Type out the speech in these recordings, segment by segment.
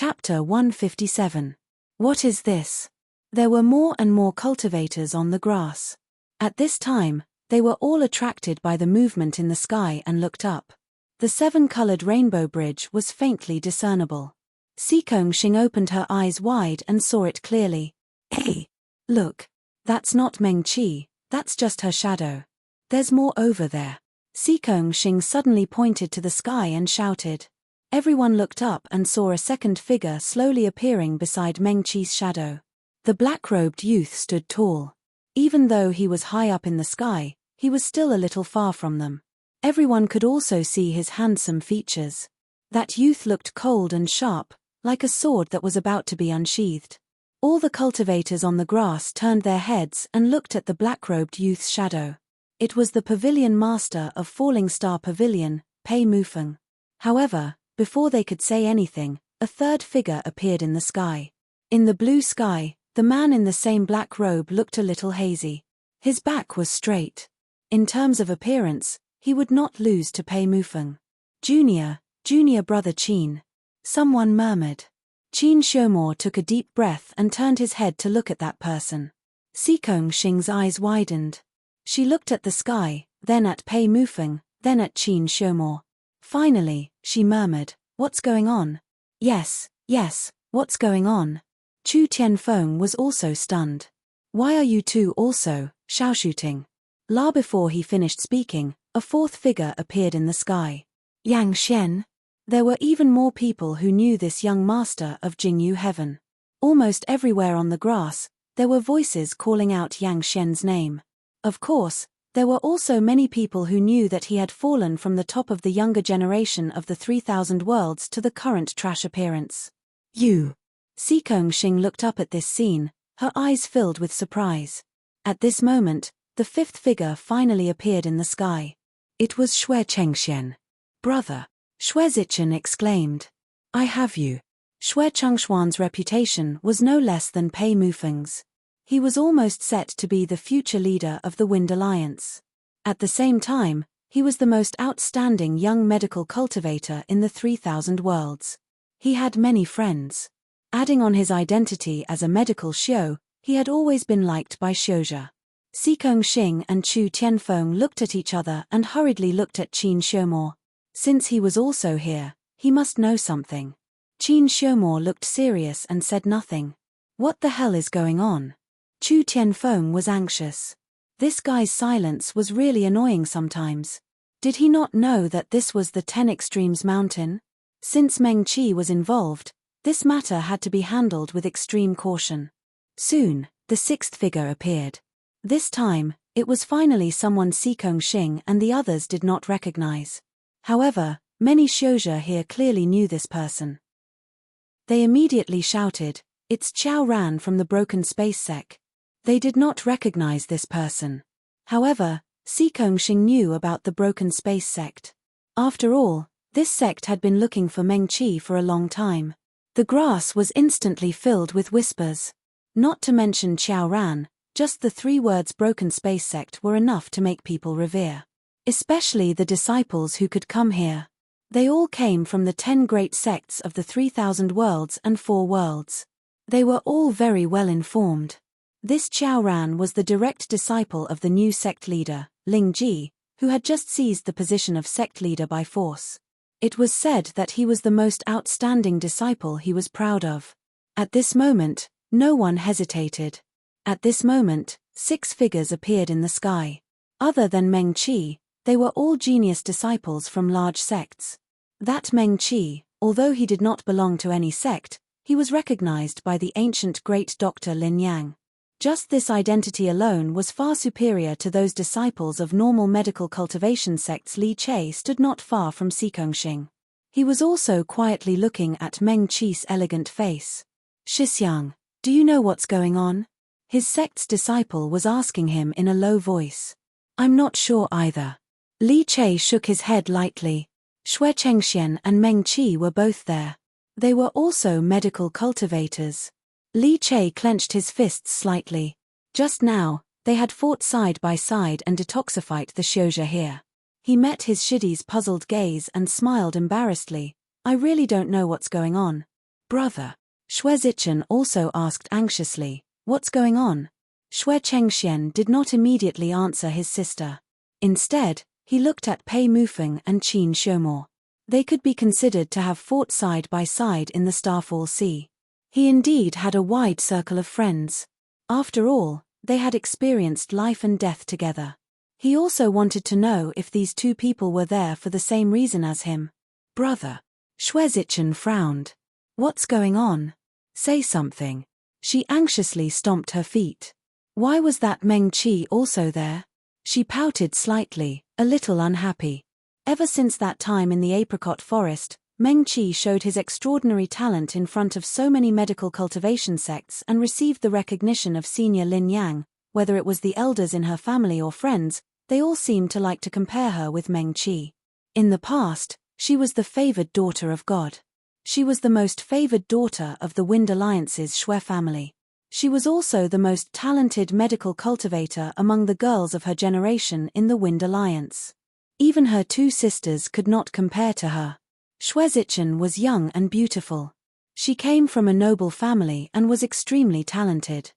Chapter 157. What is this? There were more and more cultivators on the grass. At this time, they were all attracted by the movement in the sky and looked up. The seven-colored rainbow bridge was faintly discernible. Xing opened her eyes wide and saw it clearly. Hey! Look! That's not Meng-Chi, that's just her shadow. There's more over there. Xing suddenly pointed to the sky and shouted. Everyone looked up and saw a second figure slowly appearing beside Meng-Chi's shadow. The black-robed youth stood tall. Even though he was high up in the sky, he was still a little far from them. Everyone could also see his handsome features. That youth looked cold and sharp, like a sword that was about to be unsheathed. All the cultivators on the grass turned their heads and looked at the black-robed youth's shadow. It was the pavilion master of Falling Star Pavilion, Pei Mufeng. However, before they could say anything, a third figure appeared in the sky. In the blue sky, the man in the same black robe looked a little hazy. His back was straight. In terms of appearance, he would not lose to Pei Mufeng. Junior brother Qin. Someone murmured. Qin Xiaomor took a deep breath and turned his head to look at that person. Xing's eyes widened. She looked at the sky, then at Pei Mufeng, then at Qin Xiaomor. Finally, she murmured, "What's going on?" Yes, what's going on?" Chu Tianfeng was also stunned. "Why are you two also shooting?" Before he finished speaking, a fourth figure appeared in the sky. Yang Xian. There were even more people who knew this young master of Jingyu Heaven. Almost everywhere on the grass, there were voices calling out Yang Xian's name. Of course, there were also many people who knew that he had fallen from the top of the younger generation of the 3,000 worlds to the current trash appearance. You! Xing looked up at this scene, her eyes filled with surprise. At this moment, the fifth figure finally appeared in the sky. It was Xue Chengxian. "Brother!" Xue Zichen exclaimed. "I have you." Xue Chengshuan's reputation was no less than Pei Mufeng's. He was almost set to be the future leader of the Wind Alliance. At the same time, he was the most outstanding young medical cultivator in the 3,000 worlds. He had many friends. Adding on his identity as a medical xiu, he had always been liked by Xiuzhe. Xing and Chu Tianfeng looked at each other and hurriedly looked at Qin Xiaomor. Since he was also here, he must know something. Qin Xiaomor looked serious and said nothing. What the hell is going on? Chu Tianfeng was anxious. This guy's silence was really annoying sometimes. Did he not know that this was the 10 Extremes mountain? Since Meng-Chi was involved, this matter had to be handled with extreme caution. Soon, the sixth figure appeared. This time, it was finally someone Xing and the others did not recognize. However, many Xiuzhe here clearly knew this person. They immediately shouted, "It's Qiao Ran from the Broken Space Sect." They did not recognize this person. However, Xing knew about the Broken Space Sect. After all, this sect had been looking for Meng-Chi for a long time. The grass was instantly filled with whispers. Not to mention Qiao Ran, just the 3 words Broken Space Sect were enough to make people revere. Especially the disciples who could come here. They all came from the 10 great sects of the 3,000 worlds and 4 worlds. They were all very well informed. This Qiao Ran was the direct disciple of the new sect leader, Ling Ji, who had just seized the position of sect leader by force. It was said that he was the most outstanding disciple he was proud of. At this moment, no one hesitated. At this moment, 6 figures appeared in the sky. Other than Meng-Chi, they were all genius disciples from large sects. That Meng-Chi, although he did not belong to any sect, he was recognized by the ancient great doctor Lin Yang. Just this identity alone was far superior to those disciples of normal medical cultivation sects. Li Che stood not far from Xing. He was also quietly looking at Meng-Chi's elegant face. "Shixiang, do you know what's going on?" His sect's disciple was asking him in a low voice. "I'm not sure either." Li Che shook his head lightly. Xue Chengxian and Meng-Chi were both there. They were also medical cultivators. Li Che clenched his fists slightly. Just now, they had fought side by side and detoxified the Xiuzhe here. He met his Shidi's puzzled gaze and smiled embarrassedly. "I really don't know what's going on." Brother. Xue Zichen also asked anxiously, "What's going on?" Xue Chengxian did not immediately answer his sister. Instead, he looked at Pei Mufeng and Qin Xiumo. They could be considered to have fought side by side in the Starfall Sea. He indeed had a wide circle of friends. After all, they had experienced life and death together. He also wanted to know if these two people were there for the same reason as him. Brother. Xue Zichen frowned. What's going on? Say something. She anxiously stomped her feet. Why was that Meng Qi also there? She pouted slightly, a little unhappy. Ever since that time in the apricot forest, Meng Qi showed his extraordinary talent in front of so many medical cultivation sects and received the recognition of senior Lin Yang. Whether it was the elders in her family or friends, they all seemed to like to compare her with Meng Qi. In the past, she was the favored daughter of God. She was the most favored daughter of the Wind Alliance's Xue family. She was also the most talented medical cultivator among the girls of her generation in the Wind Alliance. Even her two sisters could not compare to her. Xue Zichen was young and beautiful. She came from a noble family and was extremely talented.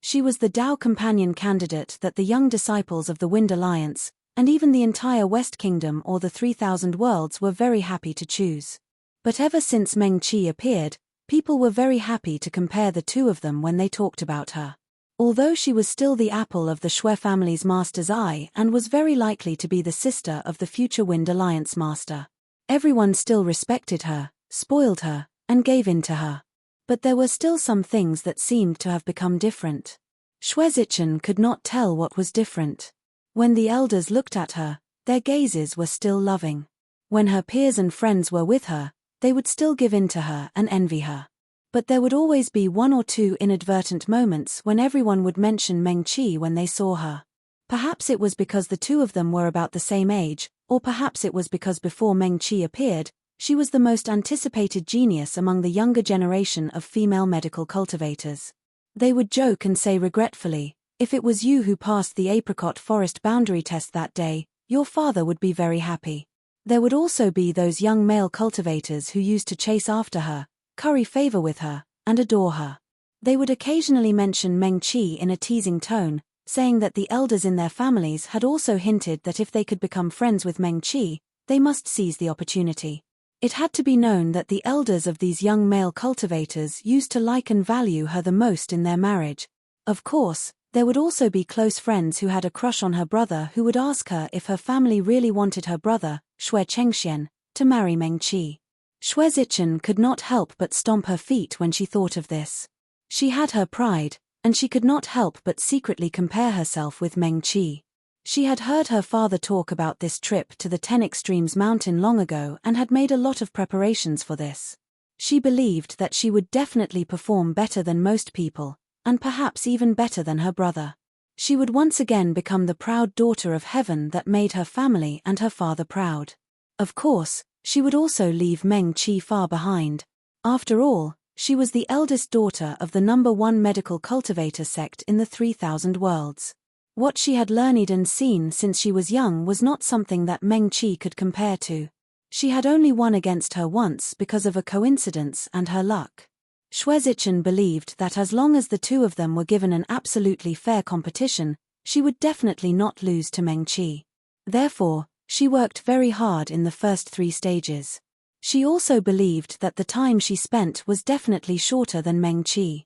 She was the Dao companion candidate that the young disciples of the Wind Alliance, and even the entire West Kingdom or the 3,000 worlds were very happy to choose. But ever since Meng Qi appeared, people were very happy to compare the two of them when they talked about her. Although she was still the apple of the Xue family's master's eye and was very likely to be the sister of the future Wind Alliance master, everyone still respected her, spoiled her, and gave in to her. But there were still some things that seemed to have become different. Xue Zichen could not tell what was different. When the elders looked at her, their gazes were still loving. When her peers and friends were with her, they would still give in to her and envy her. But there would always be one or two inadvertent moments when everyone would mention Meng Qi when they saw her. Perhaps it was because the two of them were about the same age, or perhaps it was because before Meng Qi appeared, she was the most anticipated genius among the younger generation of female medical cultivators. They would joke and say regretfully, "If it was you who passed the apricot forest boundary test that day, your father would be very happy." There would also be those young male cultivators who used to chase after her, curry favor with her, and adore her. They would occasionally mention Meng Qi in a teasing tone, saying that the elders in their families had also hinted that if they could become friends with Meng Qi, they must seize the opportunity. It had to be known that the elders of these young male cultivators used to like and value her the most in their marriage. Of course, there would also be close friends who had a crush on her brother who would ask her if her family really wanted her brother, Xue Chengxian, to marry Meng Qi. Xue Zichen could not help but stomp her feet when she thought of this. She had her pride, and she could not help but secretly compare herself with Meng Qi. She had heard her father talk about this trip to the 10 Extremes mountain long ago and had made a lot of preparations for this. She believed that she would definitely perform better than most people, and perhaps even better than her brother. She would once again become the proud daughter of heaven that made her family and her father proud. Of course, she would also leave Meng Qi far behind. After all, she was the eldest daughter of the #1 medical cultivator sect in the 3,000 worlds. What she had learned and seen since she was young was not something that Meng Qi could compare to. She had only won against her once because of a coincidence and her luck. Xue Zichen believed that as long as the two of them were given an absolutely fair competition, she would definitely not lose to Meng Qi. Therefore, she worked very hard in the first 3 stages. She also believed that the time she spent was definitely shorter than Meng Qi.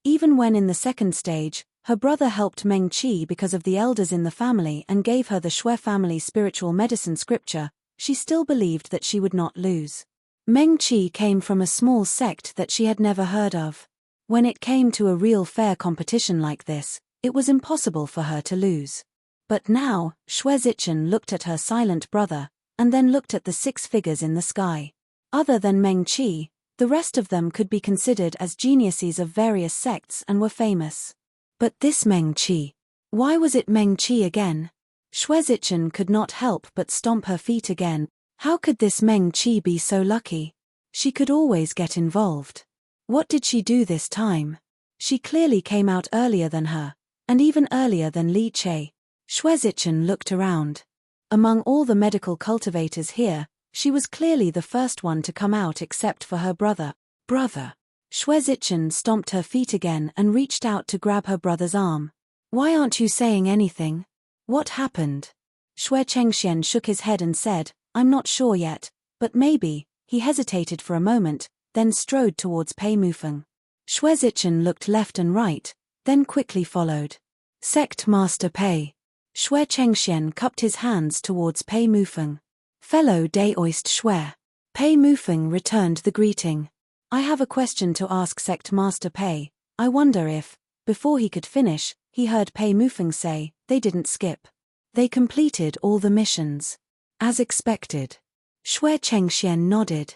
Even when in the second stage, her brother helped Meng Qi because of the elders in the family and gave her the Xue family spiritual medicine scripture, she still believed that she would not lose. Meng Qi came from a small sect that she had never heard of. When it came to a real fair competition like this, it was impossible for her to lose. But now, Xue Zichen looked at her silent brother, and then looked at the 6 figures in the sky. Other than Meng Qi, the rest of them could be considered as geniuses of various sects and were famous. But this Meng Qi. Why was it Meng Qi again? Xue Zichen could not help but stomp her feet again. How could this Meng Qi be so lucky? She could always get involved. What did she do this time? She clearly came out earlier than her, and even earlier than Li Che. Xue Zichen looked around. Among all the medical cultivators here, She was clearly the first one to come out except for her brother. Brother. Shue Zichen stomped her feet again and reached out to grab her brother's arm. Why aren't you saying anything? What happened? Shue Chengxian shook his head and said, I'm not sure yet, but maybe. He hesitated for a moment, then strode towards Pei Mufeng. Shue Zichen looked left and right, then quickly followed. Sect Master Pei. Shue Chengxian cupped his hands towards Pei Mufeng. Fellow Daoist Shue. Pei Mufeng returned the greeting. I have a question to ask Sect Master Pei. I wonder if, before he could finish, he heard Pei Mufeng say, they didn't skip. They completed all the missions. As expected. Shue Chengxian nodded.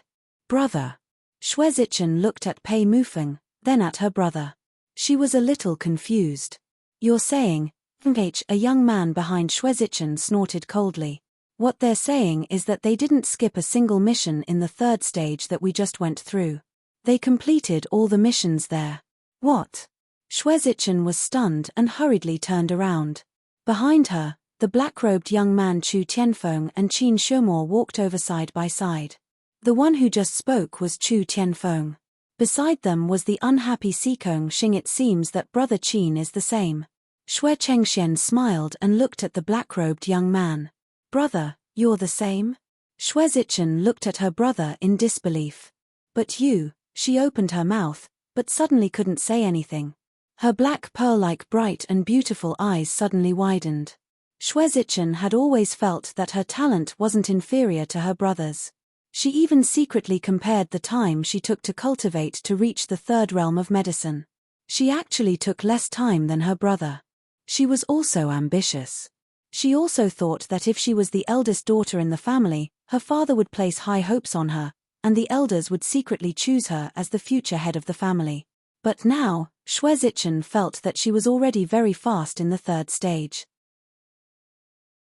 Brother. Shue Zichen looked at Pei Mufeng, then at her brother. She was a little confused. You're saying, enrich, a young man behind Shue Zichen snorted coldly. What they're saying is that they didn't skip a single mission in the third stage that we just went through. They completed all the missions there. What? Shue Zichen was stunned and hurriedly turned around. Behind her, the black-robed young man Chu Tianfeng and Qin Shemo walked over side by side. The one who just spoke was Chu Tianfeng. Beside them was the unhappy Sikong Xing. It seems that brother Qin is the same. Shue Chengxian smiled and looked at the black-robed young man. Brother, you're the same? Shue Zichen looked at her brother in disbelief. But you, she opened her mouth, but suddenly couldn't say anything. Her black pearl-like bright and beautiful eyes suddenly widened. Shue Zichen had always felt that her talent wasn't inferior to her brother's. She even secretly compared the time she took to cultivate to reach the third realm of medicine. She actually took less time than her brother. She was also ambitious. She also thought that if she was the eldest daughter in the family, her father would place high hopes on her, and the elders would secretly choose her as the future head of the family. But now, Shue Zichen felt that she was already very fast in the third stage.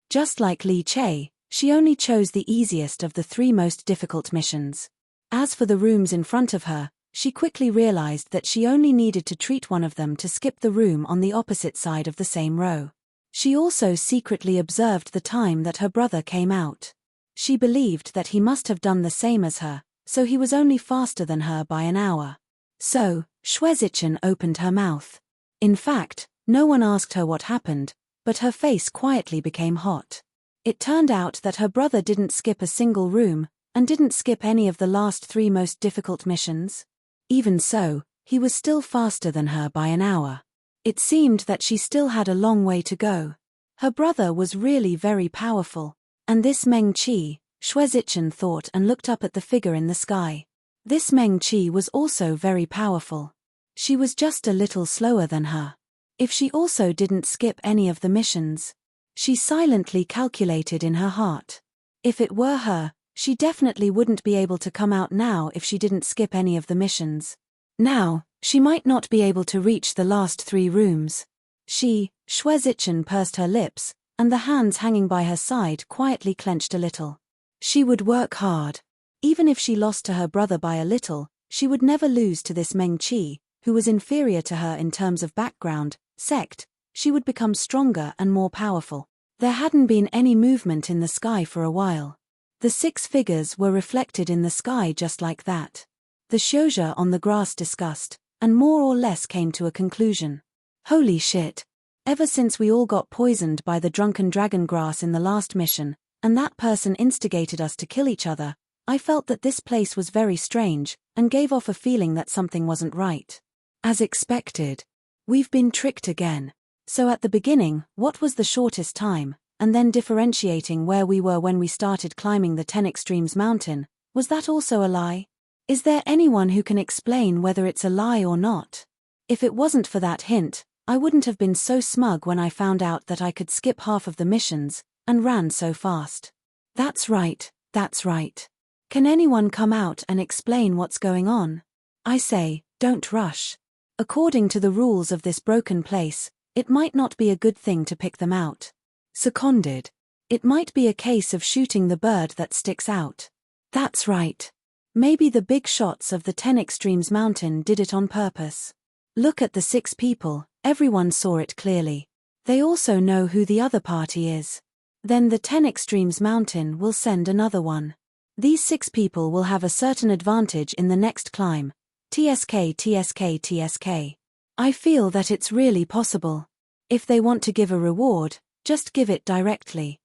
Just like Li Che, she only chose the easiest of the three most difficult missions. As for the rooms in front of her, she quickly realized that she only needed to treat one of them to skip the room on the opposite side of the same row. She also secretly observed the time that her brother came out. She believed that he must have done the same as her, so he was only faster than her by an hour. So, Shue Zichen opened her mouth. In fact, no one asked her what happened, but her face quietly became hot. It turned out that her brother didn't skip a single room, and didn't skip any of the last three most difficult missions. Even so, he was still faster than her by an hour. It seemed that she still had a long way to go. Her brother was really very powerful. And this Meng Qi, Shue Zichen thought and looked up at the figure in the sky. This Meng Qi was also very powerful. She was just a little slower than her. If she also didn't skip any of the missions. She silently calculated in her heart. If it were her, she definitely wouldn't be able to come out now if she didn't skip any of the missions. Now, she might not be able to reach the last three rooms. Shue Zichen pursed her lips, and the hands hanging by her side quietly clenched a little. She would work hard. Even if she lost to her brother by a little, she would never lose to this Meng Qi, who was inferior to her in terms of background, sect. She would become stronger and more powerful. There hadn't been any movement in the sky for a while. The six figures were reflected in the sky just like that. The Xiuzhe on the grass discussed, and more or less came to a conclusion. Holy shit. Ever since we all got poisoned by the drunken dragon grass in the last mission, and that person instigated us to kill each other, I felt that this place was very strange, and gave off a feeling that something wasn't right. As expected. We've been tricked again. So at the beginning, what was the shortest time, and then differentiating where we were when we started climbing the 10 Extremes mountain, was that also a lie? Is there anyone who can explain whether it's a lie or not? If it wasn't for that hint, I wouldn't have been so smug when I found out that I could skip half of the missions, and ran so fast. That's right, that's right. Can anyone come out and explain what's going on? I say, don't rush. According to the rules of this broken place, it might not be a good thing to pick them out. Seconded. It might be a case of shooting the bird that sticks out. That's right. Maybe the big shots of the 10 Extremes mountain did it on purpose. Look at the 6 people, everyone saw it clearly. They also know who the other party is. Then the 10 Extremes mountain will send another one. These 6 people will have a certain advantage in the next climb. TSK TSK TSK. I feel that it's really possible. If they want to give a reward, just give it directly.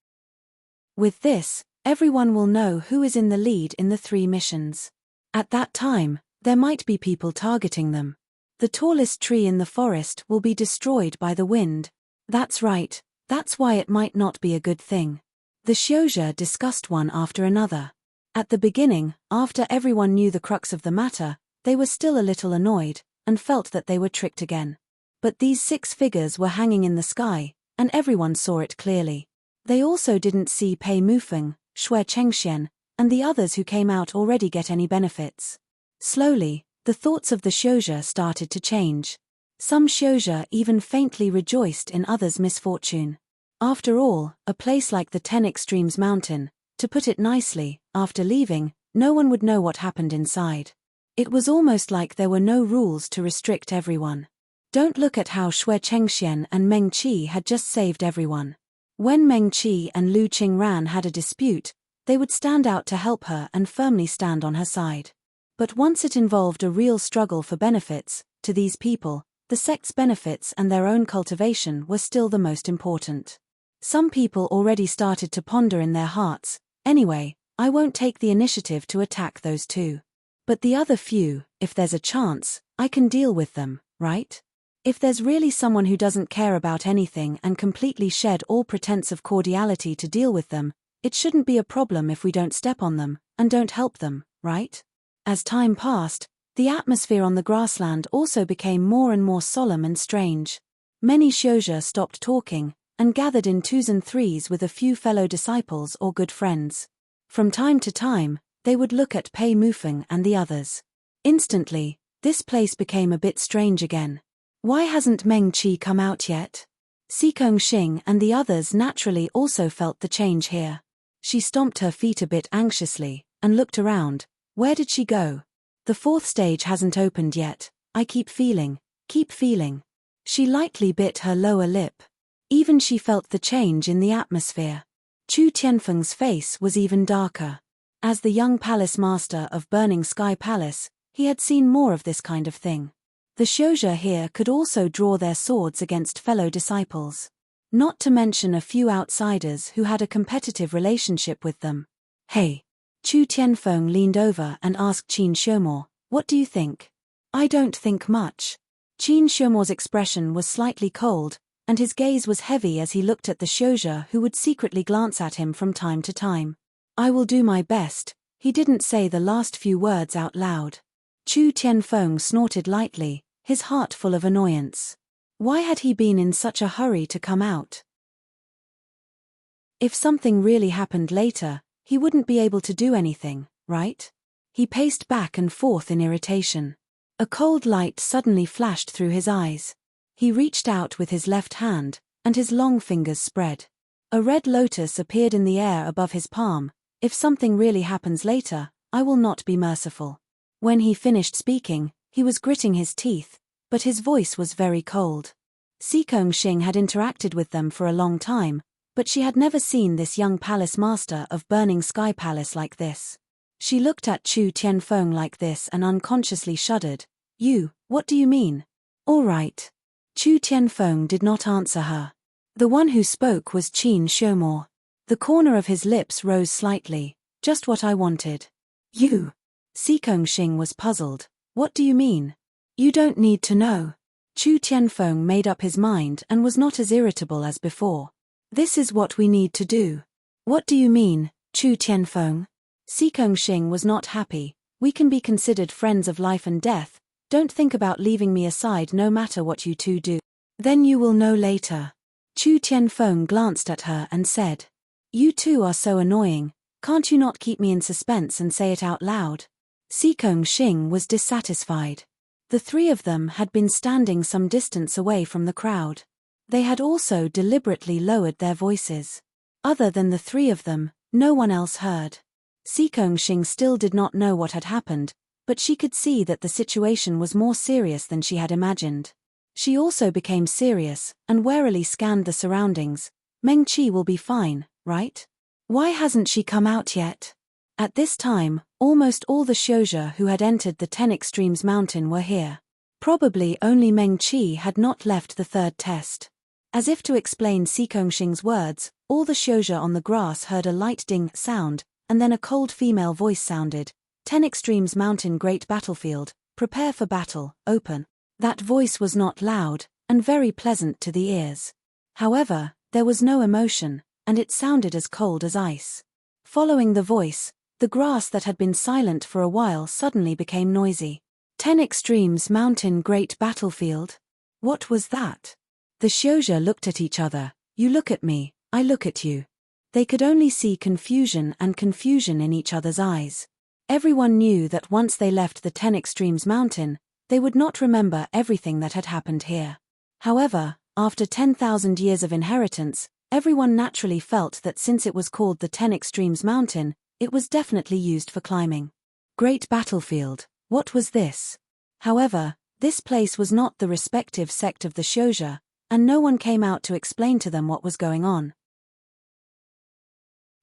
With this, everyone will know who is in the lead in the 3 missions. At that time, there might be people targeting them. The tallest tree in the forest will be destroyed by the wind. That's right, that's why it might not be a good thing. The Shouja discussed one after another. At the beginning, after everyone knew the crux of the matter, they were still a little annoyed, and felt that they were tricked again. But these 6 figures were hanging in the sky, and everyone saw it clearly. They also didn't see Pei Mufeng, Xue Chengxian, and the others who came out already get any benefits. Slowly, the thoughts of the Shouja started to change. Some Shouja even faintly rejoiced in others' misfortune. After all, a place like the 10 Extremes Mountain, to put it nicely, after leaving, no one would know what happened inside. It was almost like there were no rules to restrict everyone. Don't look at how Xue Chengxian and Meng Qi had just saved everyone. When Meng Qi and Lu Qingran had a dispute, they would stand out to help her and firmly stand on her side. But once it involved a real struggle for benefits, to these people, the sect's benefits and their own cultivation were still the most important. Some people already started to ponder in their hearts, anyway, I won't take the initiative to attack those 2. But the other few, if there's a chance, I can deal with them, right? If there's really someone who doesn't care about anything and completely shed all pretense of cordiality to deal with them, it shouldn't be a problem if we don't step on them, and don't help them, right? As time passed, the atmosphere on the grassland also became more and more solemn and strange. Many Shouja stopped talking, and gathered in 2s and 3s with a few fellow disciples or good friends. From time to time, they would look at Pei Mufeng and the others. Instantly, this place became a bit strange again. Why hasn't Meng Qi come out yet? Xikong Xing and the others naturally also felt the change here. She stomped her feet a bit anxiously, and looked around. Where did she go? The 4th stage hasn't opened yet, I keep feeling. She lightly bit her lower lip. Even she felt the change in the atmosphere. Chu Tianfeng's face was even darker. As the young palace master of Burning Sky Palace, he had seen more of this kind of thing. The Shouja here could also draw their swords against fellow disciples. Not to mention a few outsiders who had a competitive relationship with them. Hey! Chu Tianfeng leaned over and asked Qin Shemo, what do you think? I don't think much. Qin Shemo's expression was slightly cold, and his gaze was heavy as he looked at the Shouja who would secretly glance at him from time to time. I will do my best. He didn't say the last few words out loud. Chu Tianfeng snorted lightly, his heart full of annoyance. Why had he been in such a hurry to come out? If something really happened later, he wouldn't be able to do anything, right? He paced back and forth in irritation. A cold light suddenly flashed through his eyes. He reached out with his left hand, and his long fingers spread. A red lotus appeared in the air above his palm. If something really happens later, I will not be merciful. When he finished speaking, he was gritting his teeth, but his voice was very cold. Xikong Xing had interacted with them for a long time, but she had never seen this young palace master of Burning Sky Palace like this. She looked at Chu Tianfeng like this and unconsciously shuddered. What do you mean? All right. Chu Tianfeng did not answer her. The one who spoke was Qin Shemo. The corner of his lips rose slightly. Just what I wanted. Xikong Xing was puzzled. What do you mean? You don't need to know. Chu Tianfeng made up his mind and was not as irritable as before. This is what we need to do. What do you mean, Chu Tianfeng? Xikong Xing was not happy. We can be considered friends of life and death. Don't think about leaving me aside no matter what you 2 do. Then you will know later. Chu Tianfeng glanced at her and said. You 2 are so annoying, can't you not keep me in suspense and say it out loud? Xikong Xing was dissatisfied. The 3 of them had been standing some distance away from the crowd. They had also deliberately lowered their voices. Other than the 3 of them, no one else heard. Xikong Xing still did not know what had happened, but she could see that the situation was more serious than she had imagined. She also became serious, and warily scanned the surroundings. Meng Qi will be fine, right? Why hasn't she come out yet? At this time, almost all the Shouja who had entered the 10 Extremes Mountain were here. Probably only Meng Qi had not left the third test. As if to explain Xing's words, all the Shouja on the grass heard a light ding sound, and then a cold female voice sounded, 10 Extremes Mountain Great Battlefield, prepare for battle, open. That voice was not loud, and very pleasant to the ears. However, there was no emotion, and it sounded as cold as ice. Following the voice, the grass that had been silent for a while suddenly became noisy. 10 Extremes Mountain Great Battlefield? What was that? The Shouja looked at each other. You look at me, I look at you. They could only see confusion in each other's eyes. Everyone knew that once they left the 10 Extremes Mountain, they would not remember everything that had happened here. However, after 10,000 years of inheritance, everyone naturally felt that since it was called the 10 Extremes Mountain, it was definitely used for climbing. Great Battlefield, what was this? However, this place was not the respective sect of the Shouja, and no one came out to explain to them what was going on.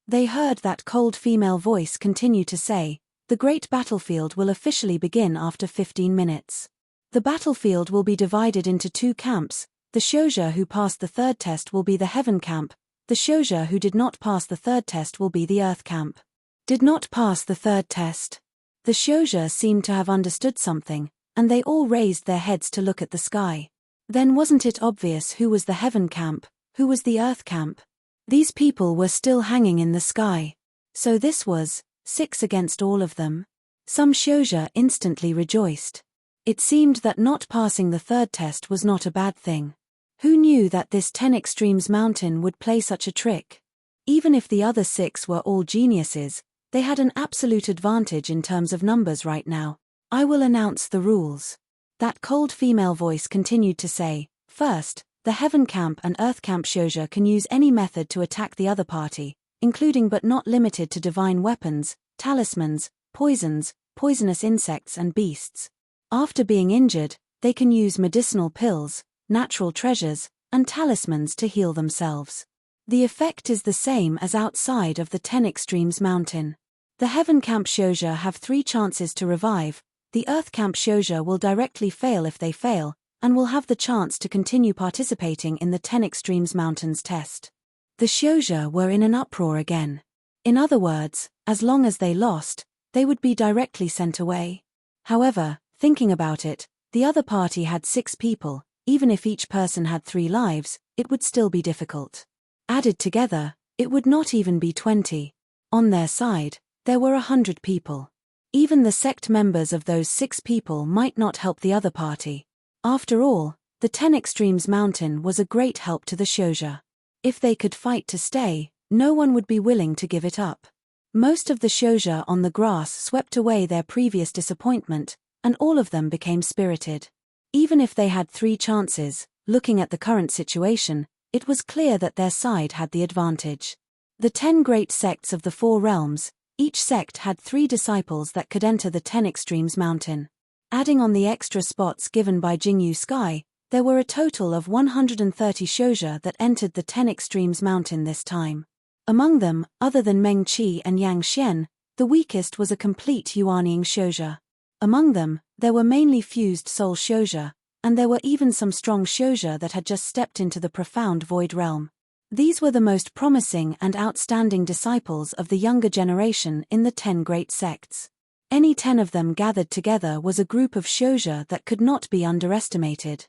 They heard that cold female voice continue to say, the Great Battlefield will officially begin after 15 minutes. The battlefield will be divided into 2 camps. The Shouja who passed the third test will be the Heaven camp. The Shouja who did not pass the third test will be the Earth camp. Did not pass the third test. The Shouja seemed to have understood something, and they all raised their heads to look at the sky. Then wasn't it obvious who was the Heaven camp, who was the Earth camp? These people were still hanging in the sky. So this was 6 against all of them. Some Shouja instantly rejoiced. It seemed that not passing the third test was not a bad thing. Who knew that this 10 Extremes Mountain would play such a trick? Even if the other 6 were all geniuses, they had an absolute advantage in terms of numbers right now. I will announce the rules. That cold female voice continued to say, first, the Heaven camp and Earth camp Shouja can use any method to attack the other party, including but not limited to divine weapons, talismans, poisons, poisonous insects and beasts. After being injured, they can use medicinal pills, natural treasures, and talismans to heal themselves. The effect is the same as outside of the 10 Extremes Mountain. The Heaven camp Shouja have 3 chances to revive. The Earth camp Shouja will directly fail if they fail, and will have the chance to continue participating in the 10 Extremes Mountains test. The Shouja were in an uproar again. In other words, as long as they lost, they would be directly sent away. However, thinking about it, the other party had 6 people. Even if each person had 3 lives, it would still be difficult. Added together, it would not even be 20. On their side, there were 100 people. Even the sect members of those 6 people might not help the other party. After all, the 10 Extremes Mountain was a great help to the Shouja. If they could fight to stay, no one would be willing to give it up. Most of the Shouja on the grass swept away their previous disappointment, and all of them became spirited. Even if they had 3 chances, looking at the current situation, it was clear that their side had the advantage. The 10 great sects of the 4 realms, each sect had 3 disciples that could enter the 10 Extremes Mountain. Adding on the extra spots given by Jingyu Sky, there were a total of 130 Shouja that entered the 10 Extremes Mountain this time. Among them, other than Meng Qi and Yang Xian, the weakest was a complete Yuanying Shouja. Among them, there were mainly fused soul Shouja, and there were even some strong Shouja that had just stepped into the profound void realm. These were the most promising and outstanding disciples of the younger generation in the 10 great sects. Any 10 of them gathered together was a group of Shouja that could not be underestimated.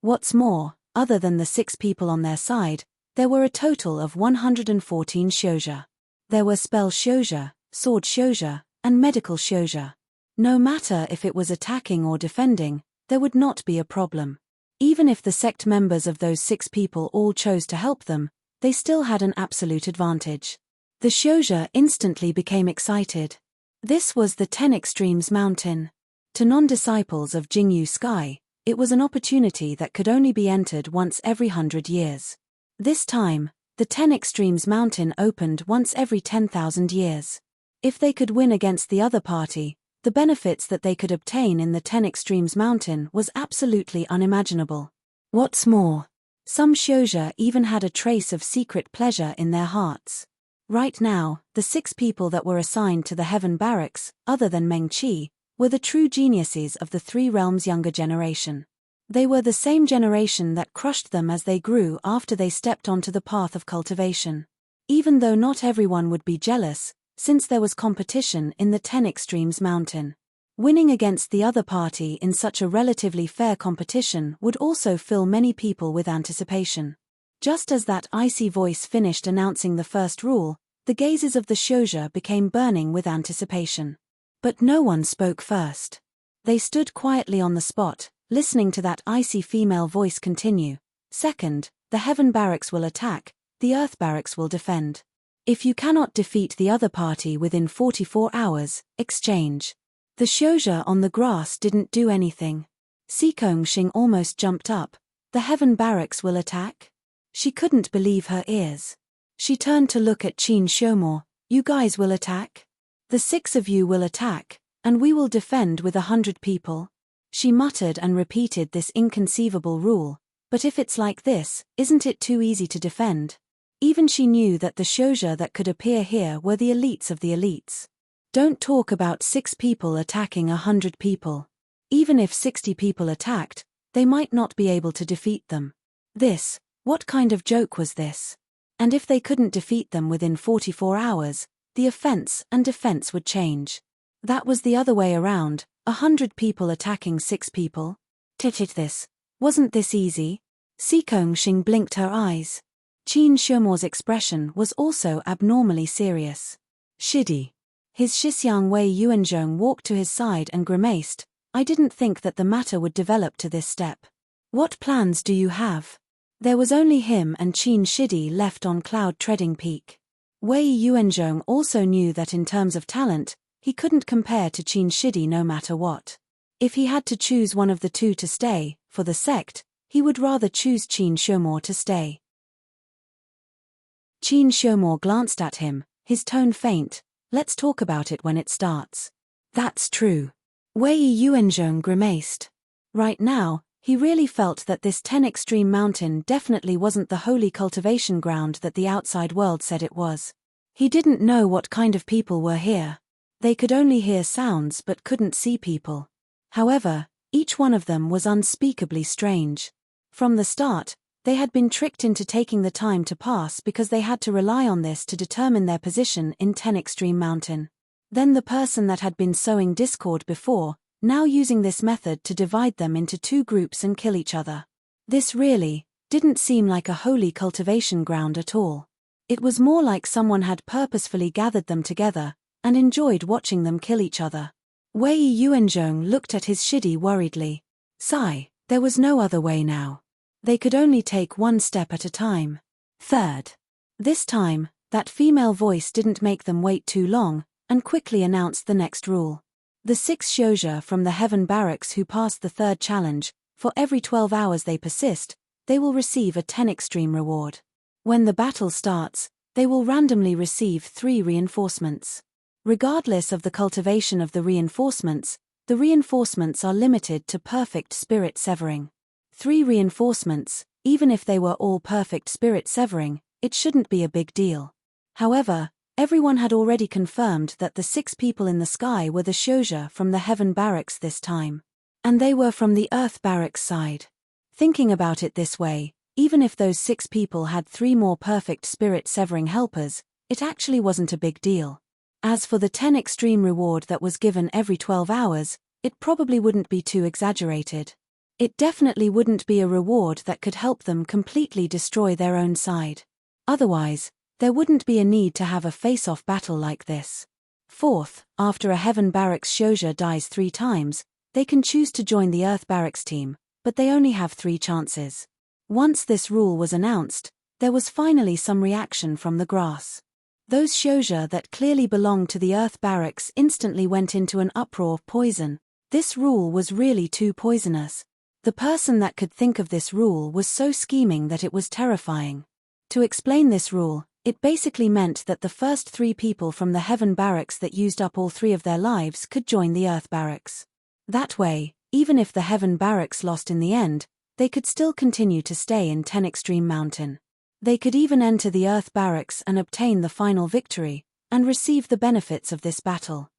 What's more, other than the 6 people on their side, there were a total of 114 Shouja. There were spell Shouja, sword Shouja, and medical Shouja. No matter if it was attacking or defending, there would not be a problem. Even if the sect members of those 6 people all chose to help them, they still had an absolute advantage. The Shouja instantly became excited. This was the 10 Extremes Mountain. To non-disciples of Jingyu Sky, it was an opportunity that could only be entered once every 100 years. This time, the 10 Extremes Mountain opened once every 10,000 years. If they could win against the other party, the benefits that they could obtain in the 10 Extremes Mountain was absolutely unimaginable. What's more, some Shouja even had a trace of secret pleasure in their hearts. Right now, the 6 people that were assigned to the Heaven Barracks, other than Meng Qi, were the true geniuses of the 3 realms' younger generation. They were the same generation that crushed them as they grew after they stepped onto the path of cultivation. Even though not everyone would be jealous, since there was competition in the 10 Extremes Mountain. Winning against the other party in such a relatively fair competition would also fill many people with anticipation. Just as that icy voice finished announcing the first rule, the gazes of the Shouja became burning with anticipation. But no one spoke first. They stood quietly on the spot, listening to that icy female voice continue. Second, the Heaven Barracks will attack, the Earth Barracks will defend. If you cannot defeat the other party within 44 hours, exchange. The Shouja on the grass didn't do anything. Xing almost jumped up. The Heaven Barracks will attack? She couldn't believe her ears. She turned to look at Qin Shomor. You guys will attack? The 6 of you will attack, and we will defend with 100 people? She muttered and repeated this inconceivable rule. But if it's like this, isn't it too easy to defend? Even she knew that the Shouja that could appear here were the elites of the elites. Don't talk about 6 people attacking 100 people. Even if 60 people attacked, they might not be able to defeat them. What kind of joke was this? And if they couldn't defeat them within 44 hours, the offense and defense would change. That was the other way around, 100 people attacking 6 people. Wasn't this easy? Xing blinked her eyes. Qin Shomor's expression was also abnormally serious. Shidi. His Shixiang Wei Yuanzhong walked to his side and grimaced. I didn't think that the matter would develop to this step. What plans do you have? There was only him and Qin Shidi left on Cloud Treading Peak. Wei Yuanzhong also knew that in terms of talent, he couldn't compare to Qin Shidi no matter what. If he had to choose one of the 2 to stay, for the sect, he would rather choose Qin Shomor to stay. Qin Shomor glanced at him, his tone faint. Let's talk about it when it starts. That's true. Wei Yuanzhong grimaced. Right now, he really felt that this 10 Extreme Mountain definitely wasn't the holy cultivation ground that the outside world said it was. He didn't know what kind of people were here. They could only hear sounds but couldn't see people. However, each one of them was unspeakably strange. From the start, they had been tricked into taking the time to pass because they had to rely on this to determine their position in 10 Extreme Mountain. Then the person that had been sowing discord before, now using this method to divide them into 2 groups and kill each other. This really didn't seem like a holy cultivation ground at all. It was more like someone had purposefully gathered them together and enjoyed watching them kill each other. Wei Yuanzhong looked at his Shidi worriedly. Sigh, there was no other way now. They could only take 1 step at a time. Third. This time, that female voice didn't make them wait too long, and quickly announced the next rule. The 6 Shouja from the Heaven Barracks who passed the 3rd challenge, for every 12 hours they persist, they will receive a 10 extreme reward. When the battle starts, they will randomly receive 3 reinforcements. Regardless of the cultivation of the reinforcements are limited to perfect spirit severing. 3 reinforcements, even if they were all perfect spirit severing, it shouldn't be a big deal. However, everyone had already confirmed that the 6 people in the sky were the Shouja from the Heaven Barracks this time. And they were from the Earth Barracks side. Thinking about it this way, even if those 6 people had 3 more perfect spirit severing helpers, it actually wasn't a big deal. As for the 10 extreme reward that was given every 12 hours, it probably wouldn't be too exaggerated. It definitely wouldn't be a reward that could help them completely destroy their own side. Otherwise, there wouldn't be a need to have a face-off battle like this. Fourth, after a Heaven Barracks Shouja dies 3 times, they can choose to join the Earth Barracks team, but they only have 3 chances. Once this rule was announced, there was finally some reaction from the grass. Those Shouja that clearly belonged to the Earth Barracks instantly went into an uproar of poison. This rule was really too poisonous. The person that could think of this rule was so scheming that it was terrifying. To explain this rule, it basically meant that the first 3 people from the Heaven Barracks that used up all 3 of their lives could join the Earth Barracks. That way, even if the Heaven Barracks lost in the end, they could still continue to stay in 10 Extreme Mountain. They could even enter the Earth barracks and obtain the final victory, and receive the benefits of this battle.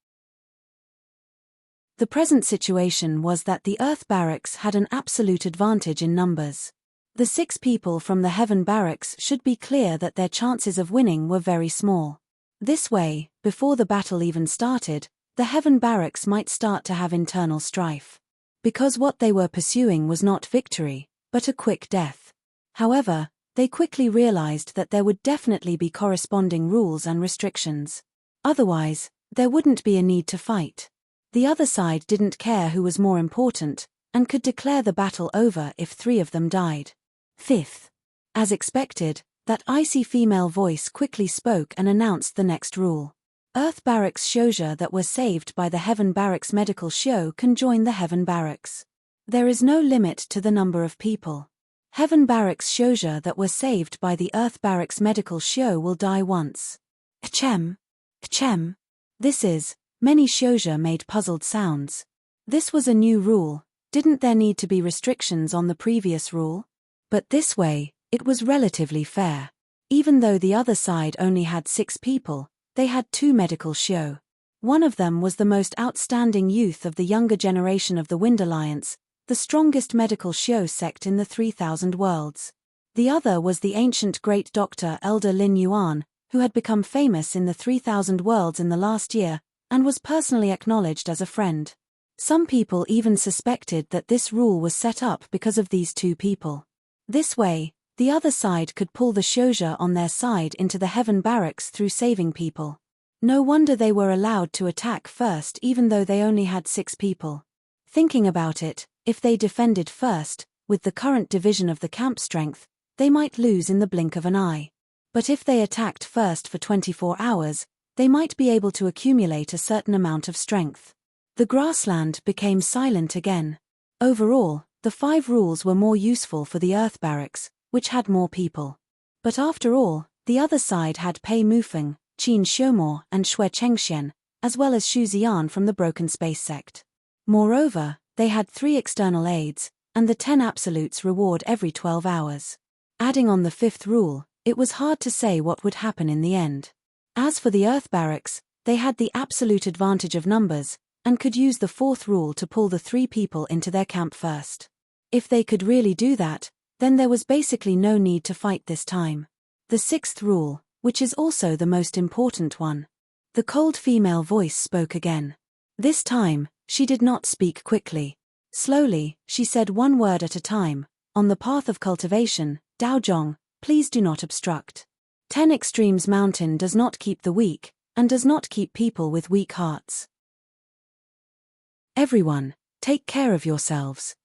The present situation was that the Earth barracks had an absolute advantage in numbers. The 6 people from the Heaven barracks should be clear that their chances of winning were very small. This way, before the battle even started, the Heaven barracks might start to have internal strife. Because what they were pursuing was not victory, but a quick death. However, they quickly realized that there would definitely be corresponding rules and restrictions. Otherwise, there wouldn't be a need to fight. The other side didn't care who was more important, and could declare the battle over if 3 of them died. 5th. As expected, that icy female voice quickly spoke and announced the next rule. Earth barracks Shouja that were saved by the Heaven barracks medical show can join the Heaven barracks. There is no limit to the number of people. Heaven barracks Shouja that were saved by the Earth barracks medical show will die once. Achem. Achem. This is, many Shouja made puzzled sounds. This was a new rule. Didn't there need to be restrictions on the previous rule? But this way, it was relatively fair. Even though the other side only had 6 people, they had 2 medical show. One of them was the most outstanding youth of the younger generation of the Wind Alliance, the strongest medical show sect in the 3000 worlds. The other was the ancient great doctor Elder Lin Yuan, who had become famous in the 3000 worlds in the last year, and was personally acknowledged as a friend. Some people even suspected that this rule was set up because of these 2 people. This way, the other side could pull the Shouja on their side into the Heaven barracks through saving people. No wonder they were allowed to attack first even though they only had 6 people. Thinking about it, if they defended first, with the current division of the camp strength, they might lose in the blink of an eye. But if they attacked first for 24 hours, they might be able to accumulate a certain amount of strength. The grassland became silent again. Overall, the 5 rules were more useful for the Earth barracks, which had more people. But after all, the other side had Pei Mufeng, Qin Xiumor and Xue Chengxian, as well as Xu Xian from the Broken Space sect. Moreover, they had 3 external aids, and the 10 absolutes reward every 12 hours. Adding on the 5th rule, it was hard to say what would happen in the end. As for the Earth barracks, they had the absolute advantage of numbers, and could use the 4th rule to pull the 3 people into their camp first. If they could really do that, then there was basically no need to fight this time. The 6th rule, which is also the most important one. The cold female voice spoke again. This time, she did not speak quickly. Slowly, she said one word at a time. On the path of cultivation, Daozhong, please do not obstruct. 10 Extremes Mountain does not keep the weak, and does not keep people with weak hearts. Everyone, take care of yourselves.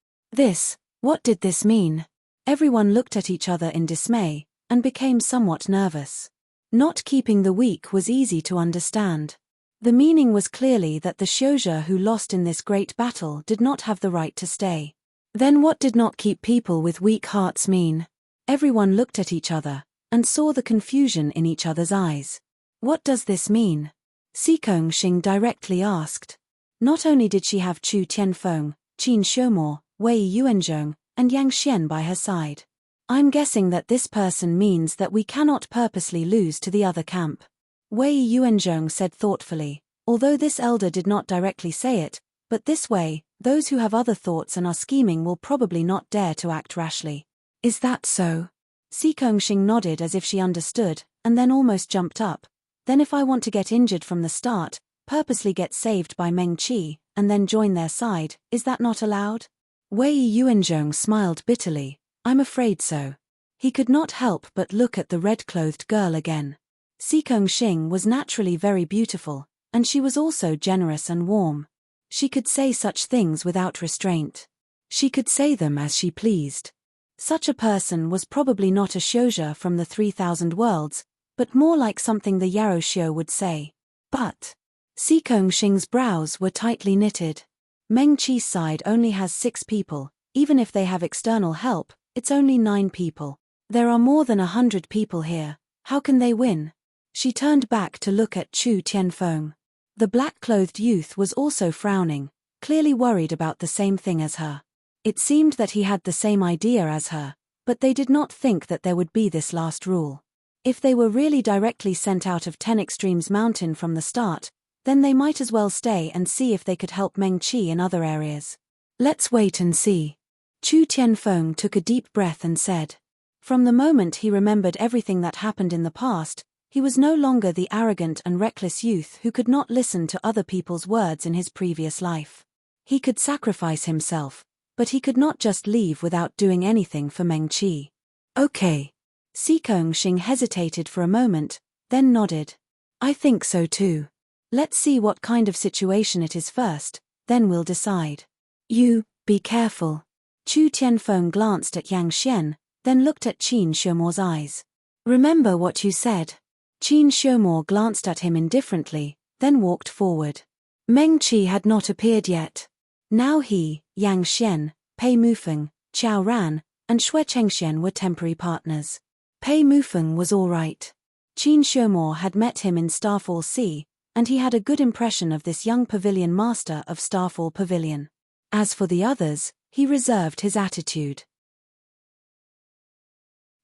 What did this mean? Everyone looked at each other in dismay, and became somewhat nervous. Not keeping the weak was easy to understand. The meaning was clearly that the Shouja who lost in this great battle did not have the right to stay. Then what did not keep people with weak hearts mean? Everyone looked at each other, and saw the confusion in each other's eyes. What does this mean? Xikong Xing directly asked. Not only did she have Chu Tianfeng, Qin Xiumor, Wei Yuanzhong, and Yang Xian by her side. I'm guessing that this person means that we cannot purposely lose to the other camp. Wei Yuanzhong said thoughtfully, although this elder did not directly say it, but this way, those who have other thoughts and are scheming will probably not dare to act rashly. Is that so? Xikong Xing nodded as if she understood, and then almost jumped up. Then if I want to get injured from the start, purposely get saved by Meng Qi, and then join their side, is that not allowed? Wei Yuanzhong smiled bitterly. I'm afraid so. He could not help but look at the red-clothed girl again. Xikong Xing was naturally very beautiful, and she was also generous and warm. She could say such things without restraint. She could say them as she pleased. Such a person was probably not a Shouja from the 3000 worlds, but more like something the Yarrow Shio would say. But Xikong Xing's brows were tightly knitted. Meng Qi's side only has 6 people. Even if they have external help, it's only 9 people. There are more than 100 people here. How can they win? She turned back to look at Chu Tianfeng. The black-clothed youth was also frowning, clearly worried about the same thing as her. It seemed that he had the same idea as her, but they did not think that there would be this last rule. If they were really directly sent out of 10 Extremes Mountain from the start, then they might as well stay and see if they could help Meng Qi in other areas. Let's wait and see. Chu Tianfeng took a deep breath and said. From the moment he remembered everything that happened in the past, he was no longer the arrogant and reckless youth who could not listen to other people's words in his previous life. He could sacrifice himself, but he could not just leave without doing anything for Meng Qi. Okay. Sikong Xing hesitated for a moment, then nodded. I think so too. Let's see what kind of situation it is first, then we'll decide. You, be careful. Chu Tianfeng glanced at Yang Xian, then looked at Qin Xiumo's eyes. Remember what you said. Qin Xiumo glanced at him indifferently, then walked forward. Meng Qi had not appeared yet. Now he, Yang Xian, Pei Mufeng, Qiao Ran, and Xue Chengxian were temporary partners. Pei Mufeng was all right. Qin Xiumo had met him in Starfall Sea, and he had a good impression of this young pavilion master of Starfall Pavilion. As for the others, he reserved his attitude.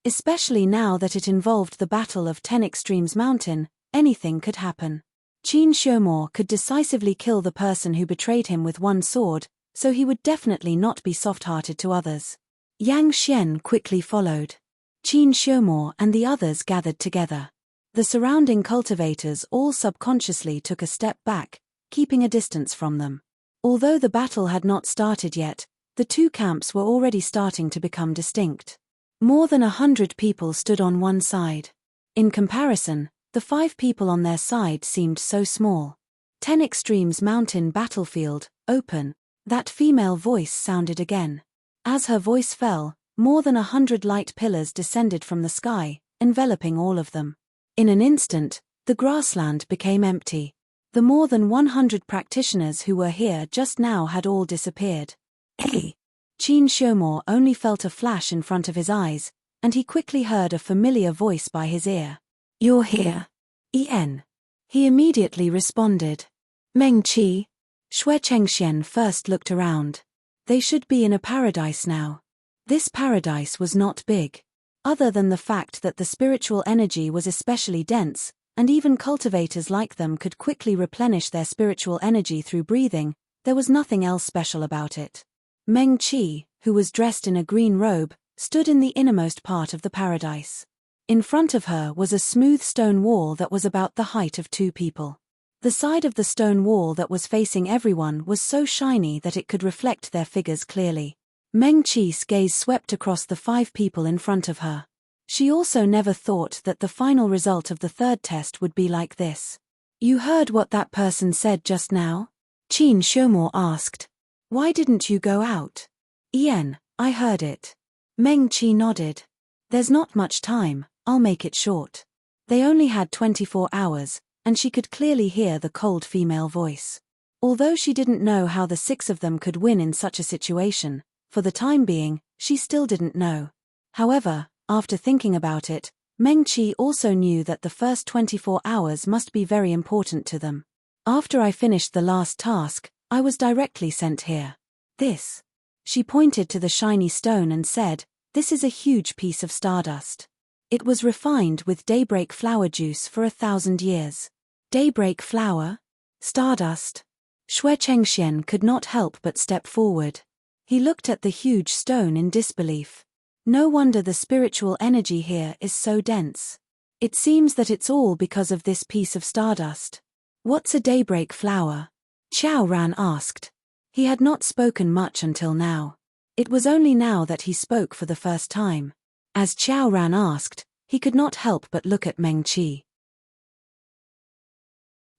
Especially now that it involved the Battle of 10 Extremes Mountain, anything could happen. Qin Xiumo could decisively kill the person who betrayed him with one sword, so he would definitely not be soft-hearted to others. Yang Xian quickly followed. Qin Xiumo and the others gathered together. The surrounding cultivators all subconsciously took a step back, keeping a distance from them. Although the battle had not started yet, the two camps were already starting to become distinct. More than 100 people stood on one side. In comparison, the 5 people on their side seemed so small. 10 Extremes Mountain battlefield, open. That female voice sounded again. As her voice fell, more than 100 light pillars descended from the sky, enveloping all of them. In an instant, the grassland became empty. The more than 100 practitioners who were here just now had all disappeared. Hey! Qin Xiumo only felt a flash in front of his eyes, and he quickly heard a familiar voice by his ear. You're here. En. He immediately responded. Meng Qi. Xue Chengxian first looked around. They should be in a paradise now. This paradise was not big. Other than the fact that the spiritual energy was especially dense, and even cultivators like them could quickly replenish their spiritual energy through breathing, there was nothing else special about it. Meng Qi, who was dressed in a green robe, stood in the innermost part of the paradise. In front of her was a smooth stone wall that was about the height of 2 people. The side of the stone wall that was facing everyone was so shiny that it could reflect their figures clearly. Meng Qi's gaze swept across the 5 people in front of her. She also never thought that the final result of the 3rd test would be like this. You heard what that person said just now? Qin Xiumo asked. Why didn't you go out? En, I heard it. Meng Qi nodded. There's not much time, I'll make it short. They only had 24 hours, and she could clearly hear the cold female voice. Although she didn't know how the 6 of them could win in such a situation, for the time being, she still didn't know. However, after thinking about it, Meng Qi also knew that the first 24 hours must be very important to them. After I finished the last task, I was directly sent here. This. She pointed to the shiny stone and said, this is a huge piece of stardust. It was refined with daybreak flower juice for 1,000 years. Daybreak flower? Stardust? Xue Chengxian could not help but step forward. He looked at the huge stone in disbelief. No wonder the spiritual energy here is so dense. It seems that it's all because of this piece of stardust. What's a daybreak flower? Qiao Ran asked. He had not spoken much until now. It was only now that he spoke for the first time. As Qiao Ran asked, he could not help but look at Meng Qi.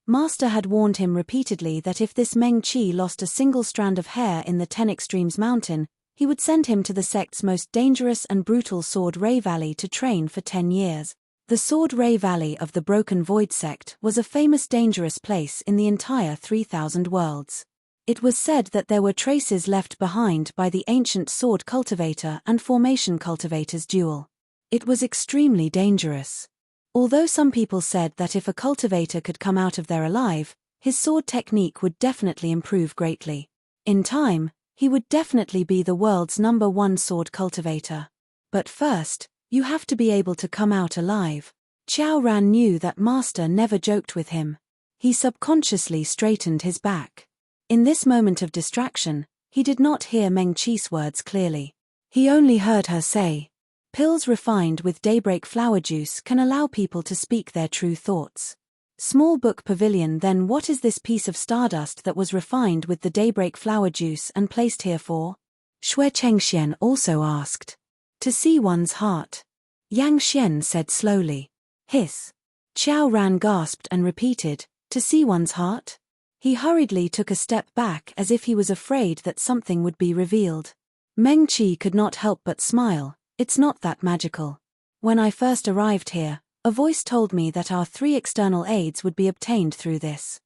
Master had warned him repeatedly that if this Meng Qi lost a single strand of hair in the 10 Extremes Mountain, he would send him to the sect's most dangerous and brutal Sword Ray Valley to train for 10 years. The Sword Ray Valley of the Broken Void sect was a famous dangerous place in the entire 3,000 worlds. It was said that there were traces left behind by the ancient sword cultivator and formation cultivator's duel. It was extremely dangerous. Although some people said that if a cultivator could come out of there alive, his sword technique would definitely improve greatly. In time, he would definitely be the world's #1 sword cultivator. But first, you have to be able to come out alive. Xiao Ran knew that Master never joked with him. He subconsciously straightened his back. In this moment of distraction, he did not hear Meng Qi's words clearly. He only heard her say, "Pills refined with daybreak flower juice can allow people to speak their true thoughts." Small book pavilion. Then what is this piece of stardust that was refined with the daybreak flower juice and placed here for? Xue Chengxian also asked. To see one's heart. Yang Xian said slowly. Hiss. Xiao Ran gasped and repeated, to see one's heart? He hurriedly took a step back as if he was afraid that something would be revealed. Meng Qi could not help but smile. It's not that magical. When I first arrived here, a voice told me that our 3 external aids would be obtained through this.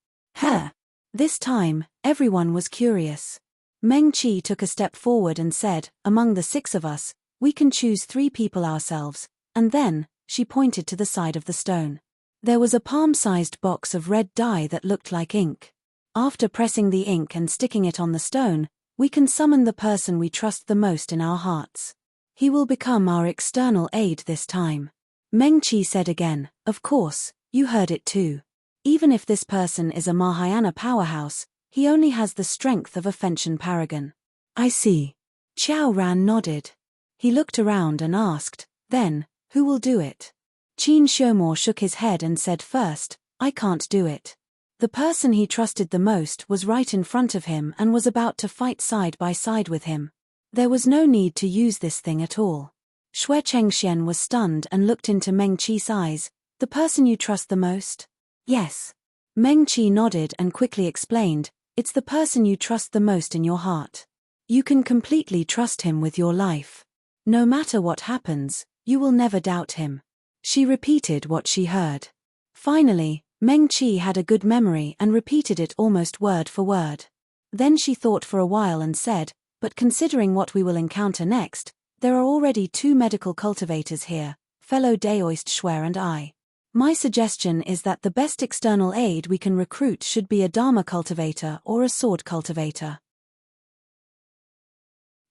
This time, everyone was curious. Meng Qi took a step forward and said, among the 6 of us, we can choose 3 people ourselves, and then, she pointed to the side of the stone. There was a palm-sized box of red dye that looked like ink. After pressing the ink and sticking it on the stone, we can summon the person we trust the most in our hearts. He will become our external aid this time. Meng Qi said again, of course, you heard it too. Even if this person is a Mahayana powerhouse, he only has the strength of a Fenshan paragon. I see. Xiao Ran nodded. He looked around and asked, then, who will do it? Qin Shomor shook his head and said first, I can't do it. The person he trusted the most was right in front of him and was about to fight side by side with him. There was no need to use this thing at all. Xue Chengxian was stunned and looked into Meng Qi's eyes. The person you trust the most? Yes. Meng Qi nodded and quickly explained, it's the person you trust the most in your heart. You can completely trust him with your life. No matter what happens, you will never doubt him. She repeated what she heard. Finally, Meng Qi had a good memory and repeated it almost word for word. Then she thought for a while and said, but considering what we will encounter next, there are already 2 medical cultivators here, fellow Daoist Xue and I. My suggestion is that the best external aid we can recruit should be a Dharma cultivator or a sword cultivator.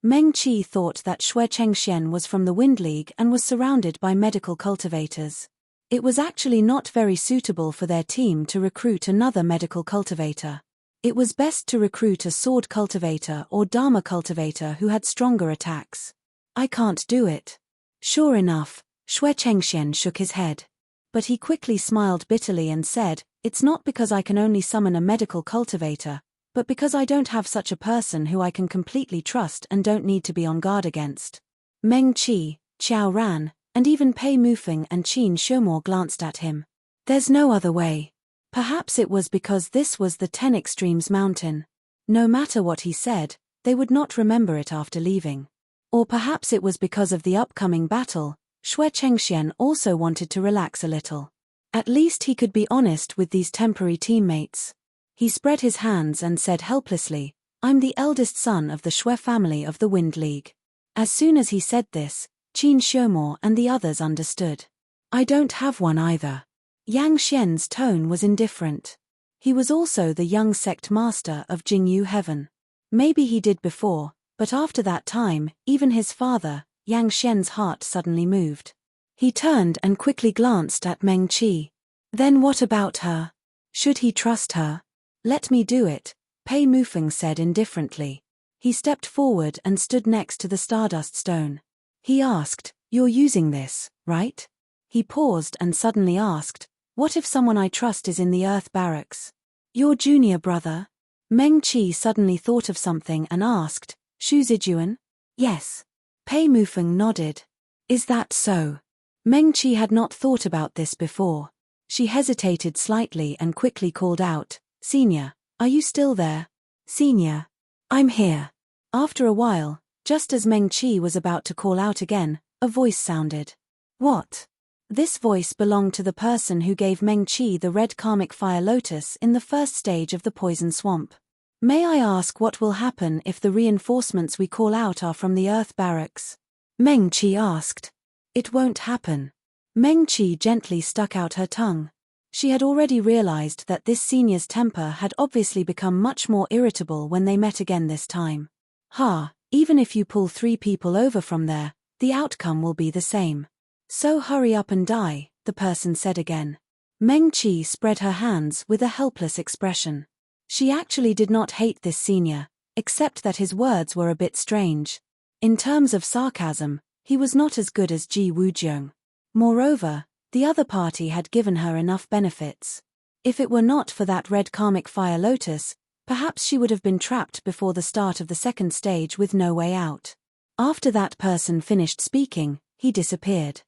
Meng Qi thought that Xue Chengxian was from the Wind League and was surrounded by medical cultivators. It was actually not very suitable for their team to recruit another medical cultivator. It was best to recruit a sword cultivator or Dharma cultivator who had stronger attacks. I can't do it. Sure enough, Xue Chengxian shook his head. But he quickly smiled bitterly and said, it's not because I can only summon a medical cultivator, but because I don't have such a person who I can completely trust and don't need to be on guard against. Meng Qi, Xiao Ran, and even Pei Mufeng and Qin Shomor glanced at him. There's no other way. Perhaps it was because this was the 10 Extremes mountain. No matter what he said, they would not remember it after leaving. Or perhaps it was because of the upcoming battle. Xue Chengxian also wanted to relax a little. At least he could be honest with these temporary teammates. He spread his hands and said helplessly, I'm the eldest son of the Xue family of the Wind League. As soon as he said this, Qin Shomor and the others understood. I don't have one either. Yang Xian's tone was indifferent. He was also the young sect master of Jingyu Heaven. Maybe he did before, but after that time, even his father, Yang Xian's heart suddenly moved. He turned and quickly glanced at Meng Qi. Then what about her? Should he trust her? Let me do it, Pei Mufeng said indifferently. He stepped forward and stood next to the Stardust Stone. He asked, you're using this, right? He paused and suddenly asked, what if someone I trust is in the Earth Barracks? Your junior brother? Meng Qi suddenly thought of something and asked, Shu Zijuan? Yes. Pei Mufeng nodded. Is that so? Meng Qi had not thought about this before. She hesitated slightly and quickly called out, Senior, are you still there? Senior. I'm here. After a while, just as Meng Qi was about to call out again, a voice sounded. What? This voice belonged to the person who gave Meng Qi the red karmic fire lotus in the first stage of the poison swamp. May I ask what will happen if the reinforcements we call out are from the Earth Barracks? Meng Qi asked. It won't happen. Meng Qi gently stuck out her tongue. She had already realized that this senior's temper had obviously become much more irritable when they met again this time. Even if you pull 3 people over from there, the outcome will be the same. So hurry up and die, the person said again. Meng Qi spread her hands with a helpless expression. She actually did not hate this senior, except that his words were a bit strange. In terms of sarcasm, he was not as good as Ji Wujiang. Moreover, the other party had given her enough benefits. If it were not for that red karmic fire lotus, perhaps she would have been trapped before the start of the second stage with no way out. After that person finished speaking, he disappeared.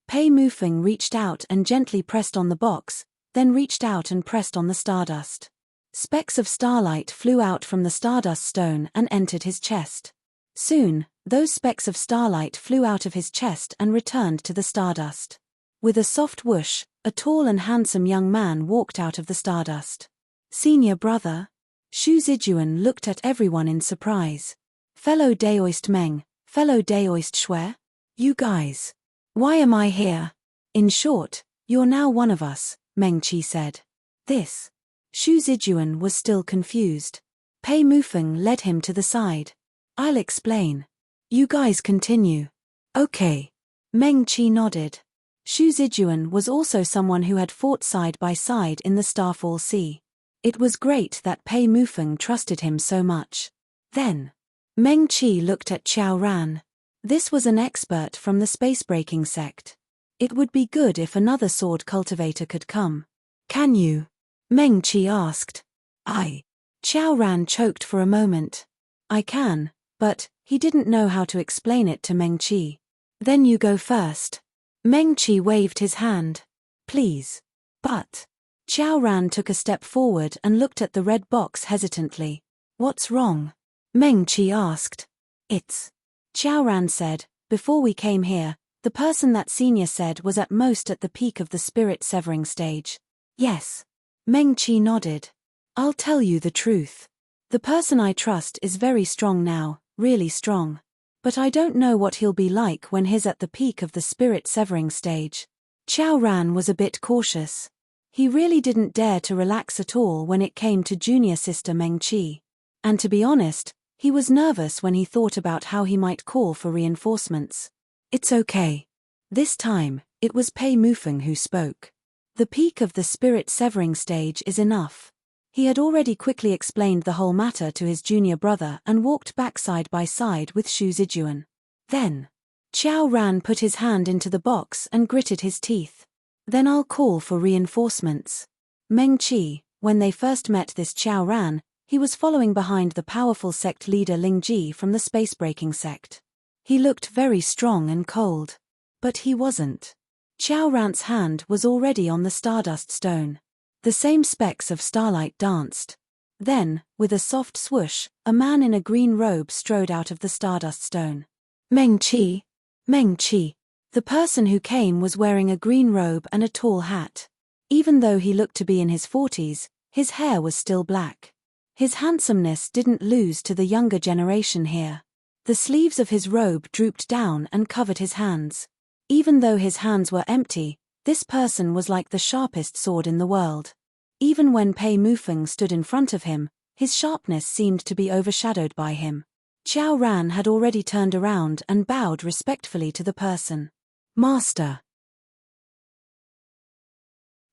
Pei Mufeng reached out and gently pressed on the box, then reached out and pressed on the stardust. Specks of starlight flew out from the stardust stone and entered his chest. Soon, those specks of starlight flew out of his chest and returned to the stardust. With a soft whoosh, a tall and handsome young man walked out of the stardust. Senior brother? Xu Zijuan looked at everyone in surprise. Fellow Daoist Meng, fellow Daoist Shui? You guys. Why am I here? In short, you're now one of us, Meng Qi said. This. Xu Zijuan was still confused. Pei Mufeng led him to the side. I'll explain. You guys continue. Okay. Meng Qi nodded. Xu Zijuan was also someone who had fought side by side in the Starfall Sea. It was great that Pei Mufeng trusted him so much. Then, Meng Qi looked at Qiao Ran. This was an expert from the space-breaking sect. It would be good if another sword cultivator could come. Can you? Meng Qi asked. Qiao Ran choked for a moment. I can, but he didn't know how to explain it to Meng Qi. Then you go first. Meng Qi waved his hand. Please. But. Qiao Ran took a step forward and looked at the red box hesitantly. What's wrong? Meng Qi asked. It's. Qiao Ran said, before we came here, the person that senior said was at most at the peak of the spirit severing stage. Yes. Meng Qi nodded. I'll tell you the truth. The person I trust is very strong now, really strong. But I don't know what he'll be like when he's at the peak of the spirit severing stage. Qiao Ran was a bit cautious. He really didn't dare to relax at all when it came to junior sister Meng Qi. And to be honest, he was nervous when he thought about how he might call for reinforcements. It's okay. This time, it was Pei Mufeng who spoke. The peak of the spirit severing stage is enough. He had already quickly explained the whole matter to his junior brother and walked back side by side with Xu Zijuan. Then, Qiao Ran put his hand into the box and gritted his teeth. Then I'll call for reinforcements. Meng Qi, when they first met this Qiao Ran, he was following behind the powerful sect leader Ling Ji from the space-breaking sect. He looked very strong and cold. But he wasn't. Qiao Ran's hand was already on the stardust stone. The same specks of starlight danced. Then, with a soft swoosh, a man in a green robe strode out of the stardust stone. Meng Qi. Meng Qi. The person who came was wearing a green robe and a tall hat. Even though he looked to be in his 40s, his hair was still black. His handsomeness didn't lose to the younger generation here. The sleeves of his robe drooped down and covered his hands. Even though his hands were empty, this person was like the sharpest sword in the world. Even when Pei Mufeng stood in front of him, his sharpness seemed to be overshadowed by him. Qiao Ran had already turned around and bowed respectfully to the person. Master.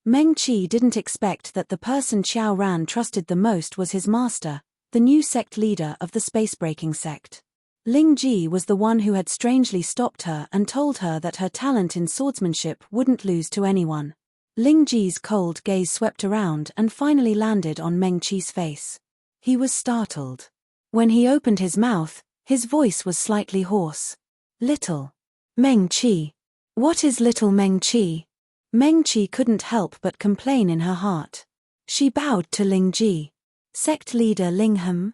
Meng Qi didn't expect that the person Qiao Ran trusted the most was his master, the new sect leader of the space-breaking sect. Ling Ji was the one who had strangely stopped her and told her that her talent in swordsmanship wouldn't lose to anyone. Ling Ji's cold gaze swept around and finally landed on Meng Qi's face. He was startled. When he opened his mouth, his voice was slightly hoarse. Little Meng Qi. What is little Meng Qi? Meng Qi couldn't help but complain in her heart. She bowed to Ling Ji. Sect leader Ling Hem?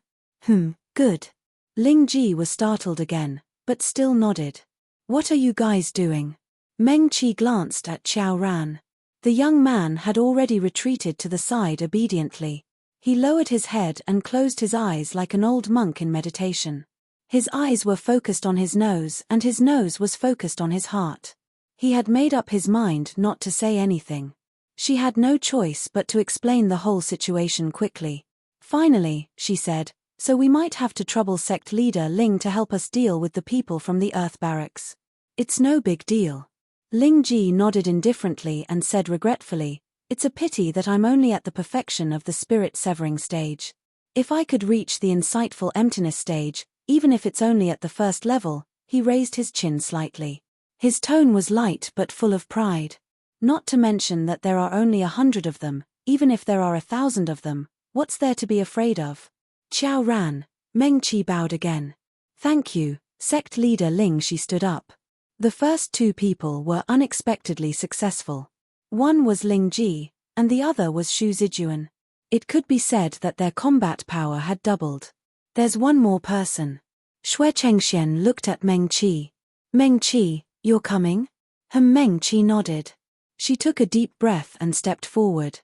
Good. Ling Ji was startled again, but still nodded. What are you guys doing? Meng Qi glanced at Qiao Ran. The young man had already retreated to the side obediently. He lowered his head and closed his eyes like an old monk in meditation. His eyes were focused on his nose and his nose was focused on his heart. He had made up his mind not to say anything. She had no choice but to explain the whole situation quickly. Finally, she said, So we might have to trouble sect leader Ling to help us deal with the people from the Earth Barracks. It's no big deal. Ling Ji nodded indifferently and said regretfully, "It's a pity that I'm only at the perfection of the spirit severing stage. If I could reach the insightful emptiness stage, even if it's only at the first level." He raised his chin slightly. His tone was light but full of pride. "Not to mention that there are only 100 of them, even if there are 1,000 of them, what's there to be afraid of?" Qiao ran. Meng Qi bowed again. "Thank you, sect leader Ling." She stood up. The first two people were unexpectedly successful. One was Ling Ji, and the other was Xu Zijuan. It could be said that their combat power had doubled. "There's one more person." Xue Chengxian looked at Meng Qi. "Meng Qi, you're coming?" Meng Qi nodded. She took a deep breath and stepped forward.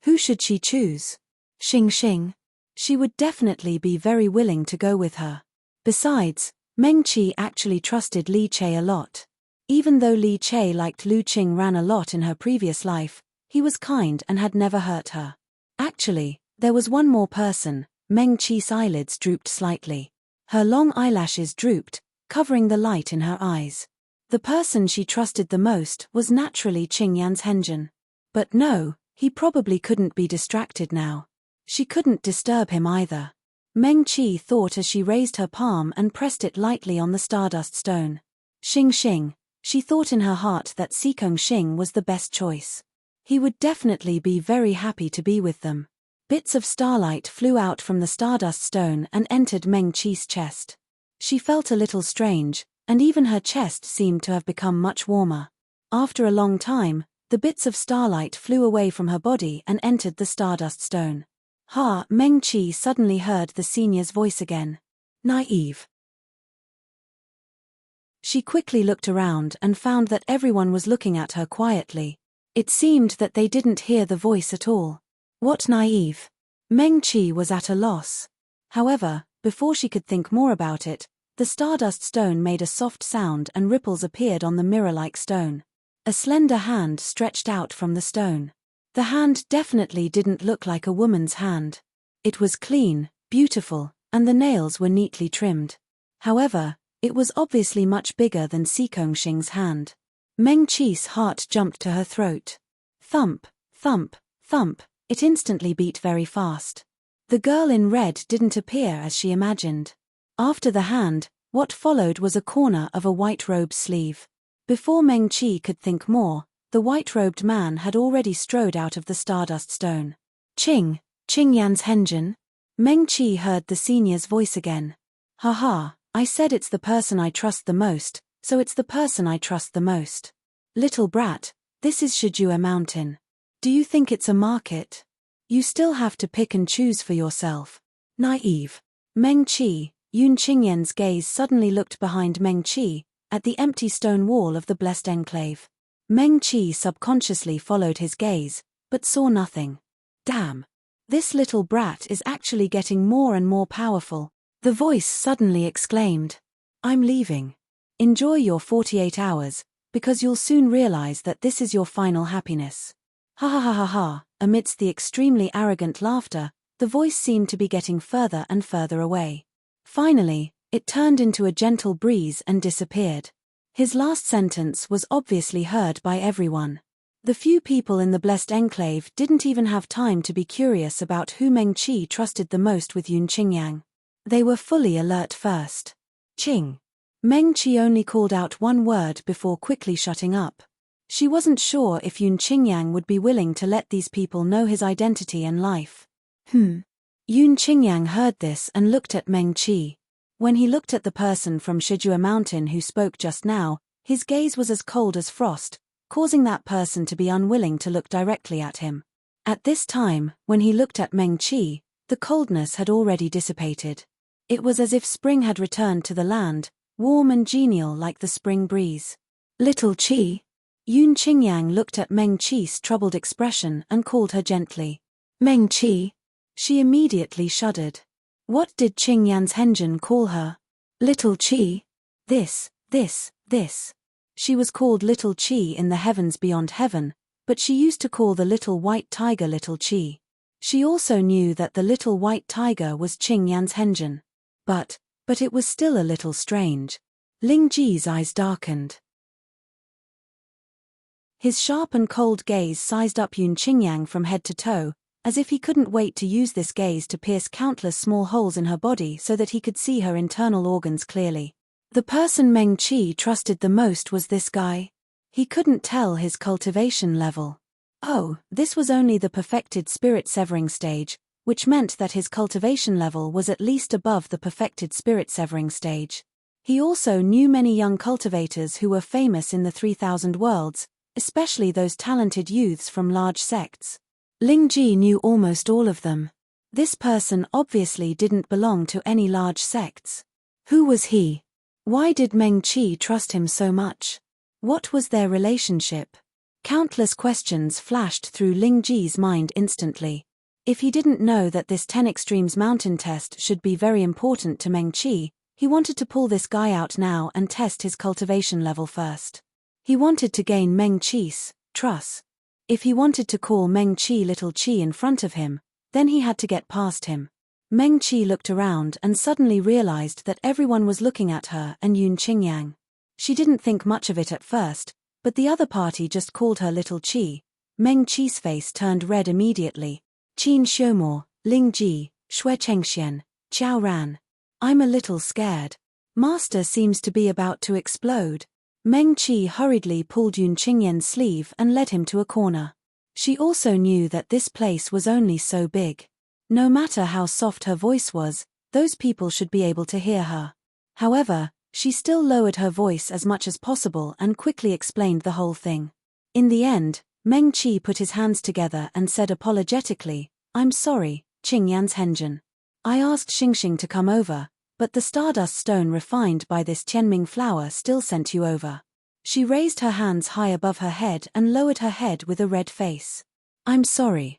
Who should she choose? Xing Xing. She would definitely be very willing to go with her. Besides, Meng Qi actually trusted Li Che a lot. Even though Li Che liked Lu Qingran a lot in her previous life, he was kind and had never hurt her. Actually, there was one more person. Meng Qi's eyelids drooped slightly. Her long eyelashes drooped, covering the light in her eyes. The person she trusted the most was naturally Qingyan's Henjin. But no, he probably couldn't be distracted now. She couldn't disturb him either. Meng Qi thought as she raised her palm and pressed it lightly on the stardust stone. Xing Xing. She thought in her heart that Sikong Xing was the best choice. He would definitely be very happy to be with them. Bits of starlight flew out from the stardust stone and entered Meng Qi's chest. She felt a little strange, and even her chest seemed to have become much warmer. After a long time, the bits of starlight flew away from her body and entered the stardust stone. Meng Qi suddenly heard the senior's voice again. "Naive." She quickly looked around and found that everyone was looking at her quietly. It seemed that they didn't hear the voice at all. What naive? Meng Qi was at a loss. However, before she could think more about it, the stardust stone made a soft sound and ripples appeared on the mirror-like stone. A slender hand stretched out from the stone. The hand definitely didn't look like a woman's hand. It was clean, beautiful, and the nails were neatly trimmed. However, it was obviously much bigger than Sikong Xing's hand. Meng Qi's heart jumped to her throat. Thump, thump, thump, it instantly beat very fast. The girl in red didn't appear as she imagined. After the hand, what followed was a corner of a white-robed sleeve. Before Meng Qi could think more, the white-robed man had already strode out of the stardust stone. Qingyan's Henjin? Meng Qi heard the senior's voice again. "Haha, I said it's the person I trust the most, so it's the person I trust the most. Little brat, this is Shijue Mountain. Do you think it's a market? You still have to pick and choose for yourself. Naive." Meng Qi, Yun Qingyan's gaze suddenly looked behind Meng Qi, at the empty stone wall of the blessed enclave. Meng Qi subconsciously followed his gaze, but saw nothing. Damn. This little brat is actually getting more and more powerful. The voice suddenly exclaimed. "I'm leaving. Enjoy your 48 hours, because you'll soon realize that this is your final happiness." Ha ha ha ha ha. Amidst the extremely arrogant laughter, the voice seemed to be getting further and further away. Finally, it turned into a gentle breeze and disappeared. His last sentence was obviously heard by everyone. The few people in the blessed enclave didn't even have time to be curious about who Meng Qi trusted the most with Yun Qingyang. They were fully alert first. Qing. Meng Qi only called out one word before quickly shutting up. She wasn't sure if Yun Qingyang would be willing to let these people know his identity and life. Yun Qingyang heard this and looked at Meng Qi. When he looked at the person from Shijue Mountain who spoke just now, his gaze was as cold as frost, causing that person to be unwilling to look directly at him. At this time, when he looked at Meng Qi, the coldness had already dissipated. It was as if spring had returned to the land, warm and genial like the spring breeze. "Little Qi." Yun Qingyang looked at Meng Qi's troubled expression and called her gently. "Meng Qi." She immediately shuddered. What did Qingyan's Henjin call her? Little Qi? This. She was called Little Qi in the heavens beyond heaven, but she used to call the little white tiger Little Qi. She also knew that the little white tiger was Qingyan's henjin. But it was still a little strange. Ling Ji's eyes darkened. His sharp and cold gaze sized up Yun Qingyang from head to toe, as if he couldn't wait to use this gaze to pierce countless small holes in her body so that he could see her internal organs clearly. The person Meng Qi trusted the most was this guy. He couldn't tell his cultivation level. Oh, this was only the perfected spirit severing stage, which meant that his cultivation level was at least above the perfected spirit severing stage. He also knew many young cultivators who were famous in the 3,000 worlds, especially those talented youths from large sects. Ling Ji knew almost all of them. This person obviously didn't belong to any large sects. Who was he? Why did Meng Qi trust him so much? What was their relationship? Countless questions flashed through Ling Ji's mind instantly. If he didn't know that this 10 Extremes mountain test should be very important to Meng Qi, he wanted to pull this guy out now and test his cultivation level first. He wanted to gain Meng Qi's trust. If he wanted to call Meng Qi Little Qi in front of him, then he had to get past him. Meng Qi looked around and suddenly realized that everyone was looking at her and Yun Qingyang. She didn't think much of it at first, but the other party just called her Little Qi. Meng Qi's face turned red immediately. Qin Xiumo, Ling Ji, Shui Chengxian, Qiao Ran. I'm a little scared. Master seems to be about to explode. Meng Qi hurriedly pulled Yun Qingyan's sleeve and led him to a corner. She also knew that this place was only so big. No matter how soft her voice was, those people should be able to hear her. However, she still lowered her voice as much as possible and quickly explained the whole thing. In the end, Meng Qi put his hands together and said apologetically, I'm sorry, Qingyan's henjin. I asked Xingxing to come over, but the stardust stone refined by this Tianming flower still sent you over. She raised her hands high above her head and lowered her head with a red face. I'm sorry.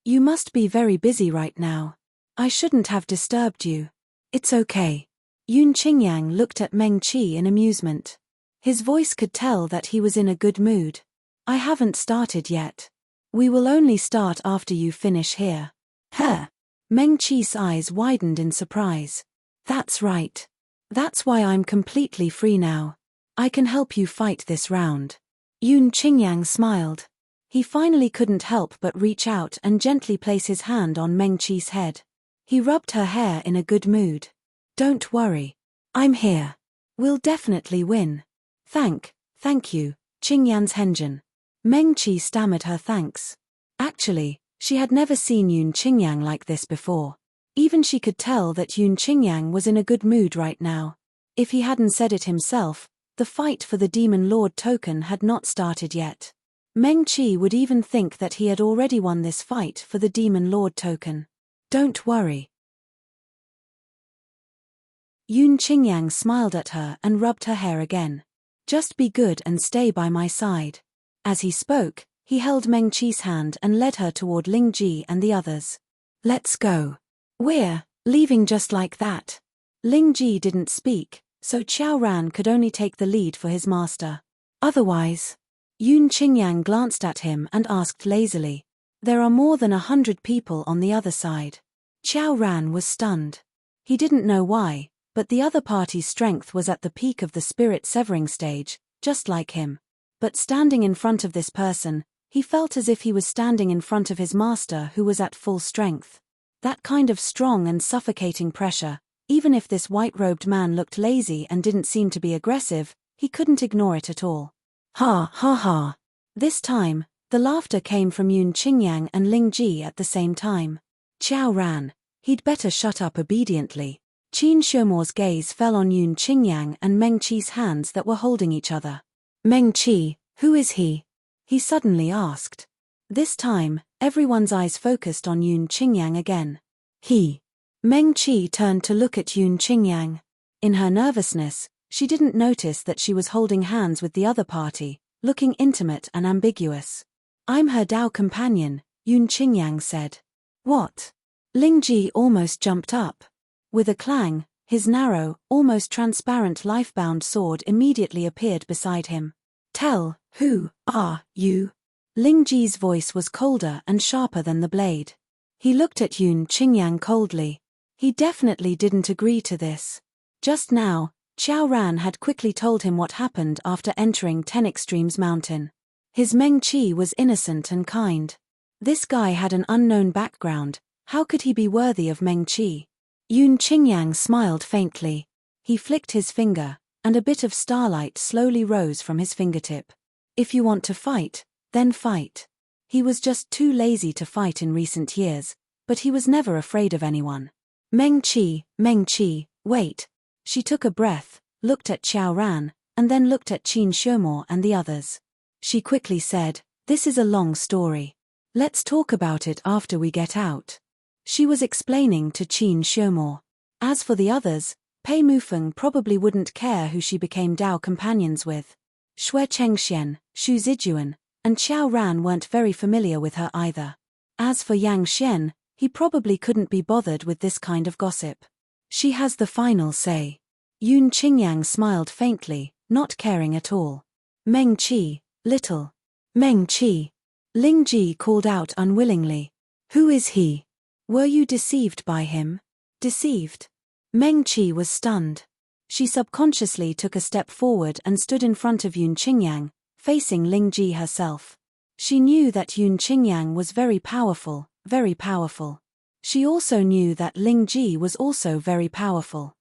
You must be very busy right now. I shouldn't have disturbed you. It's okay. Yun Qingyang looked at Meng Qi in amusement. His voice could tell that he was in a good mood. I haven't started yet. We will only start after you finish here. Huh? Meng Qi's eyes widened in surprise. That's right. That's why I'm completely free now. I can help you fight this round. Yun Qingyang smiled. He finally couldn't help but reach out and gently place his hand on Meng Qi's head. He rubbed her hair in a good mood. Don't worry. I'm here. We'll definitely win. Thank you, Qingyan's henjin. Meng Qi stammered her thanks. Actually, she had never seen Yun Qingyang like this before. Even she could tell that Yun Qingyang was in a good mood right now. If he hadn't said it himself, the fight for the Demon Lord token had not started yet. Meng Qi would even think that he had already won this fight for the Demon Lord token. Don't worry. Yun Qingyang smiled at her and rubbed her hair again. Just be good and stay by my side. As he spoke, he held Meng Qi's hand and led her toward Ling Ji and the others. Let's go. We're leaving just like that. Ling Ji didn't speak, so Qiao Ran could only take the lead for his master. Otherwise, Yun Qingyang glanced at him and asked lazily. There are more than 100 people on the other side. Qiao Ran was stunned. He didn't know why, but the other party's strength was at the peak of the spirit severing stage, just like him. But standing in front of this person, he felt as if he was standing in front of his master who was at full strength. That kind of strong and suffocating pressure, even if this white-robed man looked lazy and didn't seem to be aggressive, he couldn't ignore it at all. Ha ha ha. This time, the laughter came from Yun Qingyang and Ling Ji at the same time. Qiao Ran, he'd better shut up obediently. Qin Xiumo's gaze fell on Yun Qingyang and Meng Qi's hands that were holding each other. Meng Qi, who is he? He suddenly asked. This time, everyone's eyes focused on Yun Qingyang again. He. Meng Qi turned to look at Yun Qingyang. In her nervousness, she didn't notice that she was holding hands with the other party, looking intimate and ambiguous. I'm her Dao companion, Yun Qingyang said. What? Ling Ji almost jumped up. With a clang, his narrow, almost transparent life-bound sword immediately appeared beside him. Who are you? Ling Ji's voice was colder and sharper than the blade. He looked at Yun Qingyang coldly. He definitely didn't agree to this. Just now, Qiao Ran had quickly told him what happened after entering Ten Extremes Mountain. His Meng Qi was innocent and kind. This guy had an unknown background. How could he be worthy of Meng Qi? Yun Qingyang smiled faintly. He flicked his finger, and a bit of starlight slowly rose from his fingertip. If you want to fight, then fight. He was just too lazy to fight in recent years, but he was never afraid of anyone. Meng Qi, wait. She took a breath, looked at Qiao Ran, and then looked at Qin Shemo and the others. She quickly said, "This is a long story. Let's talk about it after we get out." She was explaining to Qin Shemo. As for the others, Pei Mufeng probably wouldn't care who she became Dao companions with. Xue Chengxian, Xu Zijuan, and Qiao Ran weren't very familiar with her either. As for Yang Xian, he probably couldn't be bothered with this kind of gossip. She has the final say. Yun Qingyang smiled faintly, not caring at all. Meng Qi, little. Meng Qi. Ling Ji called out unwillingly. Who is he? Were you deceived by him? Deceived? Meng Qi was stunned. She subconsciously took a step forward and stood in front of Yun Qingyang, facing Ling Ji herself. She knew that Yun Qingyang was very powerful, very powerful. She also knew that Ling Ji was also very powerful.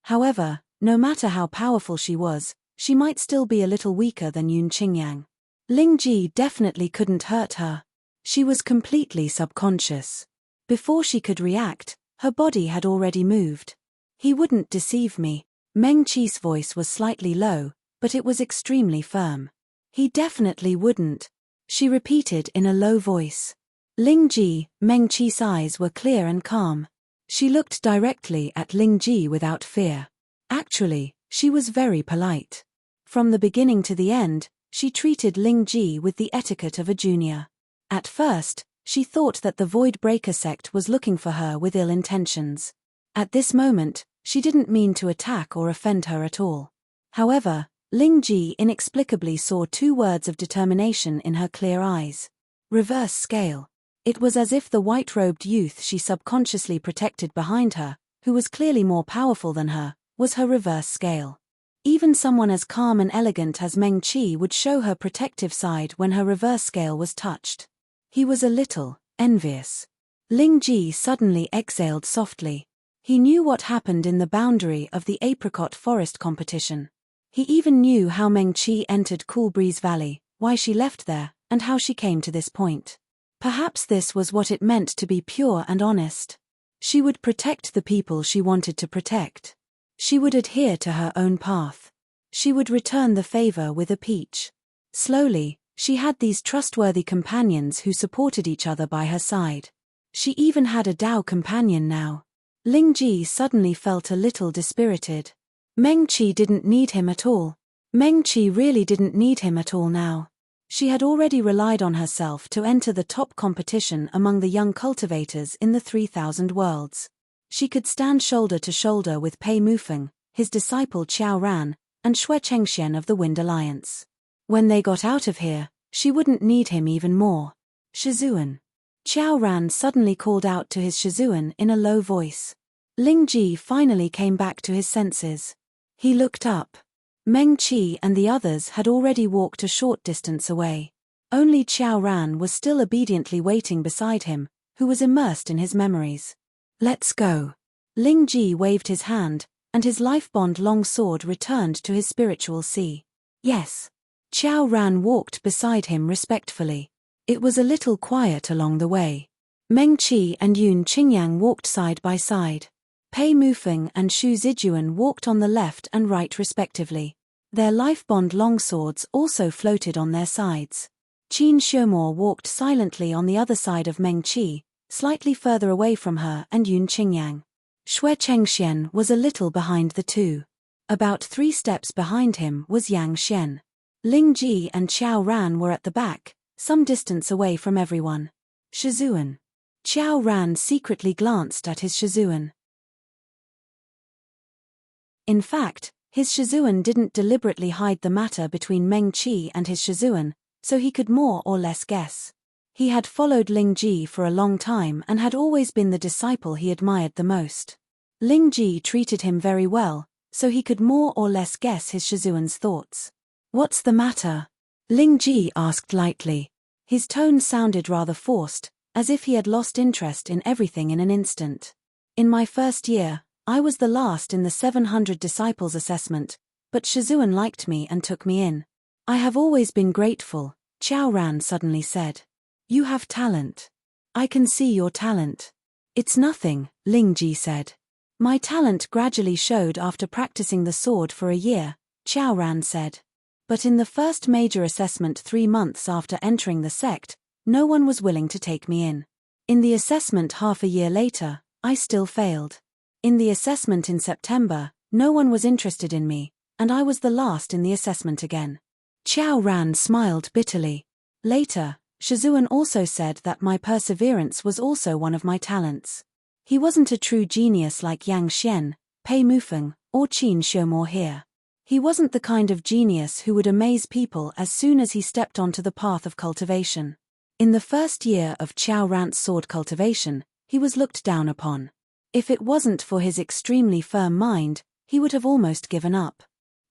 However, no matter how powerful she was, she might still be a little weaker than Yun Qingyang. Ling Ji definitely couldn't hurt her. She was completely subconscious. Before she could react, her body had already moved. He wouldn't deceive me. Meng Qi's voice was slightly low, but it was extremely firm. He definitely wouldn't. She repeated in a low voice. Ling Ji, Meng Qi's eyes were clear and calm. She looked directly at Ling Ji without fear. Actually, she was very polite. From the beginning to the end, she treated Ling Ji with the etiquette of a junior. At first, she thought that the Void Breaker sect was looking for her with ill intentions. At this moment, she didn't mean to attack or offend her at all. However, Ling Ji inexplicably saw 2 words of determination in her clear eyes. Reverse scale. It was as if the white-robed youth she subconsciously protected behind her, who was clearly more powerful than her, was her reverse scale. Even someone as calm and elegant as Meng Qi would show her protective side when her reverse scale was touched. He was a little envious. Ling Ji suddenly exhaled softly. He knew what happened in the boundary of the apricot forest competition. He even knew how Meng Qi entered Cool Breeze Valley, why she left there, and how she came to this point. Perhaps this was what it meant to be pure and honest. She would protect the people she wanted to protect. She would adhere to her own path. She would return the favor with a peach. Slowly, she had these trustworthy companions who supported each other by her side. She even had a Dao companion now. Ling Ji suddenly felt a little dispirited. Meng Qi didn't need him at all. Meng Qi really didn't need him at all now. She had already relied on herself to enter the top competition among the young cultivators in the 3,000 worlds. She could stand shoulder to shoulder with Pei Mufeng, his disciple Qiao Ran, and Xue Chengxian of the Wind Alliance. When they got out of here, she wouldn't need him even more. Shizuan. Qiao Ran suddenly called out to his Shizuan in a low voice. Ling Ji finally came back to his senses. He looked up. Meng Qi and the others had already walked a short distance away. Only Qiao Ran was still obediently waiting beside him, who was immersed in his memories. Let's go. Ling Ji waved his hand, and his life-bond long sword returned to his spiritual sea. Yes. Qiao Ran walked beside him respectfully. It was a little quiet along the way. Meng Qi and Yun Qingyang walked side by side. Pei Mufeng and Xu Zijuan walked on the left and right respectively. Their life-bond longswords also floated on their sides. Qin Shemo walked silently on the other side of Meng Qi, slightly further away from her and Yun Qingyang. Xue Chengxian was a little behind the two. About 3 steps behind him was Yang Xian. Ling Ji and Qiao Ran were at the back, some distance away from everyone. Shizuan. Qiao Ran secretly glanced at his Shizuan. In fact, His Shizuan didn't deliberately hide the matter between Meng Qi and his Shizuan, so he could more or less guess. He had followed Ling Ji for a long time and had always been the disciple he admired the most. Ling Ji treated him very well, so he could more or less guess his Shizuan's thoughts. "What's the matter?" Ling Ji asked lightly. His tone sounded rather forced, as if he had lost interest in everything in an instant. "In my first year, I was the last in the 700 disciples assessment, but Shizuan liked me and took me in. I have always been grateful," Qiao Ran suddenly said. "You have talent. I can see your talent." "It's nothing," Ling Ji said. "My talent gradually showed after practicing the sword for a year," Qiao Ran said. "But in the first major assessment 3 months after entering the sect, no one was willing to take me in. In the assessment half a year later, I still failed. In the assessment in September, no one was interested in me, and I was the last in the assessment again." Qiao Ran smiled bitterly. Later, Shizuan also said that my perseverance was also one of my talents. He wasn't a true genius like Yang Xian, Pei Mufeng, or Qin Xiumo here. He wasn't the kind of genius who would amaze people as soon as he stepped onto the path of cultivation. In the first year of Qiao Ran's sword cultivation, he was looked down upon. If it wasn't for his extremely firm mind, he would have almost given up.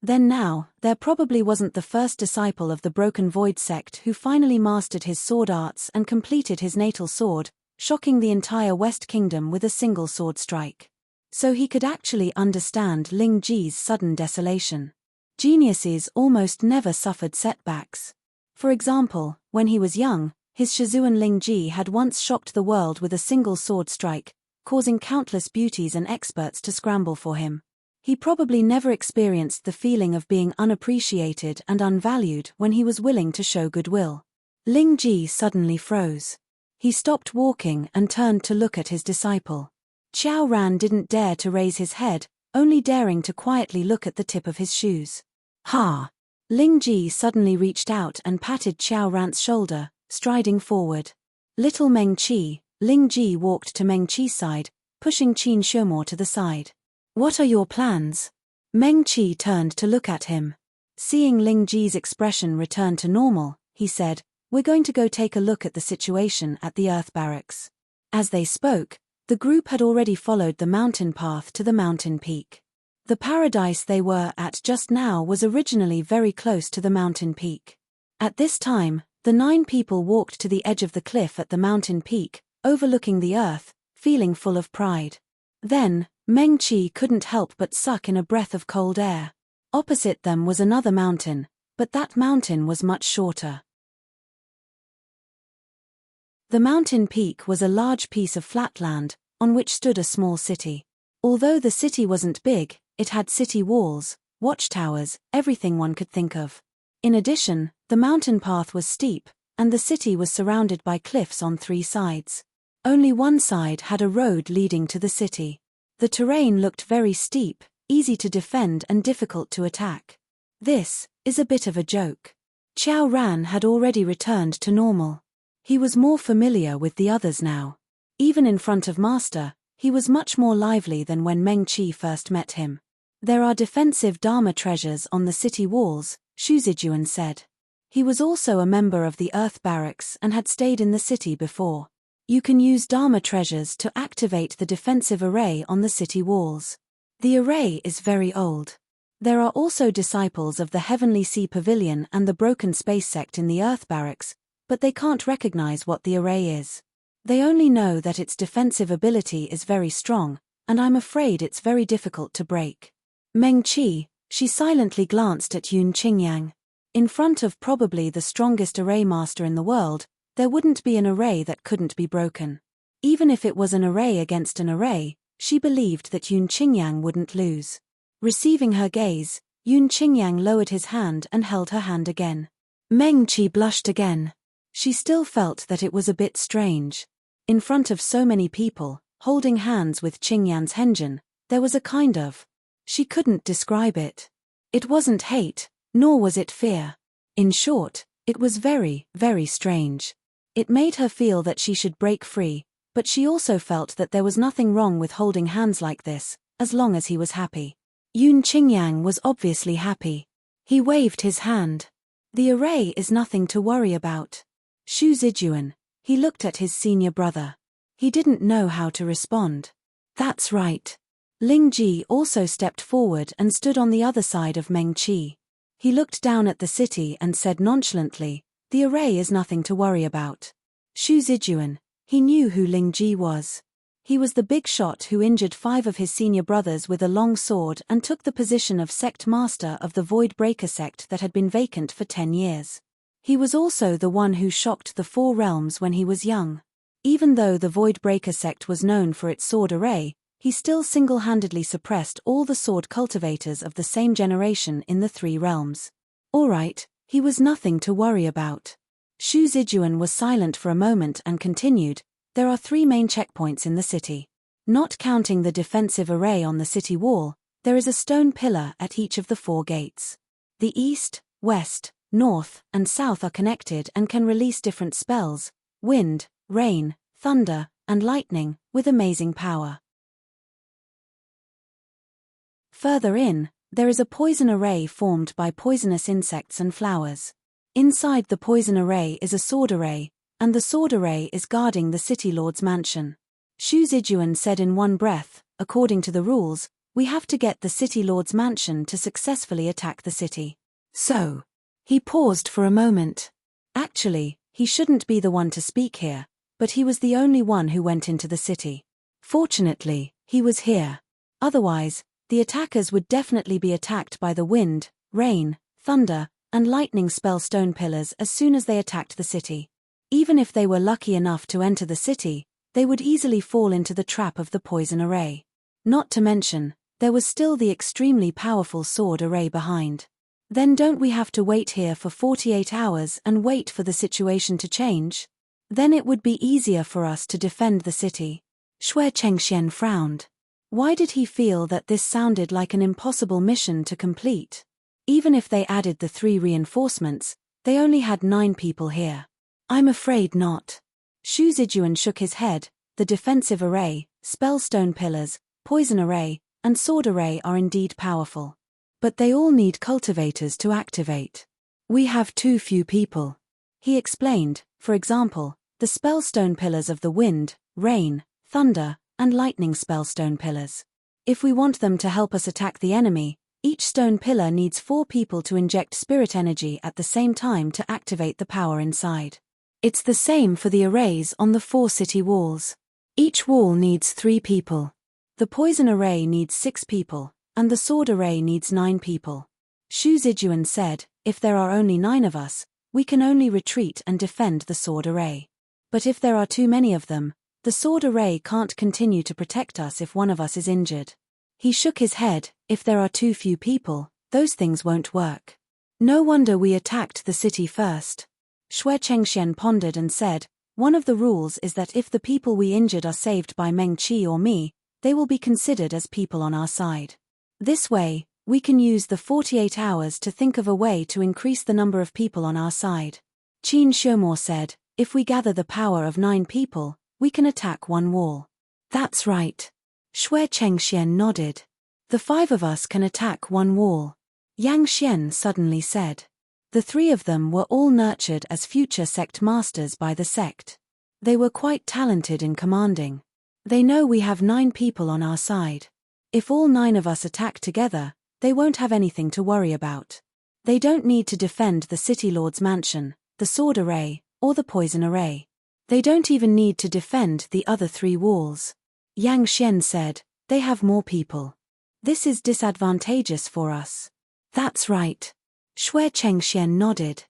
Then now, there probably wasn't the first disciple of the Broken Void sect who finally mastered his sword arts and completed his natal sword, shocking the entire West Kingdom with a single sword strike. So he could actually understand Ling Ji's sudden desolation. Geniuses almost never suffered setbacks. For example, when he was young, his Shizuan Ling Ji had once shocked the world with a single sword strike, causing countless beauties and experts to scramble for him. He probably never experienced the feeling of being unappreciated and unvalued when he was willing to show goodwill. Ling Ji suddenly froze. He stopped walking and turned to look at his disciple. Qiao Ran didn't dare to raise his head, only daring to quietly look at the tip of his shoes. "Ha!" Ling Ji suddenly reached out and patted Qiao Ran's shoulder, striding forward. "Little Meng Qi," Ling Ji walked to Meng Qi's side, pushing Qin Xiumo to the side. "What are your plans?" Meng Qi turned to look at him. Seeing Ling Ji's expression return to normal, he said, "We're going to go take a look at the situation at the Earth Barracks." As they spoke, the group had already followed the mountain path to the mountain peak. The paradise they were at just now was originally very close to the mountain peak. At this time, the 9 people walked to the edge of the cliff at the mountain peak, overlooking the earth, feeling full of pride. Then, Meng Qi couldn't help but suck in a breath of cold air. Opposite them was another mountain, but that mountain was much shorter. The mountain peak was a large piece of flat land, on which stood a small city. Although the city wasn't big, it had city walls, watchtowers, everything one could think of. In addition, the mountain path was steep, and the city was surrounded by cliffs on 3 sides. Only one side had a road leading to the city. The terrain looked very steep, easy to defend and difficult to attack. "This is a bit of a joke." Qiao Ran had already returned to normal. He was more familiar with the others now. Even in front of Master, he was much more lively than when Meng Qi first met him. "There are defensive Dharma treasures on the city walls," Xu Zijuan said. He was also a member of the Earth Barracks and had stayed in the city before. "You can use Dharma treasures to activate the defensive array on the city walls. The array is very old. There are also disciples of the Heavenly Sea Pavilion and the Broken Space Sect in the Earth Barracks, but they can't recognize what the array is. They only know that its defensive ability is very strong, and I'm afraid it's very difficult to break." Meng Qi, she silently glanced at Yun Qingyang. In front of probably the strongest array master in the world, there wouldn't be an array that couldn't be broken. Even if it was an array against an array, she believed that Yun Qingyang wouldn't lose. Receiving her gaze, Yun Qingyang lowered his hand and held her hand again. Meng Qi blushed again. She still felt that it was a bit strange. In front of so many people, holding hands with Qingyang's henjin, there was a kind of... She couldn't describe it. It wasn't hate, nor was it fear. In short, it was very, very strange. It made her feel that she should break free, but she also felt that there was nothing wrong with holding hands like this, as long as he was happy. Yun Qingyang was obviously happy. He waved his hand. The array is nothing to worry about. Shu Zijuan, he looked at his senior brother. He didn't know how to respond. That's right. Ling Ji also stepped forward and stood on the other side of Meng Qi. He looked down at the city and said nonchalantly, the array is nothing to worry about. Shu Zijuan, he knew who Ling Ji was. He was the big shot who injured 5 of his senior brothers with a long sword and took the position of sect master of the Void Breaker sect that had been vacant for 10 years. He was also the one who shocked the 4 realms when he was young. Even though the Void Breaker sect was known for its sword array, he still single-handedly suppressed all the sword cultivators of the same generation in the 3 realms. Alright, he was nothing to worry about. Shu Zijuan was silent for a moment and continued, there are 3 main checkpoints in the city. Not counting the defensive array on the city wall, there is a stone pillar at each of the 4 gates. The east, west, north, and south are connected and can release different spells, wind, rain, thunder, and lightning, with amazing power. Further in, there is a poison array formed by poisonous insects and flowers. Inside the poison array is a sword array, and the sword array is guarding the city lord's mansion. Shu Zijuan said in one breath, according to the rules, we have to get the city lord's mansion to successfully attack the city. So. He paused for a moment. Actually, he shouldn't be the one to speak here, but he was the only one who went into the city. Fortunately, he was here. Otherwise, the attackers would definitely be attacked by the wind, rain, thunder, and lightning spell stone pillars as soon as they attacked the city. Even if they were lucky enough to enter the city, they would easily fall into the trap of the poison array. Not to mention, there was still the extremely powerful sword array behind. Then don't we have to wait here for 48 hours and wait for the situation to change? Then it would be easier for us to defend the city. Xue Chengxian frowned. Why did he feel that this sounded like an impossible mission to complete? Even if they added the 3 reinforcements, they only had 9 people here. I'm afraid not. Shu Zijuan shook his head. The defensive array, spellstone pillars, poison array, and sword array are indeed powerful. But they all need cultivators to activate. We have too few people. He explained, for example, the spellstone pillars of the wind, rain, thunder, and lightning spellstone pillars. If we want them to help us attack the enemy, each stone pillar needs 4 people to inject spirit energy at the same time to activate the power inside. It's the same for the arrays on the 4 city walls. Each wall needs 3 people. The poison array needs 6 people, and the sword array needs 9 people. Shu Zijuan said, if there are only 9 of us, we can only retreat and defend the sword array. But if there are too many of them, the sword array can't continue to protect us if one of us is injured. He shook his head, if there are too few people, those things won't work. No wonder we attacked the city first. Xue Chengxian pondered and said, one of the rules is that if the people we injured are saved by Meng Qi or me, they will be considered as people on our side. This way, we can use the 48 hours to think of a way to increase the number of people on our side. Qin Shumo said, if we gather the power of 9 people, we can attack 1 wall. That's right. Xue Chengxian nodded. The 5 of us can attack 1 wall. Yang Xian suddenly said. The 3 of them were all nurtured as future sect masters by the sect. They were quite talented in commanding. They know we have 9 people on our side. If all 9 of us attack together, they won't have anything to worry about. They don't need to defend the city lord's mansion, the sword array, or the poison array. They don't even need to defend the other 3 walls. Yang Xian said, they have more people. This is disadvantageous for us. That's right. Xue Chengxian nodded.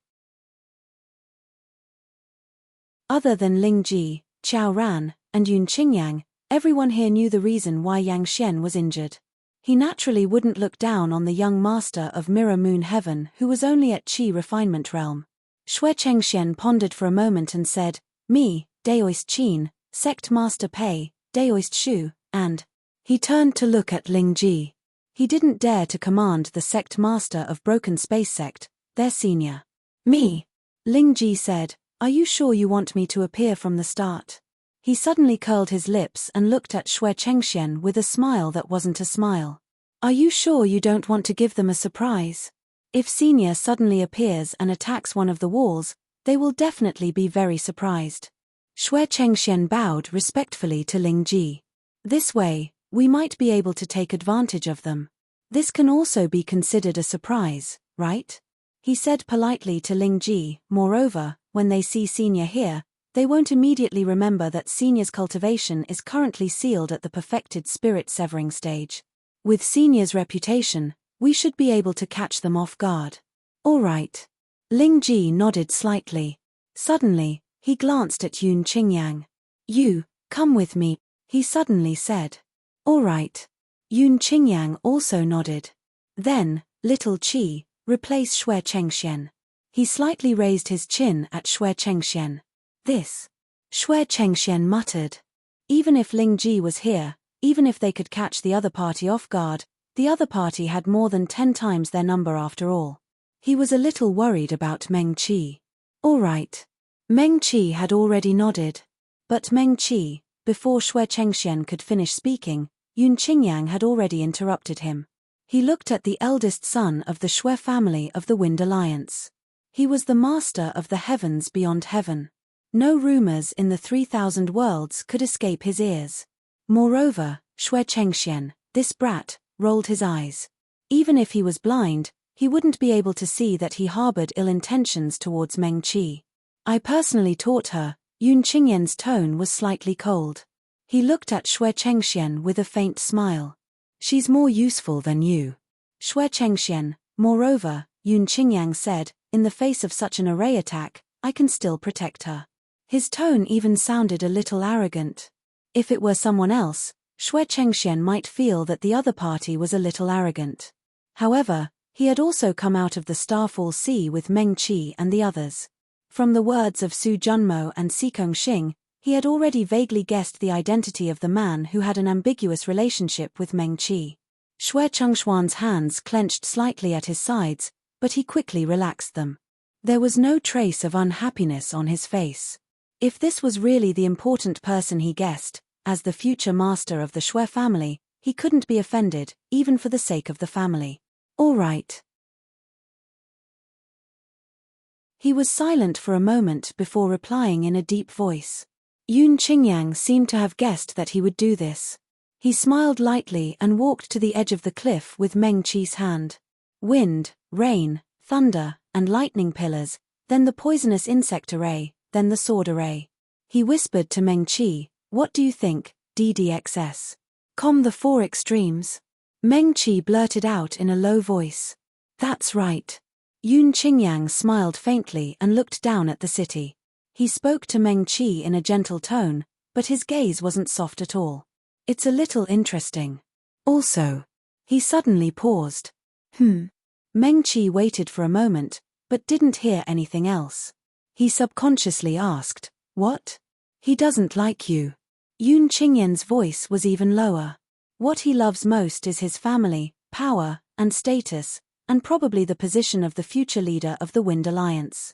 Other than Ling Ji, Qiao Ran, and Yun Qingyang, everyone here knew the reason why Yang Xian was injured. He naturally wouldn't look down on the young master of Mirror Moon Heaven who was only at Qi Refinement Realm. Xue Chengxian pondered for a moment and said, me, Daoist Qin, Sect Master Pei, Daoist Shu, and... He turned to look at Ling Ji. He didn't dare to command the Sect Master of Broken Space Sect, their senior. Me. Ling Ji said, are you sure you want me to appear from the start? He suddenly curled his lips and looked at Xue Chengxian with a smile that wasn't a smile. Are you sure you don't want to give them a surprise? If Senior suddenly appears and attacks one of the walls, they will definitely be very surprised. Xue Chengxian bowed respectfully to Ling Ji. This way, we might be able to take advantage of them. This can also be considered a surprise, right? He said politely to Ling Ji. Moreover, when they see Senior here, they won't immediately remember that Senior's cultivation is currently sealed at the perfected spirit severing stage. With Senior's reputation, we should be able to catch them off guard. All right. Ling Ji nodded slightly. Suddenly, he glanced at Yun Qingyang. You, come with me, he suddenly said. All right. Yun Qingyang also nodded. Then, Little Qi, replace Xue Chengxian. He slightly raised his chin at Xue Chengxian. This. Xue Chengxian muttered. Even if Ling Ji was here, even if they could catch the other party off guard, the other party had more than 10 times their number after all. He was a little worried about Meng Qi. All right. Meng Qi had already nodded. But Meng Qi, before Xue Chengxian could finish speaking, Yun Qingyang had already interrupted him. He looked at the eldest son of the Xue family of the Wind Alliance. He was the master of the heavens beyond heaven. No rumors in the 3,000 worlds could escape his ears. Moreover, Xue Chengxian, this brat, rolled his eyes. Even if he was blind, he wouldn't be able to see that he harbored ill intentions towards Meng Qi. I personally taught her. Yun Qingyan's tone was slightly cold. He looked at Xue Chengxian with a faint smile. She's more useful than you. Xue Chengxian, moreover, Yun Qingyang said, in the face of such an array attack, I can still protect her. His tone even sounded a little arrogant. If it were someone else, Xue Chengxian might feel that the other party was a little arrogant. However, he had also come out of the Starfall Sea with Meng Qi and the others. From the words of Su Junmo and Xikong Xing, he had already vaguely guessed the identity of the man who had an ambiguous relationship with Meng Qi. Xue Chengshuan's hands clenched slightly at his sides, but he quickly relaxed them. There was no trace of unhappiness on his face. If this was really the important person he guessed, as the future master of the Xue family, he couldn't be offended, even for the sake of the family. All right. He was silent for a moment before replying in a deep voice. Yun Qingyang seemed to have guessed that he would do this. He smiled lightly and walked to the edge of the cliff with Meng Qi's hand. Wind, rain, thunder, and lightning pillars, then the poisonous insect array, then the sword array. He whispered to Meng Qi, what do you think, DDXS? The 4 extremes? Meng Qi blurted out in a low voice. That's right. Yun Qingyang smiled faintly and looked down at the city. He spoke to Meng Qi in a gentle tone, but his gaze wasn't soft at all. It's a little interesting. Also. He suddenly paused. Meng Qi waited for a moment, but didn't hear anything else. He subconsciously asked, what? He doesn't like you. Yun Qingyan's voice was even lower. What he loves most is his family, power, and status, and probably the position of the future leader of the Wind Alliance.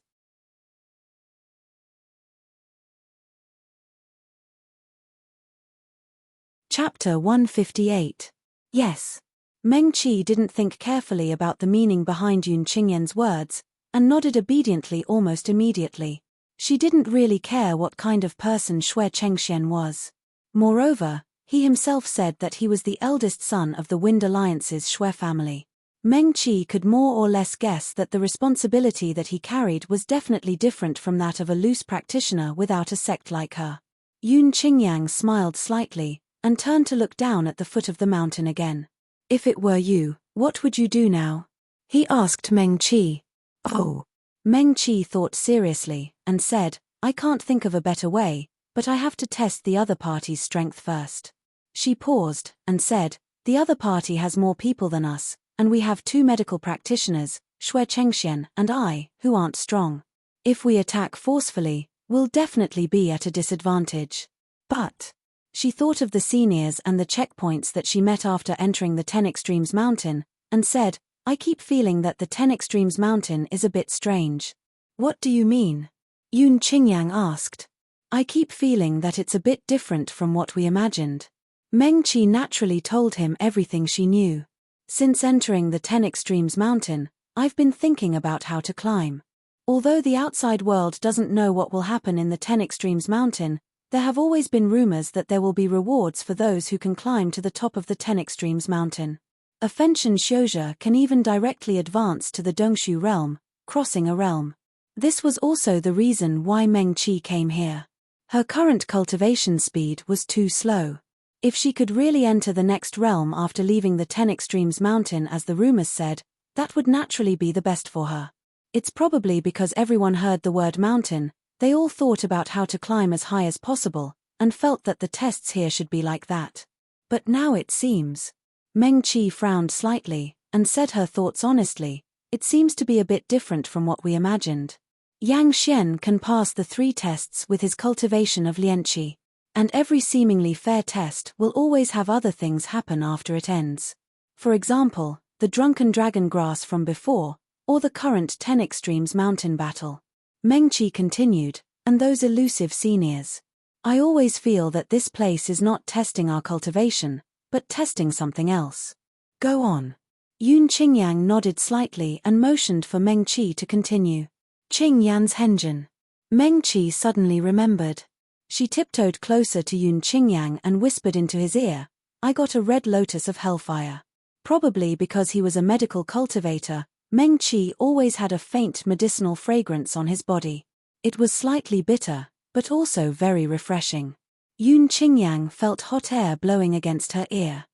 Chapter 158. Yes. Meng Qi didn't think carefully about the meaning behind Yun Qingyan's words, and nodded obediently almost immediately. She didn't really care what kind of person Xue Chengxian was. Moreover, he himself said that he was the eldest son of the Wind Alliance's Xue family. Meng Qi could more or less guess that the responsibility that he carried was definitely different from that of a loose practitioner without a sect like her. Yun Qingyang smiled slightly, and turned to look down at the foot of the mountain again. If it were you, what would you do now? He asked Meng Qi. Oh. Meng Qi thought seriously, and said, I can't think of a better way, but I have to test the other party's strength first. She paused, and said, the other party has more people than us, and we have 2 medical practitioners, Xue Chengxian and I, who aren't strong. If we attack forcefully, we'll definitely be at a disadvantage. But she thought of the seniors and the checkpoints that she met after entering the 10 Extremes Mountain, and said, I keep feeling that the 10 Extremes Mountain is a bit strange. What do you mean? Yun Qingyang asked. I keep feeling that it's a bit different from what we imagined. Meng Qi naturally told him everything she knew. Since entering the 10 Extremes mountain, I've been thinking about how to climb. Although the outside world doesn't know what will happen in the 10 Extremes mountain, there have always been rumors that there will be rewards for those who can climb to the top of the 10 Extremes mountain. A Fenshin Shouja can even directly advance to the Dongshu realm, crossing a realm. This was also the reason why Meng Qi came here. Her current cultivation speed was too slow. If she could really enter the next realm after leaving the 10 Extremes mountain as the rumors said, that would naturally be the best for her. It's probably because everyone heard the word mountain, they all thought about how to climb as high as possible, and felt that the tests here should be like that. But now it seems. Meng Qi frowned slightly, and said her thoughts honestly, it seems to be a bit different from what we imagined. Yang Xian can pass the 3 tests with his cultivation of lianqi. And every seemingly fair test will always have other things happen after it ends. For example, the drunken dragon grass from before, or the current 10 Extremes mountain battle. Meng Qi continued, and those elusive seniors. I always feel that this place is not testing our cultivation, but testing something else. Go on. Yun Qingyang nodded slightly and motioned for Meng Qi to continue. Qingyan's Henjin. Meng Qi suddenly remembered. She tiptoed closer to Yun Qingyang and whispered into his ear, I got a red lotus of hellfire. Probably because he was a medical cultivator, Meng Qi always had a faint medicinal fragrance on his body. It was slightly bitter, but also very refreshing. Yun Qingyang felt hot air blowing against her ear.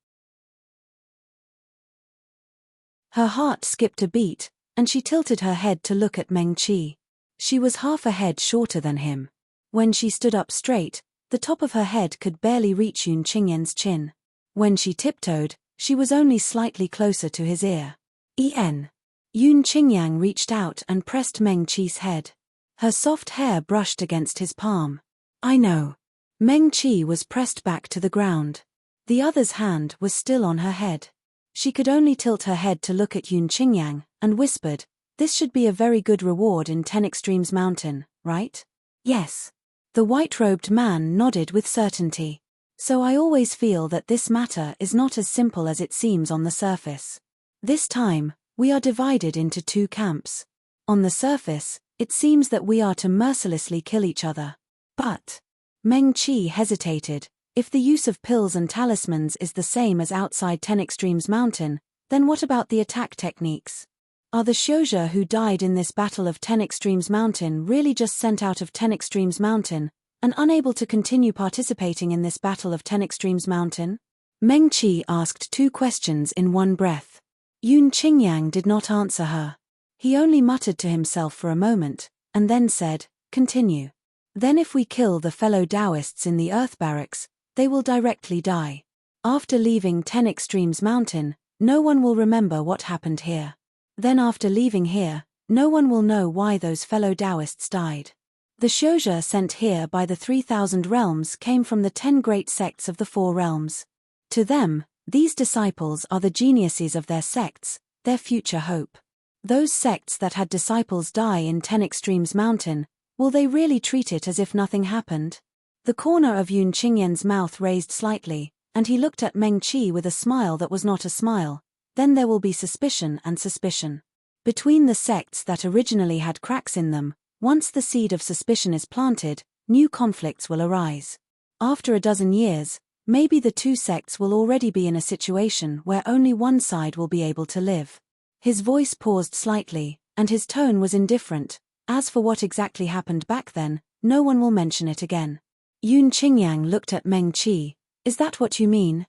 Her heart skipped a beat, and she tilted her head to look at Meng Qi. She was half a head shorter than him. When she stood up straight, the top of her head could barely reach Yun Qingyan's chin. When she tiptoed, she was only slightly closer to his ear. Yun Qingyang reached out and pressed Meng Qi's head. Her soft hair brushed against his palm. I know. Meng Qi was pressed back to the ground. The other's hand was still on her head. She could only tilt her head to look at Yun Qingyang, and whispered, this should be a very good reward in 10 Extremes mountain, right? Yes. The white-robed man nodded with certainty. So I always feel that this matter is not as simple as it seems on the surface. This time, we are divided into 2 camps. On the surface, it seems that we are to mercilessly kill each other. But Meng Qi hesitated. If the use of pills and talismans is the same as outside 10 Extremes mountain, then what about the attack techniques? Are the Shouja who died in this battle of 10 Extremes mountain really just sent out of 10 Extremes mountain, and unable to continue participating in this battle of 10 Extremes mountain? Meng Qi asked 2 questions in one breath. Yun Qingyang did not answer her. He only muttered to himself for a moment, and then said, continue. Then if we kill the fellow Taoists in the Earth Barracks, they will directly die. After leaving 10 Extremes mountain, no one will remember what happened here. Then after leaving here, no one will know why those fellow Taoists died. The Shouja sent here by the 3,000 realms came from the 10 great sects of the 4 realms. To them, these disciples are the geniuses of their sects, their future hope. Those sects that had disciples die in 10 Extremes mountain, will they really treat it as if nothing happened? The corner of Yun Qingyan's mouth raised slightly, and he looked at Meng Qi with a smile that was not a smile. Then there will be suspicion and suspicion. Between the sects that originally had cracks in them, once the seed of suspicion is planted, new conflicts will arise. After a dozen years, maybe the 2 sects will already be in a situation where only one side will be able to live. His voice paused slightly, and his tone was indifferent. As for what exactly happened back then, no one will mention it again. Yun Qingyang looked at Meng Qi. Is that what you mean?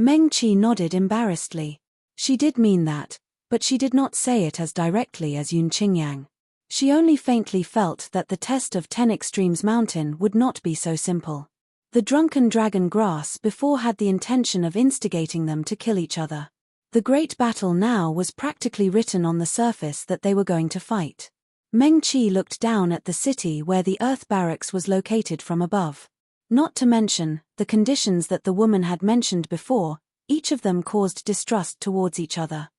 Meng Qi nodded embarrassedly. She did mean that, but she did not say it as directly as Yun Qingyang. She only faintly felt that the test of 10 Extremes mountain would not be so simple. The drunken dragon grass before had the intention of instigating them to kill each other. The great battle now was practically written on the surface that they were going to fight. Meng Qi looked down at the city where the Earth Barracks was located from above. Not to mention, the conditions that the woman had mentioned before, each of them caused distrust towards each other.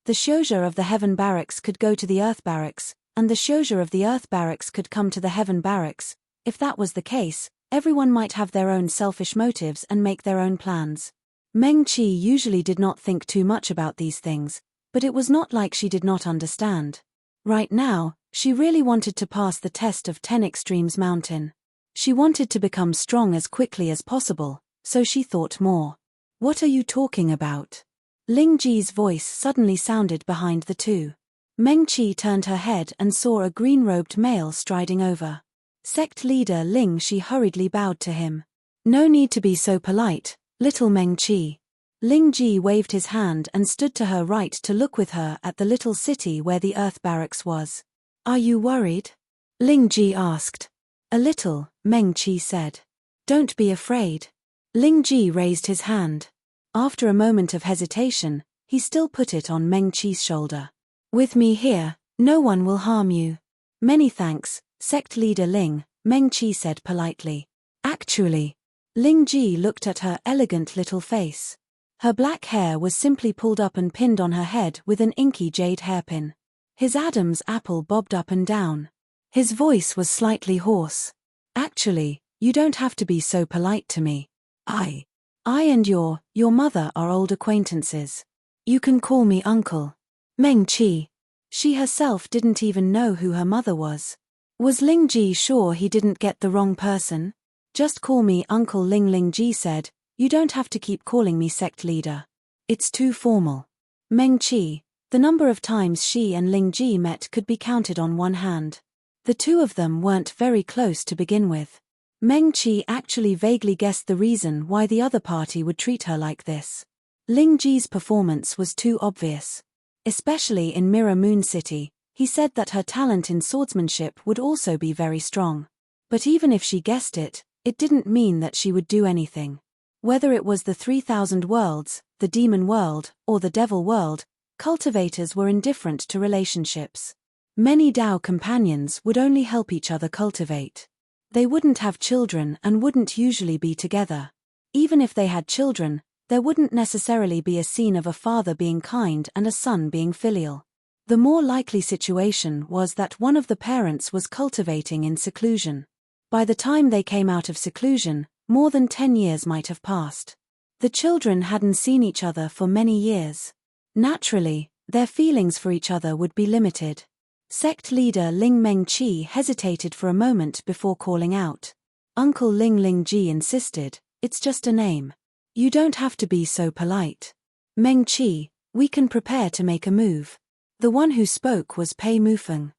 The Shouja of the Heaven Barracks could go to the Earth Barracks, and the Shouja of the Earth Barracks could come to the Heaven Barracks. If that was the case, Everyone might have their own selfish motives and make their own plans. Meng Qi usually did not think too much about these things, but it was not like she did not understand. Right now, she really wanted to pass the test of 10 Extremes Mountain. She wanted to become strong as quickly as possible, so she thought more. What are you talking about? Ling Ji's voice suddenly sounded behind the two. Meng Qi turned her head and saw a green-robed male striding over. Sect leader Ling Shi hurriedly bowed to him. No need to be so polite, little Meng Qi. Ling Ji waved his hand and stood to her right to look with her at the little city where the Earth Barracks was. Are you worried? Ling Ji asked. A little, Meng Qi said. Don't be afraid. Ling Ji raised his hand. After a moment of hesitation, he still put it on Meng Qi's shoulder. With me here, no one will harm you. Many thanks, sect leader Ling, Meng Qi said politely. Actually, Ling Ji looked at her elegant little face. Her black hair was simply pulled up and pinned on her head with an inky jade hairpin. His Adam's apple bobbed up and down. His voice was slightly hoarse. Actually, you don't have to be so polite to me. I and your mother are old acquaintances. You can call me uncle. Meng Qi. She herself didn't even know who her mother was. Was Ling Ji sure he didn't get the wrong person? Just call me Uncle Ling, Ling Ji said. You don't have to keep calling me sect leader. It's too formal. Meng Qi. The number of times she and Ling Ji met could be counted on one hand. The two of them weren't very close to begin with. Meng Qi actually vaguely guessed the reason why the other party would treat her like this. Ling Ji's performance was too obvious. Especially in Mirror Moon City, he said that her talent in swordsmanship would also be very strong. But even if she guessed it, it didn't mean that she would do anything. Whether it was the 3,000 worlds, the demon world, or the devil world, cultivators were indifferent to relationships. Many Dao companions would only help each other cultivate. They wouldn't have children and wouldn't usually be together. Even if they had children, there wouldn't necessarily be a scene of a father being kind and a son being filial. The more likely situation was that one of the parents was cultivating in seclusion. By the time they came out of seclusion, more than 10 years might have passed. The children hadn't seen each other for many years. Naturally, their feelings for each other would be limited. Sect leader Ling Meng Qi hesitated for a moment before calling out. Uncle Ling, Ling Ji insisted, it's just a name. You don't have to be so polite. Meng Qi, we can prepare to make a move. The one who spoke was Pei Mufeng.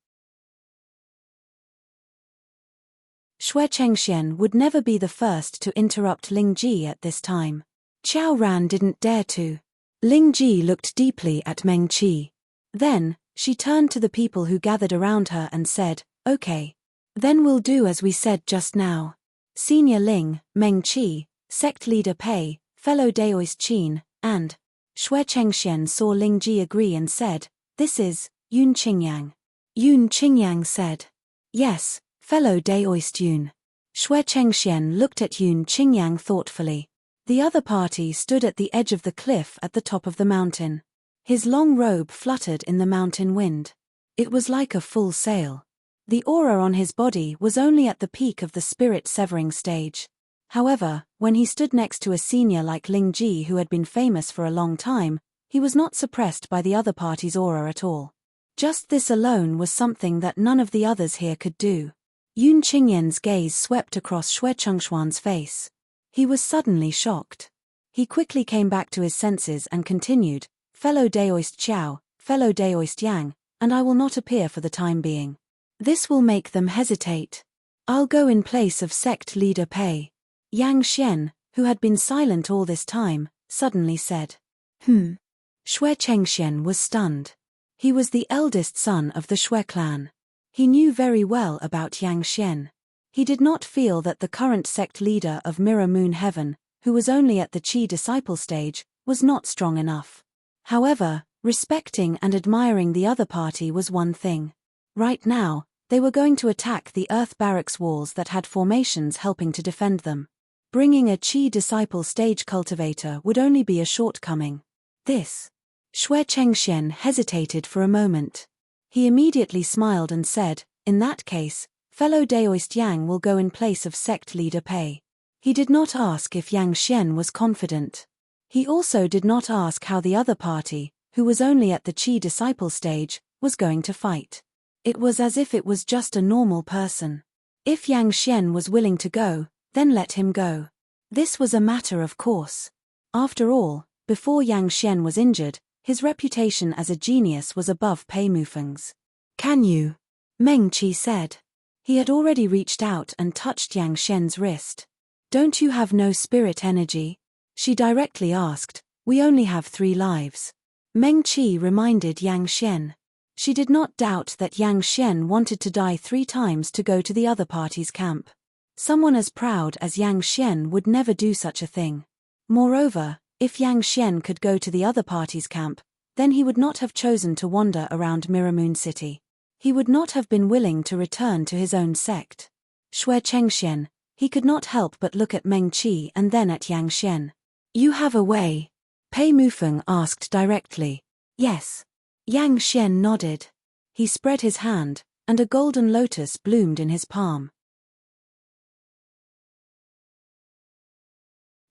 Xue Chengxian would never be the first to interrupt Ling Ji at this time. Qiao Ran didn't dare to. Ling Ji looked deeply at Meng Qi. Then, she turned to the people who gathered around her and said, okay. Then we'll do as we said just now. Senior Ling, Meng Qi, sect leader Pei, fellow Daoist Qin, and Xue Chengxian saw Ling Ji agree and said, this is Yun Qingyang. Yun Qingyang said, yes, fellow Daoist Yun. Xue Chengxian looked at Yun Qingyang thoughtfully. The other party stood at the edge of the cliff at the top of the mountain. His long robe fluttered in the mountain wind. It was like a full sail. The aura on his body was only at the peak of the spirit-severing stage. However, when he stood next to a senior like Ling Ji who had been famous for a long time, he was not suppressed by the other party's aura at all. Just this alone was something that none of the others here could do. Yun Qingyan's gaze swept across Xue Chengshuan's face. He was suddenly shocked. He quickly came back to his senses and continued, fellow Daoist Qiao, fellow Daoist Yang, and I will not appear for the time being. This will make them hesitate. I'll go in place of sect leader Pei. Yang Xian, who had been silent all this time, suddenly said. Xue Chengxian was stunned. He was the eldest son of the Xue clan. He knew very well about Yang Xian. He did not feel that the current sect leader of Mirror Moon Heaven, who was only at the Qi disciple stage, was not strong enough. However, respecting and admiring the other party was one thing. Right now, they were going to attack the Earth Barracks walls that had formations helping to defend them. Bringing a Qi disciple stage cultivator would only be a shortcoming. This. Xue Chengxian hesitated for a moment. He immediately smiled and said, in that case, Fellow Daoist Yang will go in place of sect leader Pei. He did not ask if Yang Xian was confident. He also did not ask how the other party, who was only at the Qi disciple stage, was going to fight. It was as if it was just a normal person. If Yang Xian was willing to go, then let him go. This was a matter of course. After all, before Yang Xian was injured, his reputation as a genius was above Pei Mufeng's. Can you? Meng Qi said. He had already reached out and touched Yang Xian's wrist. Don't you have no spirit energy? She directly asked. We only have 3 lives. Meng Qi reminded Yang Xian. She did not doubt that Yang Xian wanted to die 3 times to go to the other party's camp. Someone as proud as Yang Xian would never do such a thing. Moreover, if Yang Xian could go to the other party's camp, then he would not have chosen to wander around Mirror Moon City. He would not have been willing to return to his own sect. Shui Chengxian, he could not help but look at Meng Qi and then at Yang Xian. You have a way? Pei Mufeng asked directly. Yes. Yang Xian nodded. He spread his hand, and a golden lotus bloomed in his palm.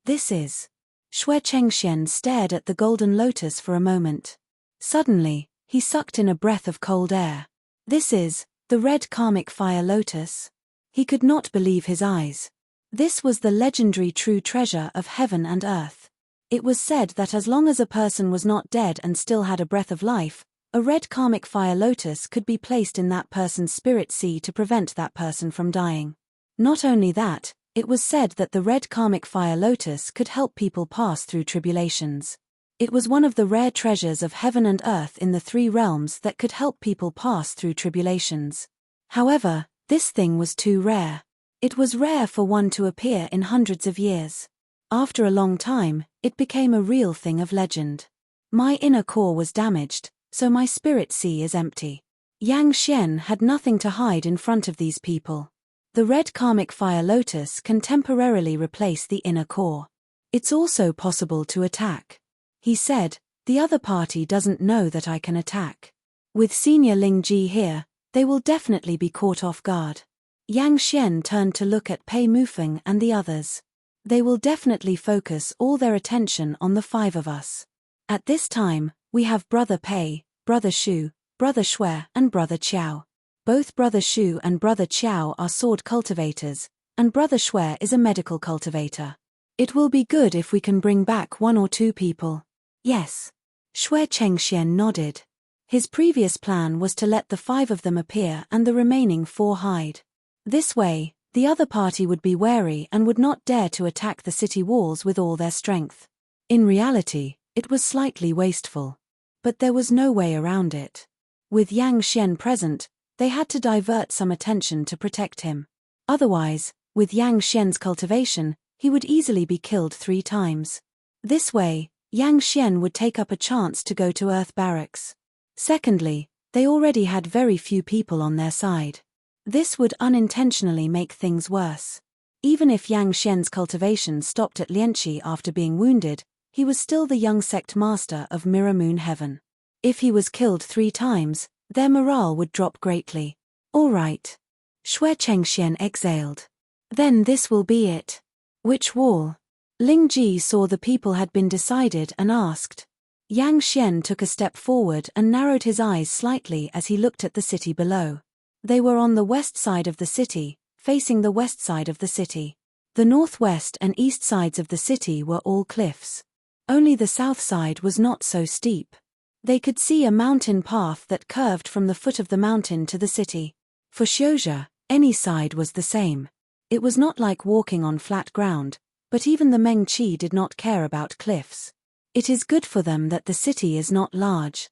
This is. Shui Chengxian stared at the golden lotus for a moment. Suddenly, he sucked in a breath of cold air. This is the red karmic fire lotus. He could not believe his eyes. This was the legendary true treasure of heaven and earth. It was said that as long as a person was not dead and still had a breath of life, a red karmic fire lotus could be placed in that person's spirit sea to prevent that person from dying. Not only that, it was said that the red karmic fire lotus could help people pass through tribulations. It was one of the rare treasures of heaven and earth in the 3 realms that could help people pass through tribulations. However, this thing was too rare. It was rare for one to appear in hundreds of years. After a long time, it became a real thing of legend. My inner core was damaged, so my spirit sea is empty. Yang Xian had nothing to hide in front of these people. The red karmic fire lotus can temporarily replace the inner core. It's also possible to attack. He said, the other party doesn't know that I can attack. With Senior Ling Ji here, they will definitely be caught off guard. Yang Xian turned to look at Pei Mufeng and the others. They will definitely focus all their attention on the 5 of us. At this time, we have Brother Pei, Brother Shu, Brother Shui and Brother Qiao. Both Brother Shu and Brother Qiao are sword cultivators, and Brother Shui is a medical cultivator. It will be good if we can bring back 1 or 2 people. Yes. Shui Chengxian nodded. His previous plan was to let the 5 of them appear and the remaining 4 hide. This way, the other party would be wary and would not dare to attack the city walls with all their strength. In reality, it was slightly wasteful. But there was no way around it. With Yang Xian present, they had to divert some attention to protect him. Otherwise, with Yang Xian's cultivation, he would easily be killed 3 times. This way, Yang Xian would take up a chance to go to Earth Barracks. Secondly, they already had very few people on their side. This would unintentionally make things worse. Even if Yang Xian's cultivation stopped at Lianqi after being wounded, he was still the young sect master of Mirror Moon Heaven. If he was killed 3 times, their morale would drop greatly. All right. Shui Chengxian exhaled. Then this will be it. Which wall? Ling Ji saw the people had been decided and asked. Yang Xian took a step forward and narrowed his eyes slightly as he looked at the city below. They were on the west side of the city, facing the west side of the city. The northwest and east sides of the city were all cliffs. Only the south side was not so steep. They could see a mountain path that curved from the foot of the mountain to the city. For Xiuzhe, any side was the same. It was not like walking on flat ground, but even the Meng Qi did not care about cliffs. It is good for them that the city is not large.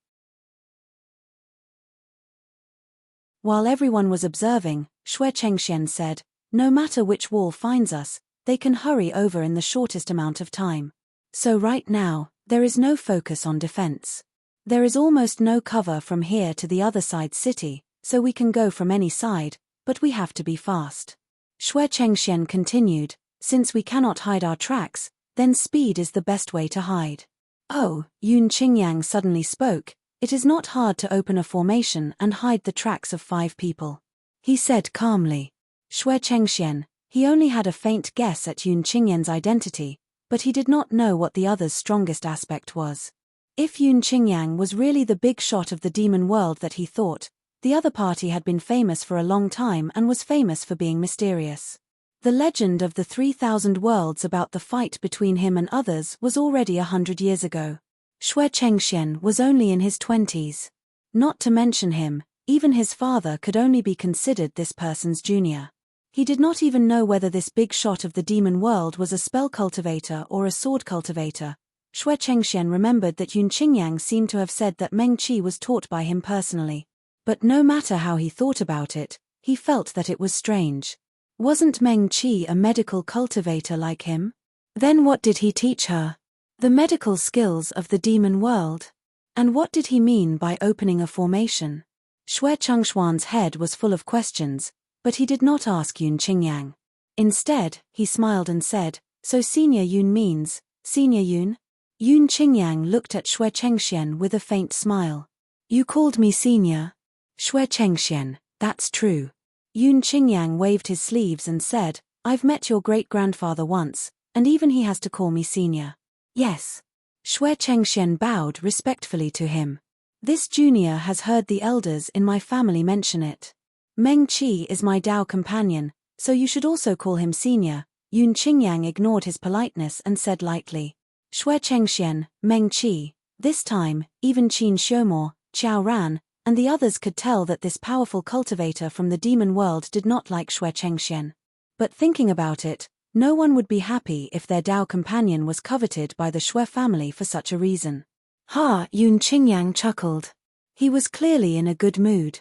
While everyone was observing, Shui Chengxian said, no matter which wall finds us, they can hurry over in the shortest amount of time. So right now, there is no focus on defense. There is almost no cover from here to the other side city, so we can go from any side, but we have to be fast. Shui Chengxian continued, since we cannot hide our tracks, then speed is the best way to hide. Oh, Yun Qingyang suddenly spoke, it is not hard to open a formation and hide the tracks of 5 people. he said calmly. Xue Chengxian, he only had a faint guess at Yun Qingyan's identity, but he did not know what the other's strongest aspect was. If Yun Qingyang was really the big shot of the demon world that he thought, the other party had been famous for a long time and was famous for being mysterious. The legend of the 3,000 worlds about the fight between him and others was already 100 years ago. Xue Chengxian was only in his 20s. Not to mention him, even his father could only be considered this person's junior. He did not even know whether this big shot of the demon world was a spell cultivator or a sword cultivator. Xue Chengxian remembered that Yun Qingyang seemed to have said that Meng Qi was taught by him personally. But no matter how he thought about it, he felt that it was strange. Wasn't Meng Qi a medical cultivator like him? Then what did he teach her? The medical skills of the demon world? And what did he mean by opening a formation? Xue Chengshuan's head was full of questions, but he did not ask Yun Qingyang. Instead, he smiled and said, "So Senior Yun means, Senior Yun?" Yun Qingyang looked at Xue Chengxian with a faint smile. "You called me Senior?" "Xue Chengxian, that's true." Yun Qingyang waved his sleeves and said, "I've met your great-grandfather once, and even he has to call me Senior." "Yes." Xue Chengxian bowed respectfully to him. "This junior has heard the elders in my family mention it. Meng Qi is my Dao companion, so you should also call him Senior." Yun Qingyang ignored his politeness and said lightly, "Xue Chengxian, Meng Qi." This time, even Qin Xiumo, Qiao Ran, and the others could tell that this powerful cultivator from the demon world did not like Xue Chengxian. But thinking about it, no one would be happy if their Dao companion was coveted by the Xue family for such a reason. "Ha!" Yun Qingyang chuckled. He was clearly in a good mood.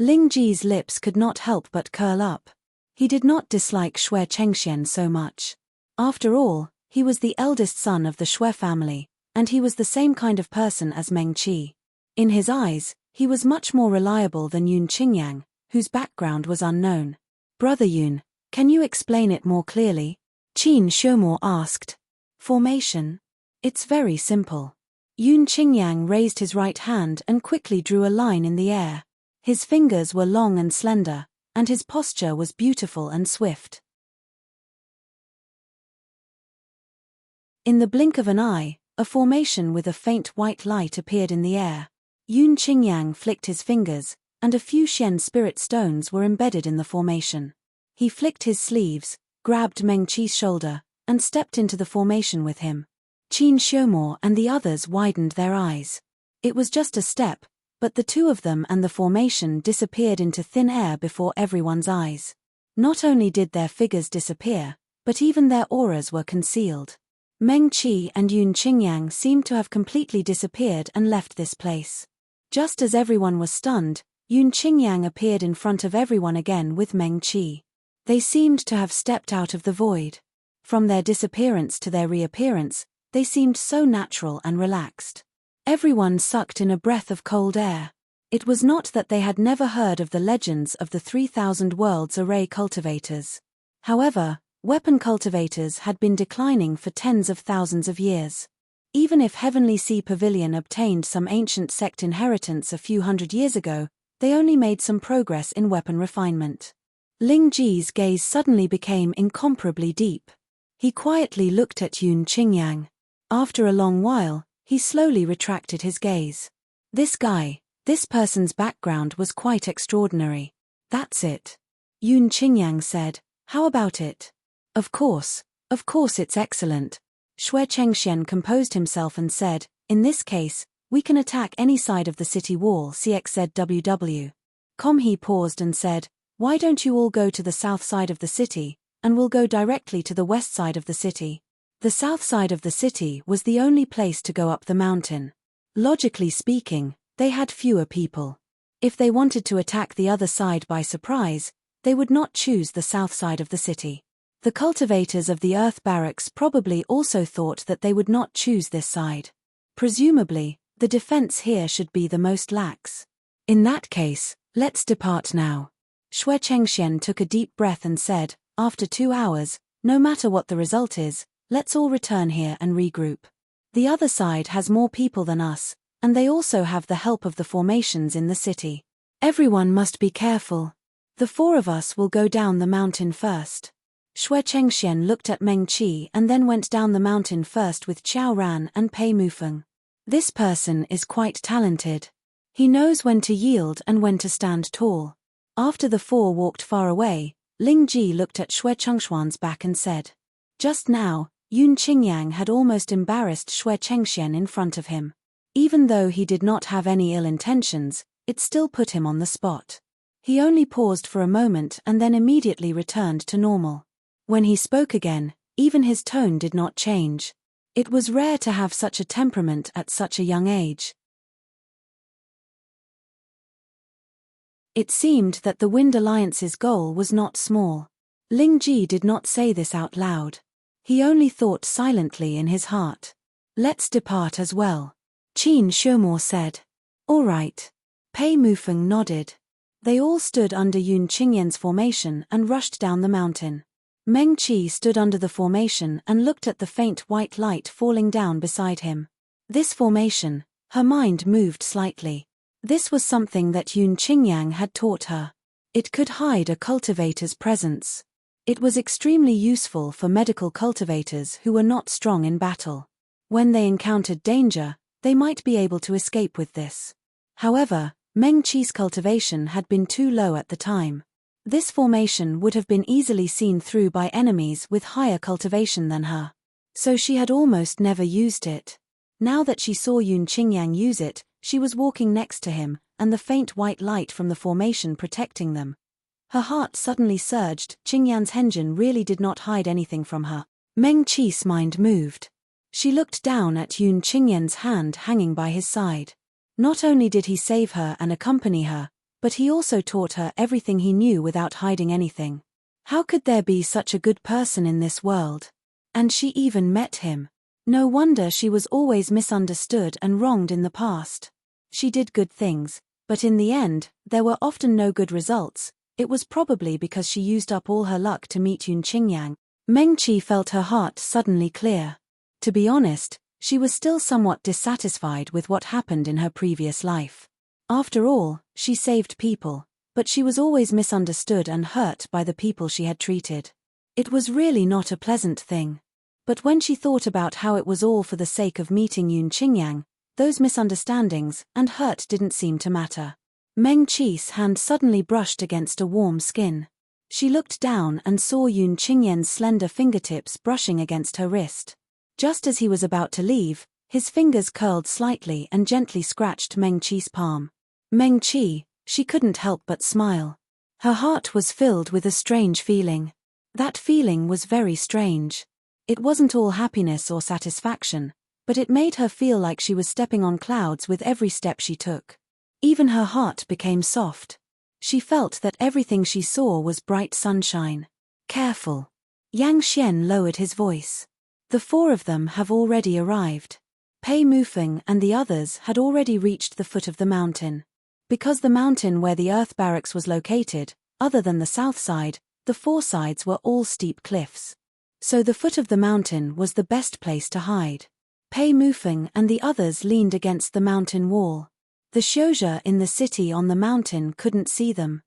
Ling Ji's lips could not help but curl up. He did not dislike Xue Chengxian so much. After all, he was the eldest son of the Xue family, and he was the same kind of person as Meng Qi. In his eyes, he was much more reliable than Yun Qingyang, whose background was unknown. "Brother Yun, can you explain it more clearly?" Qin Xiumo asked. "Formation? It's very simple." Yun Qingyang raised his right hand and quickly drew a line in the air. His fingers were long and slender, and his posture was beautiful and swift. In the blink of an eye, a formation with a faint white light appeared in the air. Yun Qingyang flicked his fingers, and a few Xian spirit stones were embedded in the formation. He flicked his sleeves, grabbed Meng Qi's shoulder, and stepped into the formation with him. Qin Xiumo and the others widened their eyes. It was just a step, but the two of them and the formation disappeared into thin air before everyone's eyes. Not only did their figures disappear, but even their auras were concealed. Meng Qi and Yun Qingyang seemed to have completely disappeared and left this place. Just as everyone was stunned, Yun Qingyang appeared in front of everyone again with Meng Qi. They seemed to have stepped out of the void. From their disappearance to their reappearance, they seemed so natural and relaxed. Everyone sucked in a breath of cold air. It was not that they had never heard of the legends of the 3,000 worlds array cultivators. However, weapon cultivators had been declining for tens of thousands of years. Even if Heavenly Sea Pavilion obtained some ancient sect inheritance a few hundred years ago, they only made some progress in weapon refinement. Ling Ji's gaze suddenly became incomparably deep. He quietly looked at Yun Qingyang. After a long while, he slowly retracted his gaze. This person's background was quite extraordinary. "That's it," Yun Qingyang said. "How about it?" Of course it's excellent." Xue Chengxian composed himself and said, "In this case, we can attack any side of the city wall CXZWW. He paused and said, "Why don't you all go to the south side of the city, and we'll go directly to the west side of the city?" The south side of the city was the only place to go up the mountain. Logically speaking, they had fewer people. If they wanted to attack the other side by surprise, they would not choose the south side of the city. The cultivators of the Earth Barracks probably also thought that they would not choose this side. Presumably, the defense here should be the most lax. "In that case, let's depart now." Xue Chengxian took a deep breath and said, "After 2 hours, no matter what the result is, let's all return here and regroup. The other side has more people than us, and they also have the help of the formations in the city. Everyone must be careful. The four of us will go down the mountain first. Shui Chengxian looked at Meng Qi and then went down the mountain first with Qiao Ran and Pei Mufeng. This person is quite talented. He knows when to yield and when to stand tall. After the four walked far away, Ling Ji looked at Shui Chengshuan's back and said. Just now, Yun Qingyang had almost embarrassed Shui Chengxian in front of him. Even though he did not have any ill intentions, it still put him on the spot. He only paused for a moment and then immediately returned to normal. When he spoke again, even his tone did not change. It was rare to have such a temperament at such a young age. It seemed that the Wind Alliance's goal was not small. Ling Ji did not say this out loud. He only thought silently in his heart. Let's depart as well. Qin Shumo said. All right. Pei Mufeng nodded. They all stood under Yun Qingyan's formation and rushed down the mountain. Meng Qi stood under the formation and looked at the faint white light falling down beside him. This formation, her mind moved slightly. This was something that Yun Qingyang had taught her. It could hide a cultivator's presence. It was extremely useful for medical cultivators who were not strong in battle. When they encountered danger, they might be able to escape with this. However, Meng Qi's cultivation had been too low at the time. This formation would have been easily seen through by enemies with higher cultivation than her. So she had almost never used it. Now that she saw Yun Qingyang use it, she was walking next to him, and the faint white light from the formation protecting them. Her heart suddenly surged. Qingyan's Henjin really did not hide anything from her. Meng Qi's mind moved. She looked down at Yun Qingyan's hand hanging by his side. Not only did he save her and accompany her, but he also taught her everything he knew without hiding anything. How could there be such a good person in this world? And she even met him. No wonder she was always misunderstood and wronged in the past. She did good things, but in the end, there were often no good results. It was probably because she used up all her luck to meet Yun Qingyang. Meng Qi felt her heart suddenly clear. To be honest, she was still somewhat dissatisfied with what happened in her previous life. After all, she saved people, but she was always misunderstood and hurt by the people she had treated. It was really not a pleasant thing. But when she thought about how it was all for the sake of meeting Yun Qingyang, those misunderstandings and hurt didn't seem to matter. Meng Qi's hand suddenly brushed against a warm skin. She looked down and saw Yun Qingyan's slender fingertips brushing against her wrist. Just as he was about to leave, his fingers curled slightly and gently scratched Meng Qi's palm. Meng Qi, she couldn't help but smile. Her heart was filled with a strange feeling. That feeling was very strange. It wasn't all happiness or satisfaction, but it made her feel like she was stepping on clouds with every step she took. Even her heart became soft. She felt that everything she saw was bright sunshine. Careful. Yang Xian lowered his voice. The four of them have already arrived. Pei Mufeng and the others had already reached the foot of the mountain. Because the mountain where the earth barracks was located, other than the south side, the four sides were all steep cliffs. So the foot of the mountain was the best place to hide. Pei Mufeng and the others leaned against the mountain wall. The Xiozhe in the city on the mountain couldn't see them.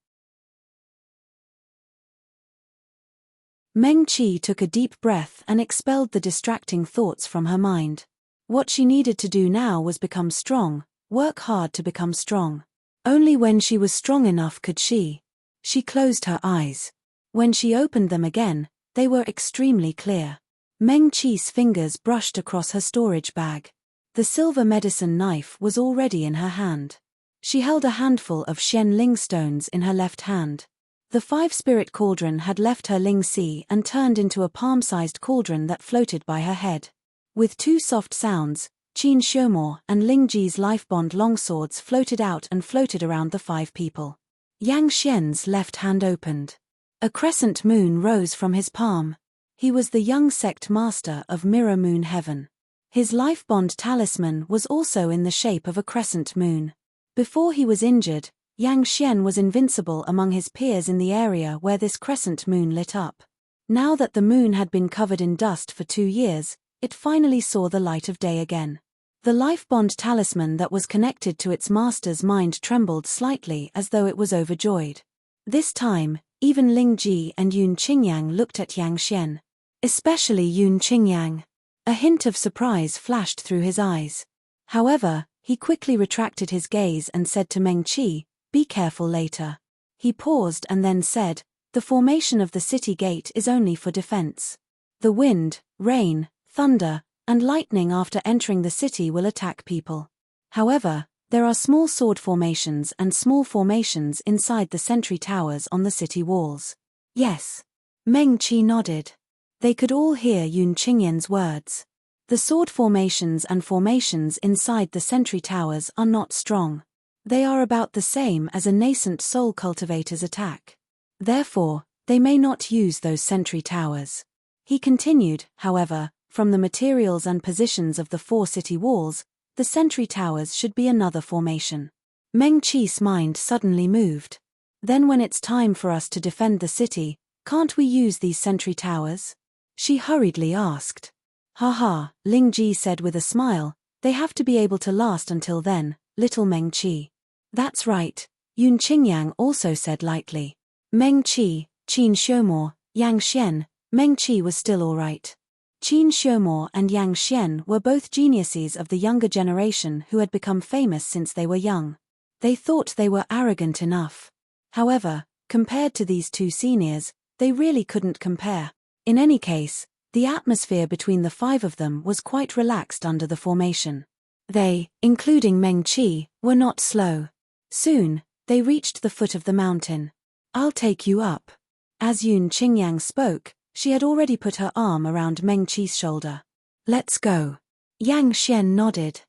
Meng Qi took a deep breath and expelled the distracting thoughts from her mind. What she needed to do now was become strong, work hard to become strong. Only when she was strong enough could she. She closed her eyes. When she opened them again, they were extremely clear. Meng Qi's fingers brushed across her storage bag. The silver medicine knife was already in her hand. She held a handful of Xian Ling stones in her left hand. The 5-spirit cauldron had left her Ling Si and turned into a palm-sized cauldron that floated by her head. With 2 soft sounds, Qin Xiumo and Ling Ji's life-bond longswords floated out and floated around the 5 people. Yang Xian's left hand opened. A crescent moon rose from his palm. He was the young sect master of Mirror Moon Heaven. His life-bond talisman was also in the shape of a crescent moon. Before he was injured, Yang Xian was invincible among his peers in the area where this crescent moon lit up. Now that the moon had been covered in dust for 2 years, it finally saw the light of day again. The life-bond talisman that was connected to its master's mind trembled slightly as though it was overjoyed. This time, even Ling Ji and Yun Qingyang looked at Yang Xian. Especially Yun Qingyang. A hint of surprise flashed through his eyes. However, he quickly retracted his gaze and said to Meng Qi, "Be careful later." He paused and then said, "The formation of the city gate is only for defense. The wind, rain, thunder, and lightning after entering the city will attack people. However, there are small sword formations and small formations inside the sentry towers on the city walls." "Yes." Meng Qi nodded. They could all hear Yun Qingyan's words. The sword formations and formations inside the sentry towers are not strong. They are about the same as a nascent soul cultivator's attack. Therefore, they may not use those sentry towers. He continued, however, from the materials and positions of the 4 city walls, the sentry towers should be another formation. Meng Qi's mind suddenly moved. Then when it's time for us to defend the city, can't we use these sentry towers? She hurriedly asked. "Haha," Ling Ji said with a smile, "they have to be able to last until then, little Meng Qi." "That's right," Yun Qingyang also said lightly. Meng Qi, Qin Xiumo, Yang Xian, Meng Qi was still all right. Qin Xiumo and Yang Xian were both geniuses of the younger generation who had become famous since they were young. They thought they were arrogant enough. However, compared to these 2 seniors, they really couldn't compare. In any case, the atmosphere between the 5 of them was quite relaxed under the formation. They, including Meng Qi, were not slow. Soon, they reached the foot of the mountain. "I'll take you up." As Yun Qingyang spoke, she had already put her arm around Meng Qi's shoulder. "Let's go." Yang Xian nodded.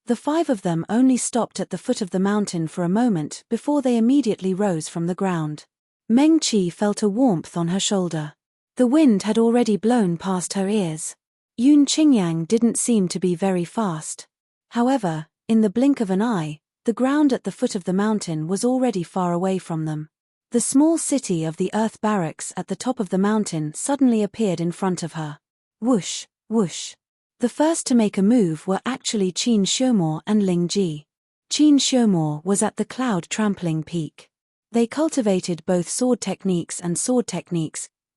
The 5 of them only stopped at the foot of the mountain for a moment before they immediately rose from the ground. Meng Qi felt a warmth on her shoulder. The wind had already blown past her ears. Yun Qingyang didn't seem to be very fast. However, in the blink of an eye, the ground at the foot of the mountain was already far away from them. The small city of the Earth Barracks at the top of the mountain suddenly appeared in front of her. Whoosh, whoosh. The first to make a move were actually Qin Xiumo and Ling Ji. Qin Xiumo was at the cloud trampling peak. They cultivated both sword techniques,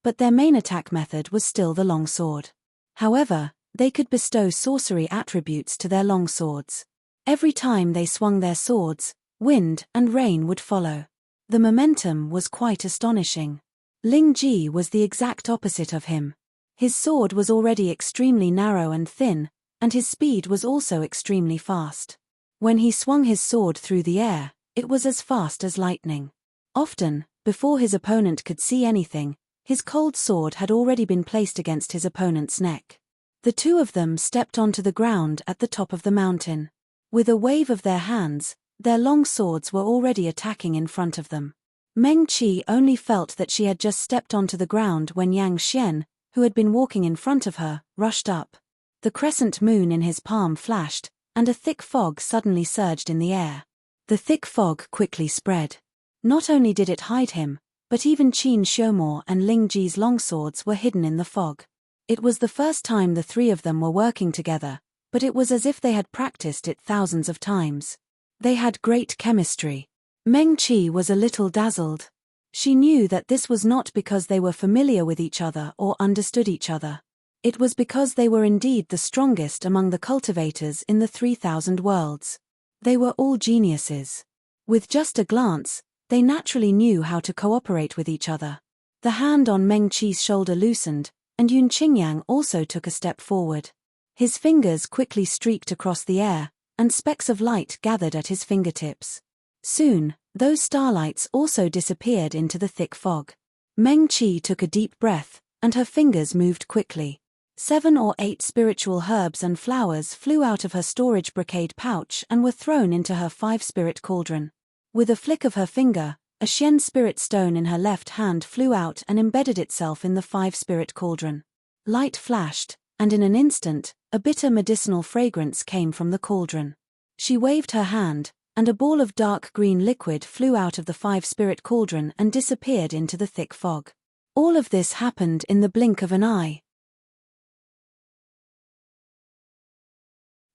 but their main attack method was still the long sword. However, they could bestow sorcery attributes to their long swords. Every time they swung their swords, wind and rain would follow. The momentum was quite astonishing. Ling Ji was the exact opposite of him. His sword was already extremely narrow and thin, and his speed was also extremely fast. When he swung his sword through the air, it was as fast as lightning. Often, before his opponent could see anything, his cold sword had already been placed against his opponent's neck. The 2 of them stepped onto the ground at the top of the mountain. With a wave of their hands, their long swords were already attacking in front of them. Meng Qi only felt that she had just stepped onto the ground when Yang Xian, who had been walking in front of her, rushed up. The crescent moon in his palm flashed, and a thick fog suddenly surged in the air. The thick fog quickly spread. Not only did it hide him, but even Qin Xiumo and Ling Ji's longswords were hidden in the fog. It was the first time the 3 of them were working together, but it was as if they had practiced it thousands of times. They had great chemistry. Meng Qi was a little dazzled. She knew that this was not because they were familiar with each other or understood each other. It was because they were indeed the strongest among the cultivators in the 3,000 worlds. They were all geniuses. With just a glance, they naturally knew how to cooperate with each other. The hand on Meng Qi's shoulder loosened, and Yun Qingyang also took a step forward. His fingers quickly streaked across the air, and specks of light gathered at his fingertips. Soon, those starlights also disappeared into the thick fog. Meng Qi took a deep breath, and her fingers moved quickly. 7 or 8 spiritual herbs and flowers flew out of her storage brocade pouch and were thrown into her 5-spirit cauldron. With a flick of her finger, a Xian spirit stone in her left hand flew out and embedded itself in the 5-spirit cauldron. Light flashed, and in an instant, a bitter medicinal fragrance came from the cauldron. She waved her hand, and a ball of dark green liquid flew out of the 5-spirit cauldron and disappeared into the thick fog. All of this happened in the blink of an eye.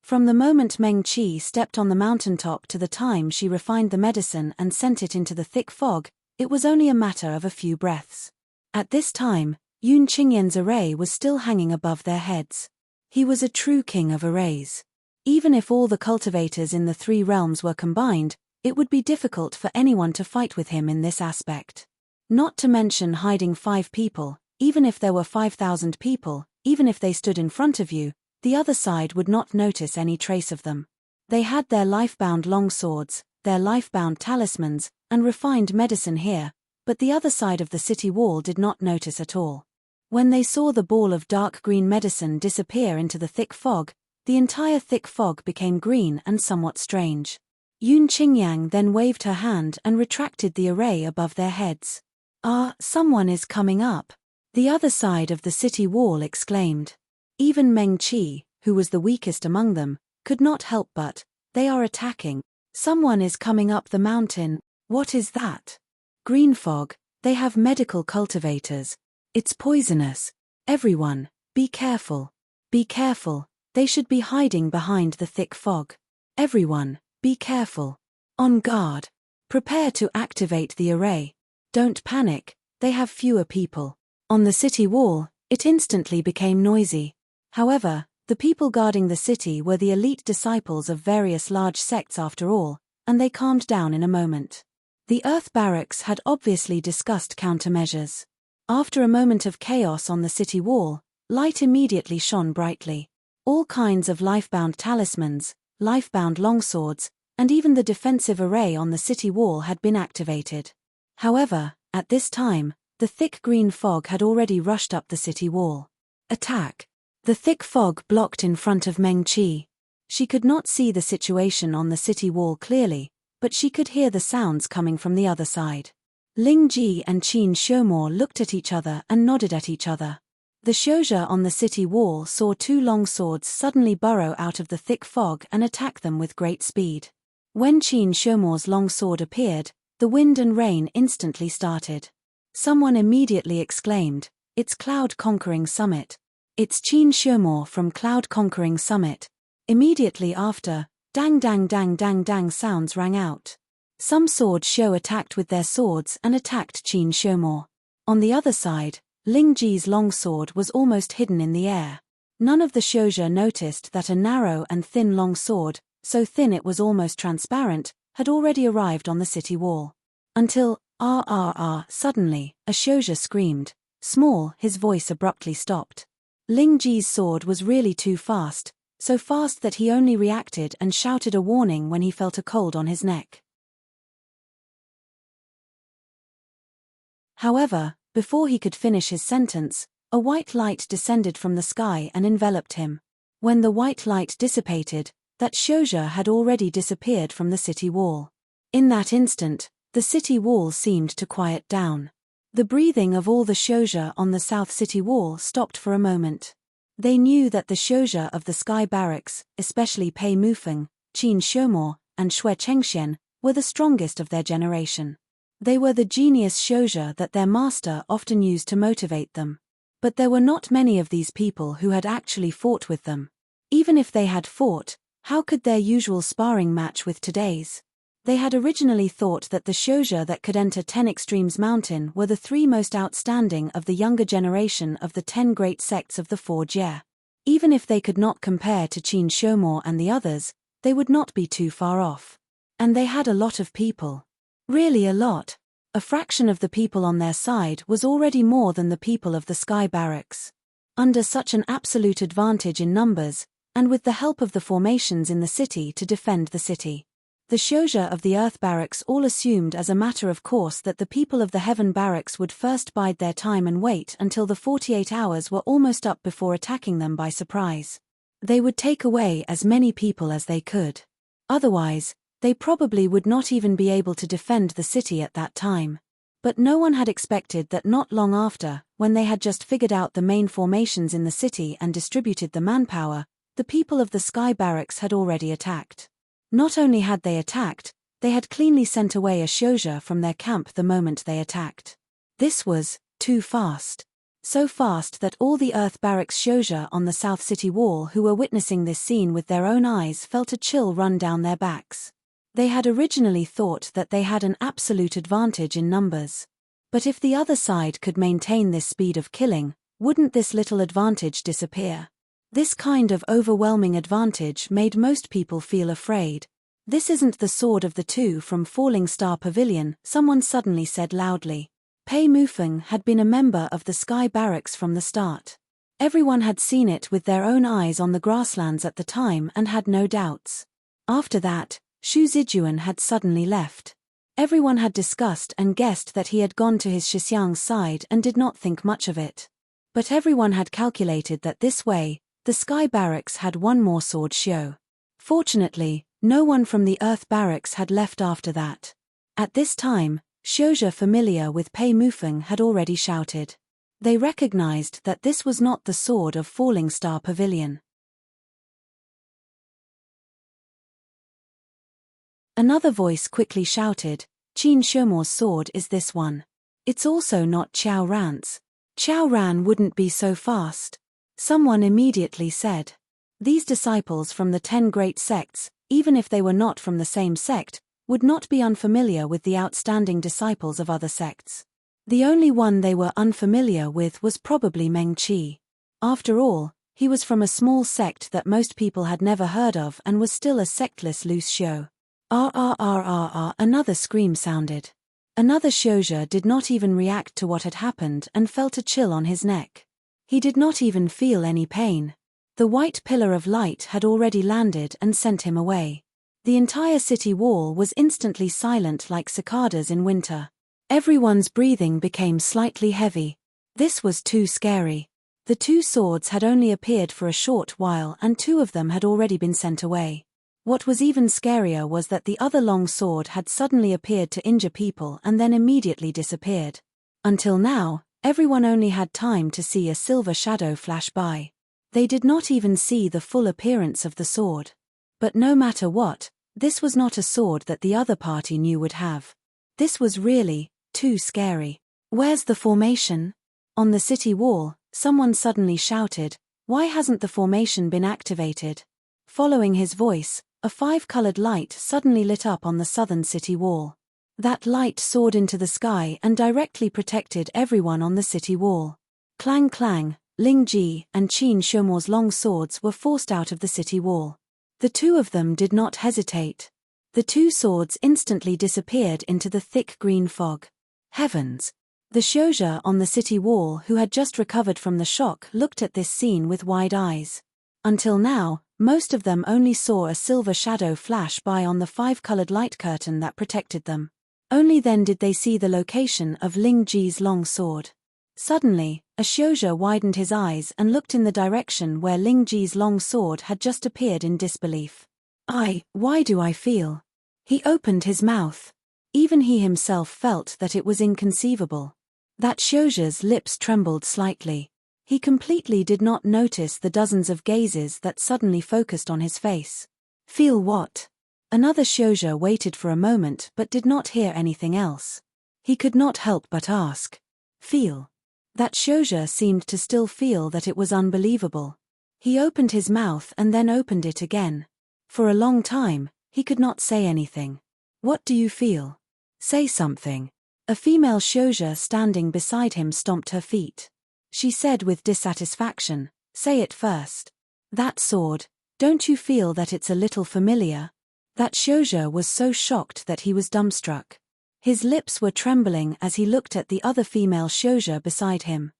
From the moment Meng Qi stepped on the mountaintop to the time she refined the medicine and sent it into the thick fog, it was only a matter of a few breaths. At this time, Yun Qingyan's array was still hanging above their heads. He was a true king of arrays. Even if all the cultivators in the 3 realms were combined, it would be difficult for anyone to fight with him in this aspect. Not to mention hiding 5 people, even if there were 5,000 people, even if they stood in front of you, the other side would not notice any trace of them. They had their life-bound longswords, their life-bound talismans, and refined medicine here, but the other side of the city wall did not notice at all. When they saw the ball of dark green medicine disappear into the thick fog, the entire thick fog became green and somewhat strange. Yun Qingyang then waved her hand and retracted the array above their heads. "Ah, someone is coming up," the other side of the city wall exclaimed. Even Meng Qi, who was the weakest among them, could not help but, "They are attacking. Someone is coming up the mountain. What is that?" "Green fog, they have medical cultivators. It's poisonous. Everyone, be careful. Be careful, they should be hiding behind the thick fog. Everyone, be careful. On guard. Prepare to activate the array. Don't panic, they have fewer people." On the city wall, it instantly became noisy. However, the people guarding the city were the elite disciples of various large sects after all, and they calmed down in a moment. The Earth Barracks had obviously discussed countermeasures. After a moment of chaos on the city wall, light immediately shone brightly. All kinds of life-bound talismans, life-bound longswords, and even the defensive array on the city wall had been activated. However, at this time, the thick green fog had already rushed up the city wall. Attack! The thick fog blocked in front of Meng Qi. She could not see the situation on the city wall clearly, but she could hear the sounds coming from the other side. Ling Ji and Qin Xiumo looked at each other and nodded at each other. The Xiuzhe on the city wall saw 2 long swords suddenly burrow out of the thick fog and attack them with great speed. When Qin Xiumo's long sword appeared, the wind and rain instantly started. Someone immediately exclaimed, "It's Cloud Conquering Summit. It's Qin Xiumo from Cloud Conquering Summit." Immediately after, dang dang dang dang dang sounds rang out. Some sword show attacked with their swords and attacked Qin Xiumo. On the other side, Ling Ji's long sword was almost hidden in the air. None of the Xiuzhe noticed that a narrow and thin long sword, so thin it was almost transparent, had already arrived on the city wall. Until, suddenly, a Xiuzhe screamed. Small, his voice abruptly stopped. Ling Ji's sword was really too fast, so fast that he only reacted and shouted a warning when he felt a cold on his neck. However, before he could finish his sentence, a white light descended from the sky and enveloped him. When the white light dissipated, that Xiuzhe had already disappeared from the city wall. In that instant, the city wall seemed to quiet down. The breathing of all the Xiuzhe on the south city wall stopped for a moment. They knew that the Xiuzhe of the Sky Barracks, especially Pei Mufeng, Qin Xiumo, and Xue Chengxian, were the strongest of their generation. They were the genius Xiuzhe that their master often used to motivate them. But there were not many of these people who had actually fought with them. Even if they had fought, how could their usual sparring match with today's? They had originally thought that the Xiuzhe that could enter 10 Extremes Mountain were the 3 most outstanding of the younger generation of the 10 great sects of the 4 Jie. Even if they could not compare to Qin Xiumo and the others, they would not be too far off. And they had a lot of people. Really a lot. A fraction of the people on their side was already more than the people of the Sky Barracks. Under such an absolute advantage in numbers, and with the help of the formations in the city to defend the city. The Xiuzhe of the Earth Barracks all assumed as a matter of course that the people of the Heaven Barracks would first bide their time and wait until the 48 hours were almost up before attacking them by surprise. They would take away as many people as they could. Otherwise, they probably would not even be able to defend the city at that time. But no one had expected that not long after, when they had just figured out the main formations in the city and distributed the manpower, the people of the Sky Barracks had already attacked. Not only had they attacked, they had cleanly sent away a Xiuzhe from their camp the moment they attacked. This was too fast. so fast that all the Earth Barracks Shouja on the South City wall who were witnessing this scene with their own eyes felt a chill run down their backs. They had originally thought that they had an absolute advantage in numbers. But if the other side could maintain this speed of killing, wouldn't this little advantage disappear? This kind of overwhelming advantage made most people feel afraid. "This isn't the sword of the two from Falling Star Pavilion," someone suddenly said loudly. Pei Mufeng had been a member of the Sky Barracks from the start. Everyone had seen it with their own eyes on the grasslands at the time and had no doubts. After that, Xu Zijuan had suddenly left. Everyone had discussed and guessed that he had gone to his Shixiang's side and did not think much of it. But everyone had calculated that this way, the Sky Barracks had one more sword show. Fortunately, no one from the Earth Barracks had left after that. At this time, Shouja familiar with Pei Mufeng had already shouted. They recognized that this was not the sword of Falling Star Pavilion. Another voice quickly shouted, "Qin Shomo's sword is this one. It's also not Qiao Ran's. Qiao Ran wouldn't be so fast." Someone immediately said. These disciples from the 10 great sects, even if they were not from the same sect, would not be unfamiliar with the outstanding disciples of other sects. The only one they were unfamiliar with was probably Meng Qi. After all, he was from a small sect that most people had never heard of and was still a sectless loose show. Another scream sounded. Another Shouja did not even react to what had happened and felt a chill on his neck. He did not even feel any pain. The white pillar of light had already landed and sent him away. The entire city wall was instantly silent like cicadas in winter. Everyone's breathing became slightly heavy. This was too scary. The two swords had only appeared for a short while and 2 of them had already been sent away. What was even scarier was that the other long sword had suddenly appeared to injure people and then immediately disappeared. Until now, everyone only had time to see a silver shadow flash by. They did not even see the full appearance of the sword. But no matter what, this was not a sword that the other party knew would have. This was really too scary. "Where's the formation?" On the city wall, someone suddenly shouted, "Why hasn't the formation been activated?" Following his voice, a 5-colored light suddenly lit up on the southern city wall. That light soared into the sky and directly protected everyone on the city wall. Clang clang, Ling Ji and Qin Shomo's long swords were forced out of the city wall. The 2 of them did not hesitate. The 2 swords instantly disappeared into the thick green fog. Heavens! The Shouja on the city wall who had just recovered from the shock looked at this scene with wide eyes. Until now, most of them only saw a silver shadow flash by on the 5-colored light curtain that protected them. Only then did they see the location of Ling Ji's long sword. Suddenly, a Shouja widened his eyes and looked in the direction where Ling Ji's long sword had just appeared in disbelief. Why do I feel? He opened his mouth. Even he himself felt that it was inconceivable. That Shouja's lips trembled slightly. He completely did not notice the dozens of gazes that suddenly focused on his face. Feel what? Another Shouja waited for a moment but did not hear anything else. He could not help but ask. Feel. That Shouja seemed to still feel that it was unbelievable. He opened his mouth and then opened it again. For a long time, he could not say anything. What do you feel? Say something. A female Shouja standing beside him stomped her feet. She said with dissatisfaction, say it first. That sword, don't you feel that it's a little familiar? That Shouja was so shocked that he was dumbstruck. His lips were trembling as he looked at the other female Shouja beside him.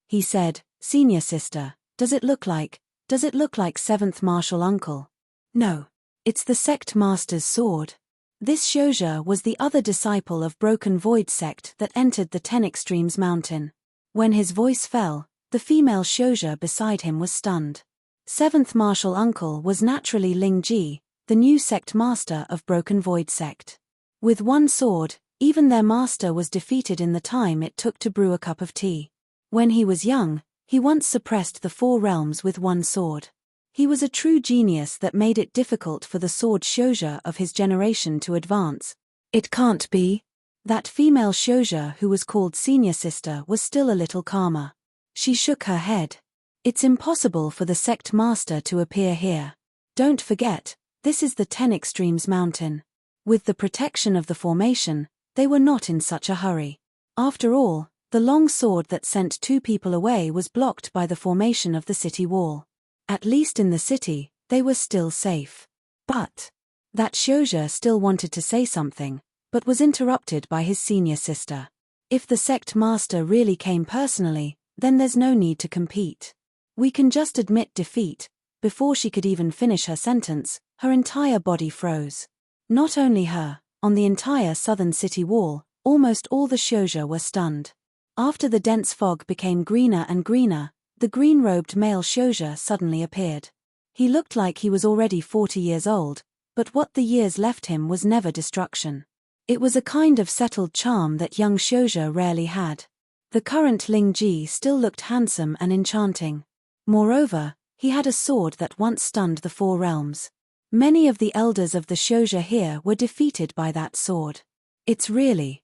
He said, Senior sister, does it look like 7th Martial Uncle? No. It's the sect master's sword. This Shouja was the other disciple of Broken Void sect that entered the 10 Extremes mountain. When his voice fell, the female Shouja beside him was stunned. 7th Martial Uncle was naturally Ling Ji, the new sect master of Broken Void sect. With one sword, even their master was defeated in the time it took to brew a cup of tea. When he was young, he once suppressed the 4 realms with one sword. He was a true genius that made it difficult for the sword Shouja of his generation to advance. It can't be. That female Shouja who was called senior sister was still a little calmer. She shook her head. It's impossible for the sect master to appear here. Don't forget, this is the 10 Extremes mountain. With the protection of the formation, they were not in such a hurry. After all, the long sword that sent 2 people away was blocked by the formation of the city wall. At least in the city, they were still safe. But that Shouja still wanted to say something, but was interrupted by his senior sister. If the sect master really came personally, then there's no need to compete. We can just admit defeat. Before she could even finish her sentence, her entire body froze. Not only her, on the entire southern city wall, almost all the Shouja were stunned. After the dense fog became greener and greener, the green-robed male Shouja suddenly appeared. He looked like he was already 40 years old, but what the years left him was never destruction. It was a kind of settled charm that young Shouja rarely had. The current Ling Ji still looked handsome and enchanting. Moreover, he had a sword that once stunned the 4 realms. Many of the elders of the Shouja here were defeated by that sword. It's really.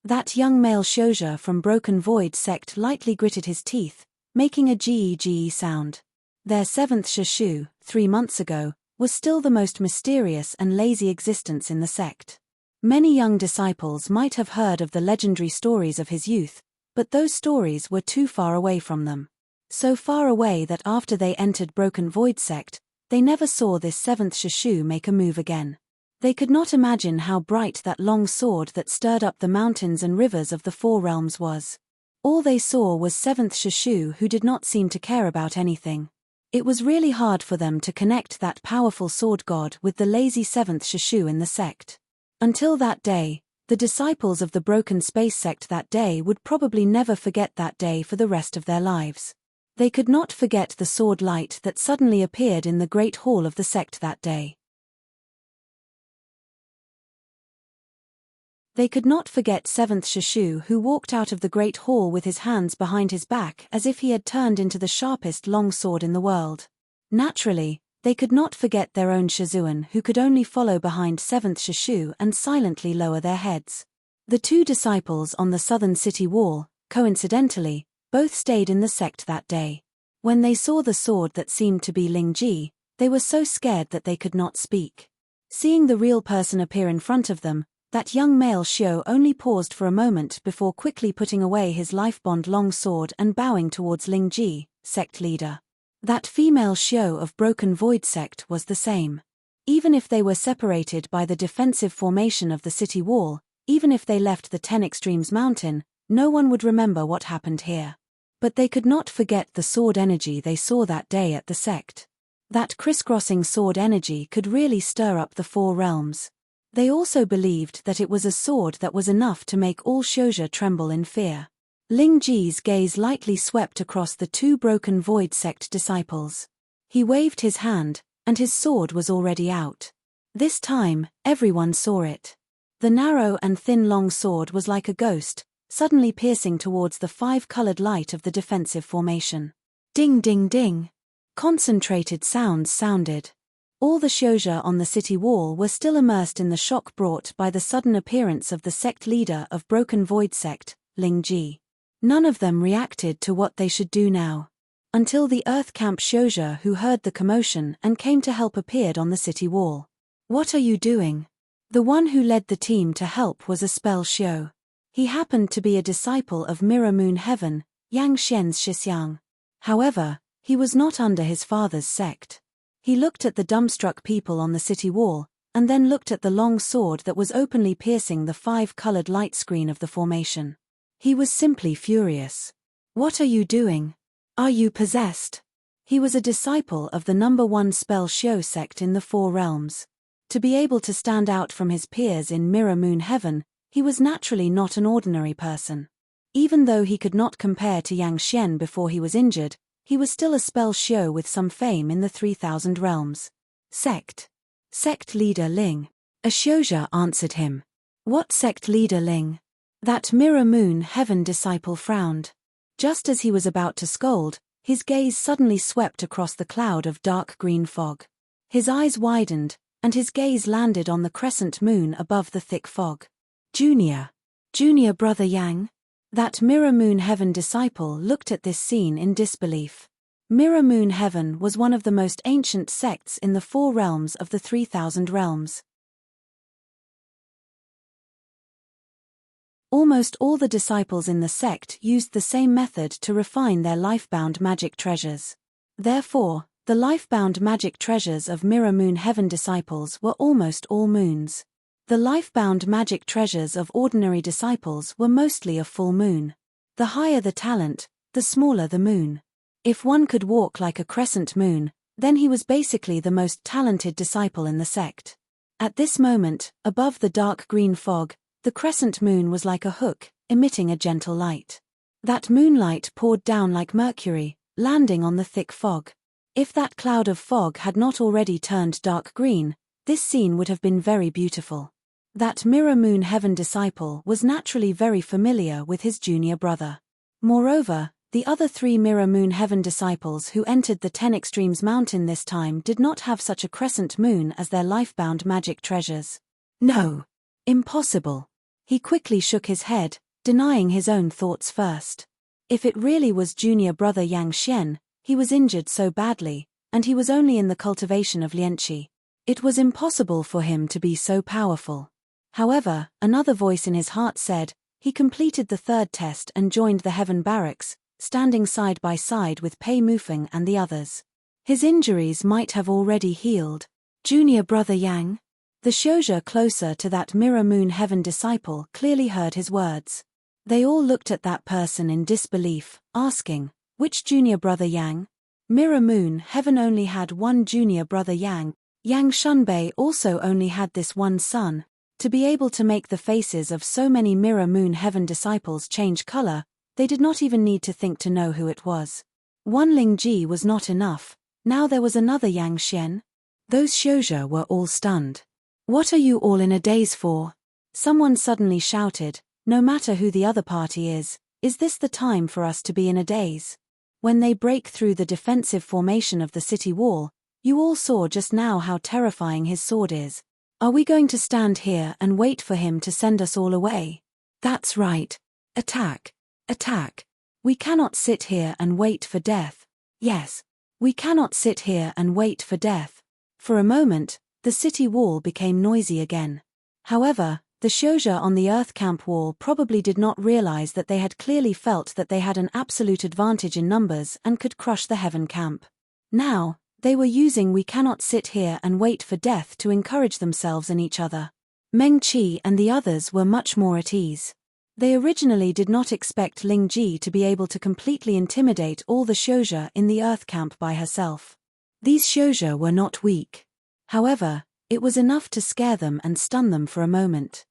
That young male Shouja from Broken Void sect lightly gritted his teeth, making a gee sound. Their 7th Shishu, 3 months ago, was still the most mysterious and lazy existence in the sect. Many young disciples might have heard of the legendary stories of his youth, but those stories were too far away from them. So far away that after they entered Broken Void sect, they never saw this 7th Shishu make a move again. They could not imagine how bright that long sword that stirred up the mountains and rivers of the 4 realms was. All they saw was 7th Shishu who did not seem to care about anything. It was really hard for them to connect that powerful sword god with the lazy 7th Shishu in the sect. Until that day, the disciples of the Broken Space sect that day would probably never forget that day for the rest of their lives. They could not forget the sword light that suddenly appeared in the great hall of the sect that day. They could not forget 7th Shishu who walked out of the great hall with his hands behind his back as if he had turned into the sharpest long sword in the world. Naturally, they could not forget their own Shizuan who could only follow behind 7th Shishu and silently lower their heads. The 2 disciples on the southern city wall, coincidentally, both stayed in the sect that day. When they saw the sword that seemed to be Ling Ji, they were so scared that they could not speak. Seeing the real person appear in front of them, that young male Shou only paused for a moment before quickly putting away his life-bond long sword and bowing towards Ling Ji, sect leader. That female Shou of Broken Void sect was the same. Even if they were separated by the defensive formation of the city wall, even if they left the 10 Extremes mountain, no one would remember what happened here. But they could not forget the sword energy they saw that day at the sect. That crisscrossing sword energy could really stir up the 4 realms. They also believed that it was a sword that was enough to make all Shouja tremble in fear. Ling Ji's gaze lightly swept across the 2 Broken Void sect disciples. He waved his hand, and his sword was already out. This time, everyone saw it. The narrow and thin long sword was like a ghost, suddenly piercing towards the 5-colored light of the defensive formation. Ding ding ding. Concentrated sounds sounded. All the Shouja on the city wall were still immersed in the shock brought by the sudden appearance of the sect leader of Broken Void sect, Ling Ji. None of them reacted to what they should do now. Until the Earth Camp Shouja who heard the commotion and came to help appeared on the city wall. What are you doing? The one who led the team to help was a spell Shou. He happened to be a disciple of Mirror Moon Heaven, Yang Xian's Shixiang. However, he was not under his father's sect. He looked at the dumbstruck people on the city wall, and then looked at the long sword that was openly piercing the 5-colored light screen of the formation. He was simply furious. What are you doing? Are you possessed? He was a disciple of the #1 spell Shou sect in the 4 realms. To be able to stand out from his peers in Mirror Moon Heaven, he was naturally not an ordinary person. Even though he could not compare to Yang Xian before he was injured, he was still a spell Shou with some fame in the 3000 realms. Sect leader Ling. A Shouja answered him. What sect leader Ling? That Mirror Moon Heaven disciple frowned. Just as he was about to scold, his gaze suddenly swept across the cloud of dark green fog. His eyes widened, and his gaze landed on the crescent moon above the thick fog. Junior. Junior brother Yang? That Mirror Moon Heaven disciple looked at this scene in disbelief. Mirror Moon Heaven was one of the most ancient sects in the 4 realms of the 3,000 realms. Almost all the disciples in the sect used the same method to refine their life-bound magic treasures. Therefore, the life-bound magic treasures of Mirror Moon Heaven disciples were almost all moons. The life-bound magic treasures of ordinary disciples were mostly a full moon. The higher the talent, the smaller the moon. If one could walk like a crescent moon, then he was basically the most talented disciple in the sect. At this moment, above the dark green fog, the crescent moon was like a hook, emitting a gentle light. That moonlight poured down like mercury, landing on the thick fog. If that cloud of fog had not already turned dark green, this scene would have been very beautiful. That Mirror Moon Heaven disciple was naturally very familiar with his junior brother. Moreover, the other 3 Mirror Moon Heaven disciples who entered the 10 Extremes mountain this time did not have such a crescent moon as their life-bound magic treasures. No. Impossible. He quickly shook his head, denying his own thoughts first. If it really was junior brother Yang Xian, he was injured so badly, and he was only in the cultivation of Lianqi. It was impossible for him to be so powerful. However, another voice in his heart said, he completed the 3rd test and joined the Heaven Barracks, standing side by side with Pei Mufeng and the others. His injuries might have already healed. Junior brother Yang? The Xiuzhe closer to that Mirror Moon Heaven disciple clearly heard his words. They all looked at that person in disbelief, asking, which junior brother Yang? Mirror Moon Heaven only had one junior brother Yang. Yang Shunbei also only had this one son. To be able to make the faces of so many Mirror Moon Heaven disciples change color, they did not even need to think to know who it was. One Lingji was not enough, now there was another Yang Xian. Those Xiuzhe were all stunned. What are you all in a daze for? Someone suddenly shouted, no matter who the other party is this the time for us to be in a daze? When they break through the defensive formation of the city wall, you all saw just now how terrifying his sword is. Are we going to stand here and wait for him to send us all away? That's right. Attack. Attack. We cannot sit here and wait for death. Yes. We cannot sit here and wait for death. For a moment, the city wall became noisy again. However, the Xiuzhe on the Earth Camp wall probably did not realize that they had clearly felt that they had an absolute advantage in numbers and could crush the Heaven Camp. Now, they were using we cannot sit here and wait for death to encourage themselves and each other. Meng Qi and the others were much more at ease. They originally did not expect Ling Ji to be able to completely intimidate all the Xiuzhe in the Earth Camp by herself. These Xiuzhe were not weak. However, it was enough to scare them and stun them for a moment.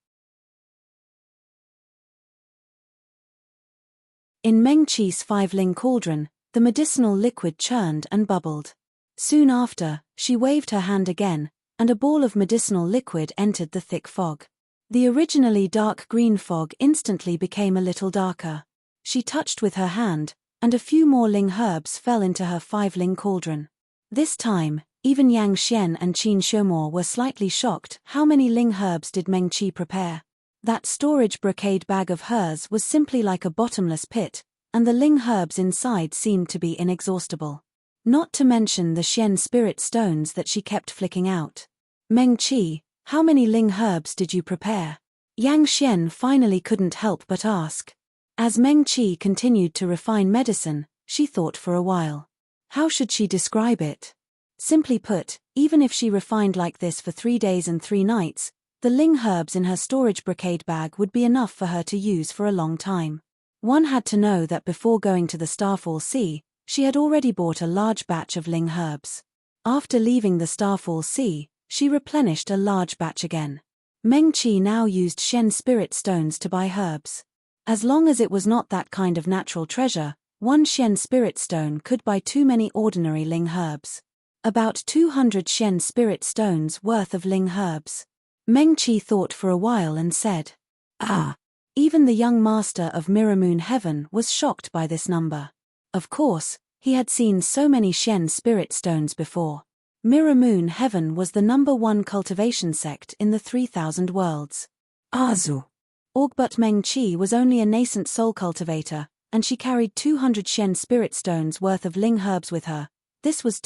In Meng Qi's 5-ling cauldron, the medicinal liquid churned and bubbled. Soon after, she waved her hand again, and a ball of medicinal liquid entered the thick fog. The originally dark green fog instantly became a little darker. She touched with her hand, and a few more ling herbs fell into her 5-ling cauldron. This time, even Yang Xian and Qin Shomor were slightly shocked. How many ling herbs did Meng Qi prepare? That storage brocade bag of hers was simply like a bottomless pit, and the ling herbs inside seemed to be inexhaustible. Not to mention the Xian spirit stones that she kept flicking out. Meng Qi, how many ling herbs did you prepare? Yang Xian finally couldn't help but ask. As Meng Qi continued to refine medicine, she thought for a while. How should she describe it? Simply put, even if she refined like this for 3 days and 3 nights, the ling herbs in her storage brocade bag would be enough for her to use for a long time. One had to know that before going to the Starfall Sea, she had already bought a large batch of ling herbs. After leaving the Starfall Sea, she replenished a large batch again. Meng Qi now used Shen spirit stones to buy herbs. As long as it was not that kind of natural treasure, one Shen spirit stone could buy too many ordinary ling herbs. About 200 Shen spirit stones worth of ling herbs. Meng Qi thought for a while and said, "Ah." Even the young master of Mirror Moon Heaven was shocked by this number. Of course, he had seen so many Shen spirit stones before. Mirror Moon Heaven was the #1 cultivation sect in the 3,000 worlds. Azu. But Meng Qi was only a nascent soul cultivator, and she carried 200 Shen spirit stones worth of Ling herbs with her. This was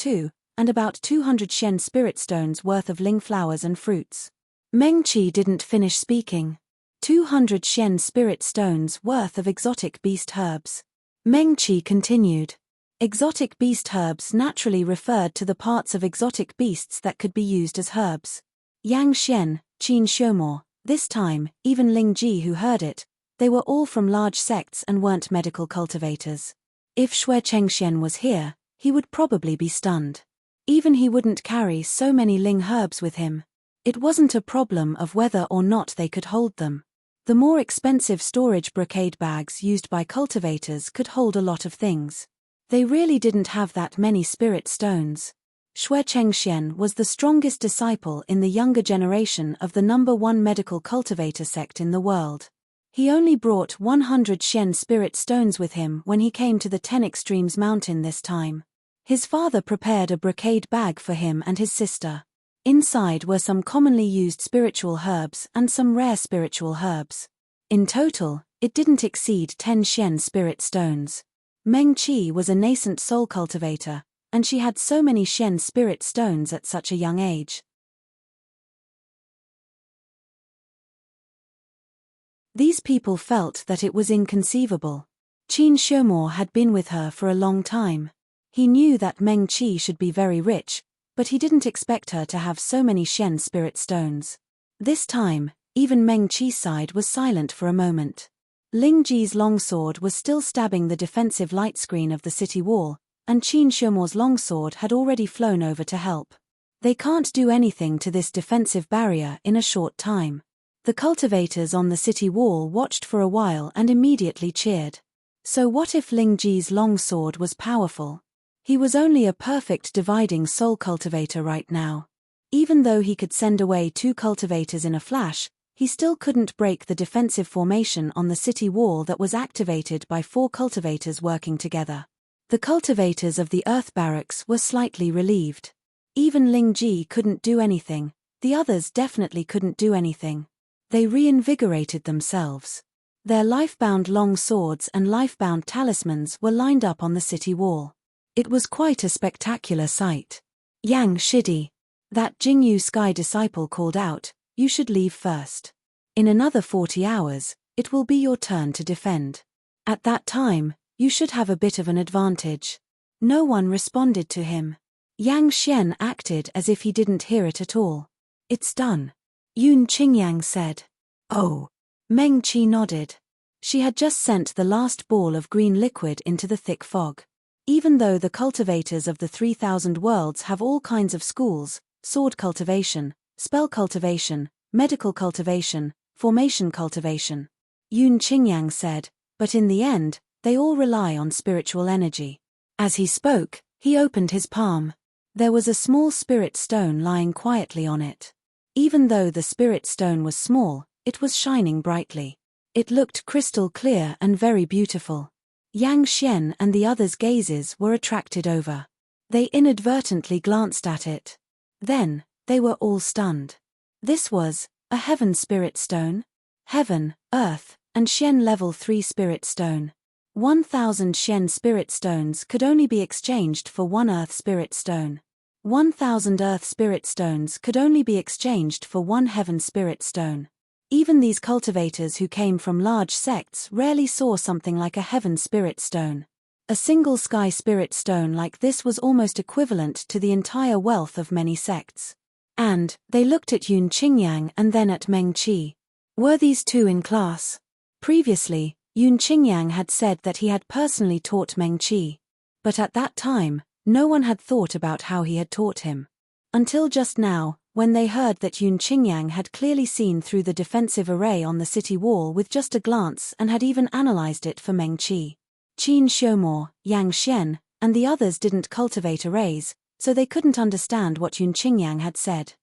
and about 200 Shen spirit stones worth of Ling flowers and fruits. Meng Qi didn't finish speaking. 200 Shen spirit stones worth of exotic beast herbs. Meng Qi continued. Exotic beast herbs naturally referred to the parts of exotic beasts that could be used as herbs. Yang Xian, Qin Xiumo, this time, even Ling Ji who heard it, they were all from large sects and weren't medical cultivators. If Shui Chengxian was here, he would probably be stunned. Even he wouldn't carry so many Ling herbs with him. It wasn't a problem of whether or not they could hold them. The more expensive storage brocade bags used by cultivators could hold a lot of things. They really didn't have that many spirit stones. Shui Chengxian was the strongest disciple in the younger generation of the #1 medical cultivator sect in the world. He only brought 100 Shen spirit stones with him when he came to the 10 Extremes mountain this time. His father prepared a brocade bag for him and his sister. Inside were some commonly used spiritual herbs and some rare spiritual herbs. In total, it didn't exceed 10 Shen spirit stones. Meng Qi was a nascent soul cultivator, and she had so many Shen spirit stones at such a young age. These people felt that it was inconceivable. Qin Xiumo had been with her for a long time. He knew that Meng Qi should be very rich, but he didn't expect her to have so many Shen spirit stones. This time, even Meng Qi's side was silent for a moment. Ling Ji's longsword was still stabbing the defensive light screen of the city wall, and Qin Xiumo's longsword had already flown over to help. They can't do anything to this defensive barrier in a short time. The cultivators on the city wall watched for a while and immediately cheered. So what if Ling Ji's longsword was powerful? He was only a perfect dividing soul cultivator right now. Even though he could send away 2 cultivators in a flash, he still couldn't break the defensive formation on the city wall that was activated by 4 cultivators working together. The cultivators of the Earth Barracks were slightly relieved. Even Ling Ji couldn't do anything, the others definitely couldn't do anything. They reinvigorated themselves. Their lifebound long swords and lifebound talismans were lined up on the city wall. It was quite a spectacular sight. Yang Shidi. That Jingyu Sky disciple called out, "You should leave first. In another 40 hours, it will be your turn to defend. At that time, you should have a bit of an advantage." No one responded to him. Yang Xian acted as if he didn't hear it at all. "It's done," Yun Qingyang said. "Oh." Meng Qi nodded. She had just sent the last ball of green liquid into the thick fog. Even though the cultivators of the 3000 worlds have all kinds of schools, sword cultivation, spell cultivation, medical cultivation, formation cultivation, Yun Qingyang said, but in the end, they all rely on spiritual energy. As he spoke, he opened his palm. There was a small spirit stone lying quietly on it. Even though the spirit stone was small, it was shining brightly. It looked crystal clear and very beautiful. Yang Xian and the others' gazes were attracted over. They inadvertently glanced at it. Then, they were all stunned. This was a heaven spirit stone. Heaven, earth, and Xian level 3 spirit stone. 1000 Xian spirit stones could only be exchanged for 1 earth spirit stone. 1000 earth spirit stones could only be exchanged for 1 heaven spirit stone. Even these cultivators who came from large sects rarely saw something like a heaven spirit stone. A single sky spirit stone like this was almost equivalent to the entire wealth of many sects. And, they looked at Yun Qingyang and then at Meng Qi. Were these two in class? Previously, Yun Qingyang had said that he had personally taught Meng Qi. But at that time, no one had thought about how he had taught him. Until just now, when they heard that Yun Qingyang had clearly seen through the defensive array on the city wall with just a glance and had even analyzed it for Meng Qi. Qin Xiumo, Yang Xian, and the others didn't cultivate arrays, so they couldn't understand what Yun Qingyang had said.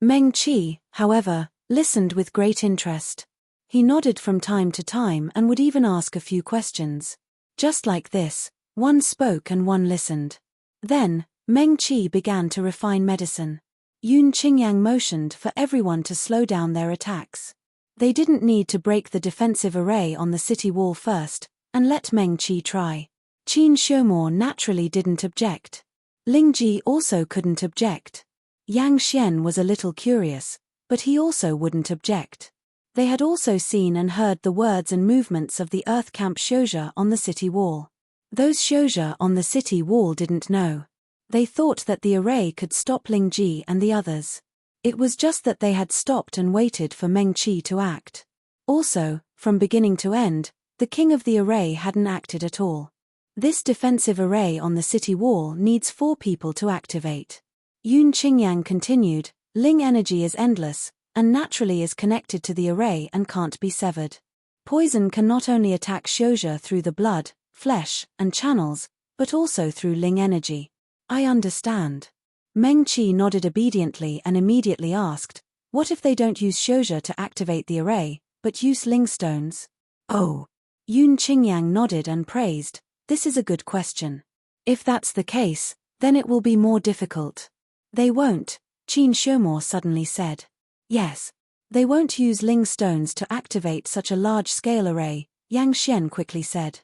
Meng Qi, however, listened with great interest. He nodded from time to time and would even ask a few questions. Just like this, one spoke and one listened. Then, Meng Qi began to refine medicine. Yun Qingyang motioned for everyone to slow down their attacks. They didn't need to break the defensive array on the city wall first, and let Meng Qi try. Qin Xiaomo naturally didn't object. Ling Ji also couldn't object. Yang Xian was a little curious, but he also wouldn't object. They had also seen and heard the words and movements of the Earth Camp Shouja on the city wall. Those Shouja on the city wall didn't know. They thought that the array could stop Ling Ji and the others. It was just that they had stopped and waited for Meng Qi to act. Also, from beginning to end, the king of the array hadn't acted at all. This defensive array on the city wall needs 4 people to activate. Yun Qingyang continued, Ling energy is endless, and naturally is connected to the array and can't be severed. Poison can not only attack Shouja through the blood, flesh, and channels, but also through Ling energy. I understand. Meng Qi nodded obediently and immediately asked, what if they don't use Shouja to activate the array, but use Ling stones? Oh. Yun Qingyang nodded and praised, this is a good question. If that's the case, then it will be more difficult. They won't, Qin Xiaomo suddenly said. Yes. They won't use Ling stones to activate such a large-scale array, Yang Xian quickly said.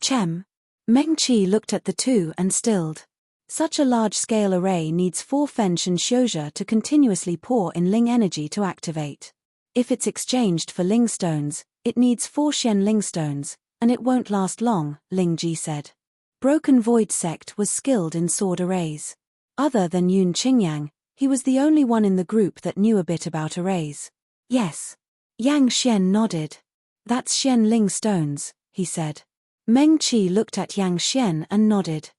Chem. Meng Qi looked at the two and stilled. Such a large-scale array needs 4 Fenshen Shouja to continuously pour in Ling energy to activate. If it's exchanged for Ling stones, it needs 4 Shen Ling stones, and it won't last long, Ling Ji said. Broken Void Sect was skilled in sword arrays. Other than Yun Qingyang, he was the only one in the group that knew a bit about arrays. Yes. Yang Xian nodded. That's Shen Ling stones, he said. Meng Qi looked at Yang Xian and nodded.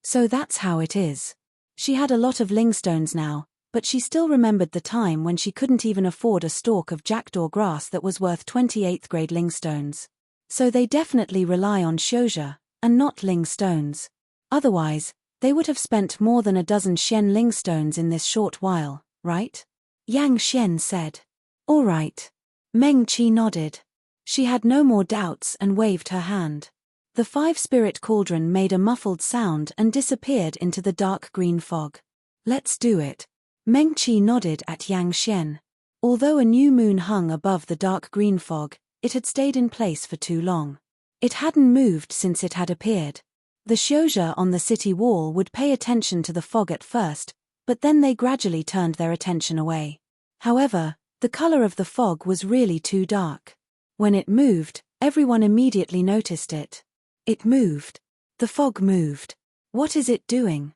So that's how it is. She had a lot of Ling stones now, but she still remembered the time when she couldn't even afford a stalk of jackdaw grass that was worth 28th grade Ling stones. So they definitely rely on Shouja, and not Ling stones. Otherwise, they would have spent more than a dozen Shen Ling stones in this short while, right? Yang Xian said. All right. Meng Qi nodded. She had no more doubts and waved her hand. The 5-spirit cauldron made a muffled sound and disappeared into the dark green fog. Let's do it. Meng Qi nodded at Yang Xian. Although a new moon hung above the dark green fog, it had stayed in place for too long. It hadn't moved since it had appeared. The Shouja on the city wall would pay attention to the fog at first, but then they gradually turned their attention away. However, the color of the fog was really too dark. When it moved, everyone immediately noticed it. It moved. The fog moved. What is it doing?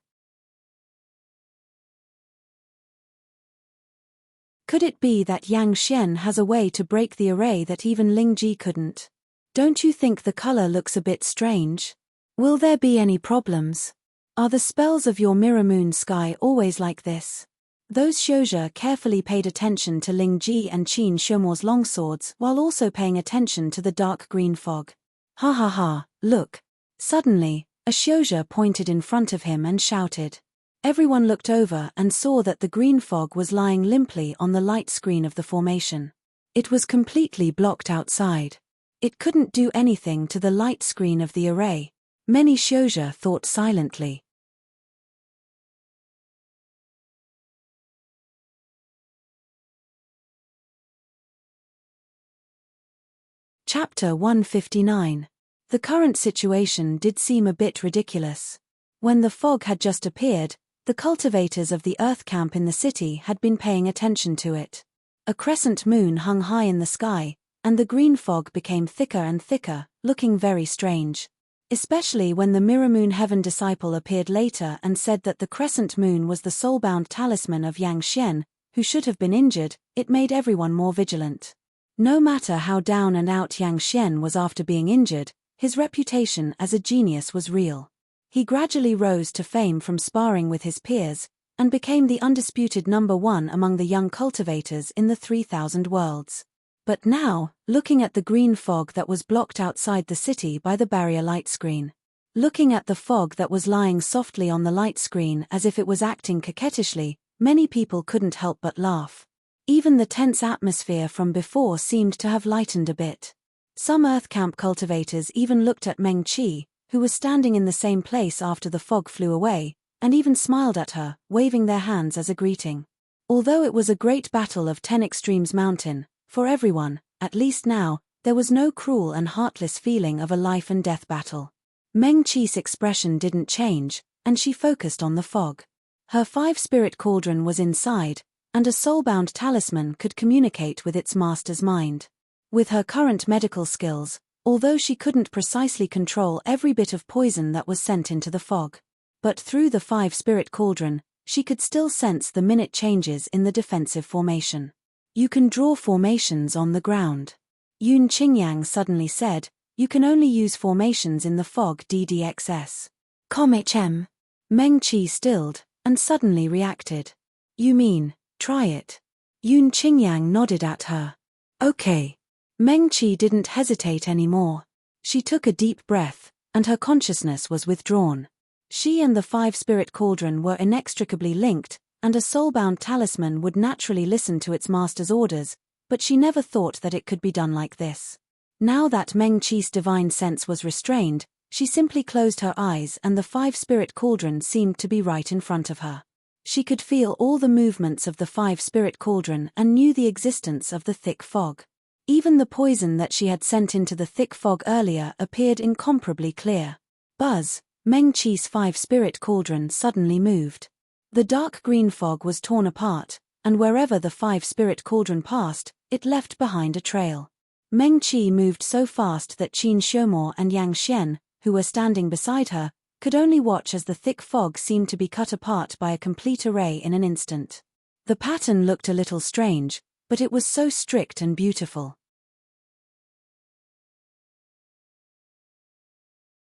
Could it be that Yang Xian has a way to break the array that even Ling Ji couldn't? Don't you think the color looks a bit strange? Will there be any problems? Are the spells of your mirror moon sky always like this? Those Shouja carefully paid attention to Ling Ji and Qin Xiaomo's longswords while also paying attention to the dark green fog. Ha ha ha, look. Suddenly, a Shouja pointed in front of him and shouted. Everyone looked over and saw that the green fog was lying limply on the light screen of the formation. It was completely blocked outside. It couldn't do anything to the light screen of the array. Many Shouja thought silently. Chapter 159. The current situation did seem a bit ridiculous. When the fog had just appeared, the cultivators of the Earth camp in the city had been paying attention to it. A crescent moon hung high in the sky, and the green fog became thicker and thicker, looking very strange. Especially when the Mirror Moon Heaven disciple appeared later and said that the crescent moon was the soulbound talisman of Yang Xian, who should have been injured, it made everyone more vigilant. No matter how down and out Yang Xian was after being injured, his reputation as a genius was real. He gradually rose to fame from sparring with his peers, and became the undisputed number 1 among the young cultivators in the 3,000 worlds. But now, looking at the green fog that was blocked outside the city by the barrier light screen. Looking at the fog that was lying softly on the light screen as if it was acting coquettishly, many people couldn't help but laugh. Even the tense atmosphere from before seemed to have lightened a bit. Some Earth Camp cultivators even looked at Meng Qi, who was standing in the same place after the fog flew away, and even smiled at her, waving their hands as a greeting. Although it was a great battle of 10 Extremes Mountain, for everyone, at least now, there was no cruel and heartless feeling of a life and death battle. Meng Qi's expression didn't change, and she focused on the fog. Her 5-spirit cauldron was inside, and a soulbound talisman could communicate with its master's mind. With her current medical skills, although she couldn't precisely control every bit of poison that was sent into the fog, but through the 5-spirit cauldron, she could still sense the minute changes in the defensive formation. You can draw formations on the ground. Yun Qingyang suddenly said, you can only use formations in the fog DDXS. Com. Meng Qi stilled, and suddenly reacted. You mean, try it? Yun Qingyang nodded at her. Okay. Meng Qi didn't hesitate anymore. She took a deep breath, and her consciousness was withdrawn. She and the 5-spirit cauldron were inextricably linked, and a soulbound talisman would naturally listen to its master's orders, but she never thought that it could be done like this. Now that Meng Qi's divine sense was restrained, she simply closed her eyes and the 5-spirit cauldron seemed to be right in front of her. She could feel all the movements of the 5-spirit cauldron and knew the existence of the thick fog. Even the poison that she had sent into the thick fog earlier appeared incomparably clear. Buzz, Meng Qi's 5-spirit cauldron suddenly moved. The dark green fog was torn apart, and wherever the 5-spirit cauldron passed, it left behind a trail. Meng Qi moved so fast that Qin Xiumo and Yang Xian, who were standing beside her, could only watch as the thick fog seemed to be cut apart by a complete array in an instant. The pattern looked a little strange, but it was so strict and beautiful.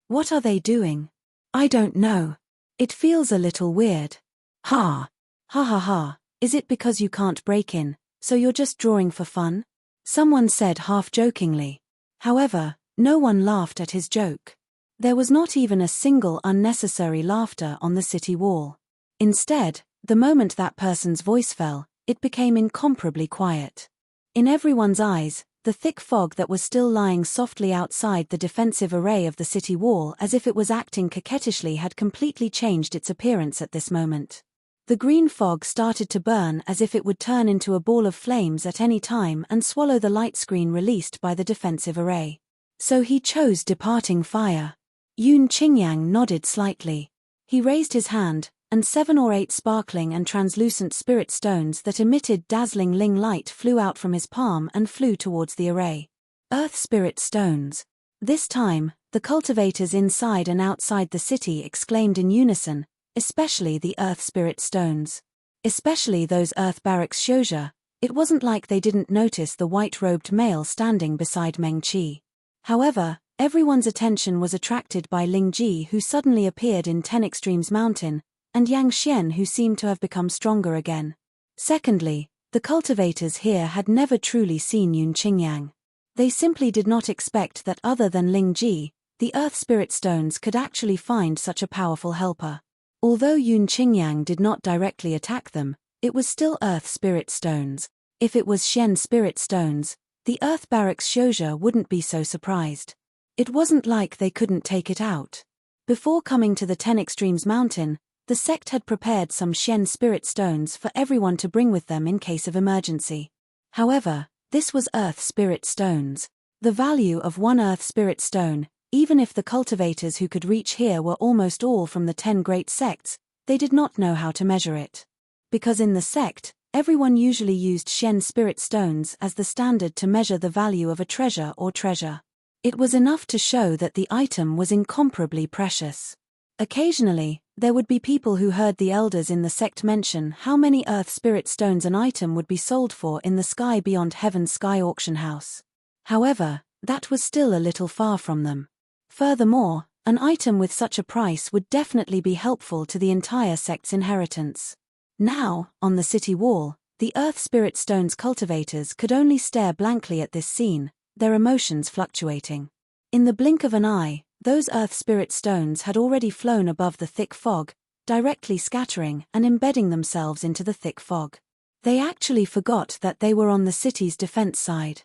What are they doing? I don't know. It feels a little weird. Ha! Ha ha ha, is it because you can't break in, so you're just drawing for fun? Someone said half-jokingly. However, no one laughed at his joke. There was not even a single unnecessary laughter on the city wall. Instead, the moment that person's voice fell, it became incomparably quiet. In everyone's eyes, the thick fog that was still lying softly outside the defensive array of the city wall as if it was acting coquettishly had completely changed its appearance at this moment. The green fog started to burn as if it would turn into a ball of flames at any time and swallow the light screen released by the defensive array. So he chose departing fire. Yun Qingyang nodded slightly. He raised his hand, and 7 or 8 sparkling and translucent spirit stones that emitted dazzling ling light flew out from his palm and flew towards the array. Earth spirit stones. This time, the cultivators inside and outside the city exclaimed in unison, especially the earth spirit stones. Especially those earth barracks Xiuzhe. It wasn't like they didn't notice the white-robed male standing beside Meng Qi. However, everyone's attention was attracted by Ling Ji, who suddenly appeared in 10 Extremes Mountain, and Yang Xian, who seemed to have become stronger again. Secondly, the cultivators here had never truly seen Yun Qingyang. They simply did not expect that other than Ling Ji, the earth spirit stones could actually find such a powerful helper. Although Yun Qingyang did not directly attack them, it was still earth spirit stones. If it was Shen spirit stones, the earth barracks Xiuzhe wouldn't be so surprised. It wasn't like they couldn't take it out. Before coming to the 10 Extremes Mountain, the sect had prepared some Shen spirit stones for everyone to bring with them in case of emergency. However, this was earth spirit stones. The value of one earth spirit stone, even if the cultivators who could reach here were almost all from the 10 great sects, they did not know how to measure it. Because in the sect, everyone usually used Shen spirit stones as the standard to measure the value of a treasure or treasure. It was enough to show that the item was incomparably precious. Occasionally, there would be people who heard the elders in the sect mention how many earth spirit stones an item would be sold for in the sky beyond heaven's sky auction house. However, that was still a little far from them. Furthermore, an item with such a price would definitely be helpful to the entire sect's inheritance. Now, on the city wall, the earth spirit stones cultivators could only stare blankly at this scene, their emotions fluctuating. In the blink of an eye, those earth spirit stones had already flown above the thick fog, directly scattering and embedding themselves into the thick fog. They actually forgot that they were on the city's defense side.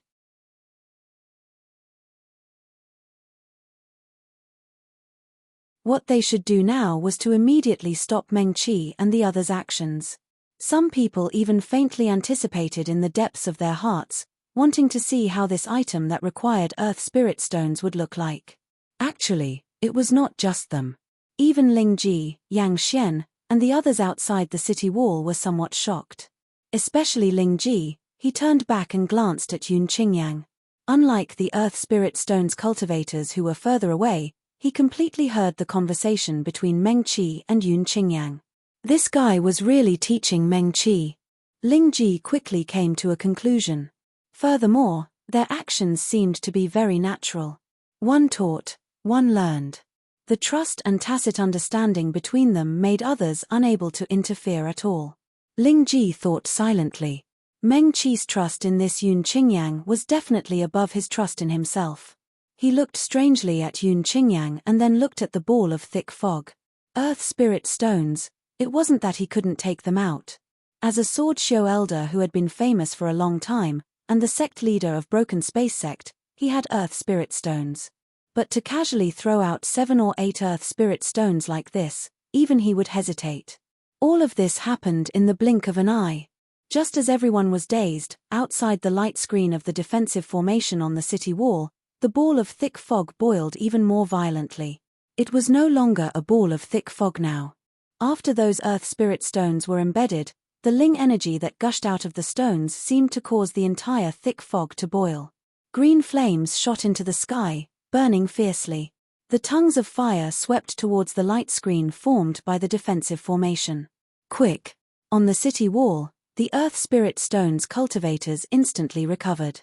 What they should do now was to immediately stop Meng Qi and the others' actions. Some people even faintly anticipated in the depths of their hearts, wanting to see how this item that required earth spirit stones would look like. Actually, it was not just them. Even Ling Ji, Yang Xian, and the others outside the city wall were somewhat shocked. Especially Ling Ji. He turned back and glanced at Yun Qingyang. Unlike the earth spirit stones cultivators who were further away, he completely heard the conversation between Meng Qi and Yun Qingyang. This guy was really teaching Meng Qi. Ling Ji quickly came to a conclusion. Furthermore, their actions seemed to be very natural. One taught, one learned. The trust and tacit understanding between them made others unable to interfere at all. Ling Ji thought silently. Meng Qi's trust in this Yun Qingyang was definitely above his trust in himself. He looked strangely at Yun Qingyang and then looked at the ball of thick fog. Earth spirit stones, it wasn't that he couldn't take them out. As a sword show elder who had been famous for a long time, and the sect leader of Broken Space Sect, he had earth spirit stones. But to casually throw out 7 or 8 earth spirit stones like this, even he would hesitate. All of this happened in the blink of an eye. Just as everyone was dazed, outside the light screen of the defensive formation on the city wall, the ball of thick fog boiled even more violently. It was no longer a ball of thick fog now. After those earth spirit stones were embedded, the Ling energy that gushed out of the stones seemed to cause the entire thick fog to boil. Green flames shot into the sky, burning fiercely. The tongues of fire swept towards the light screen formed by the defensive formation. Quick! On the city wall, the earth spirit stones cultivators instantly recovered.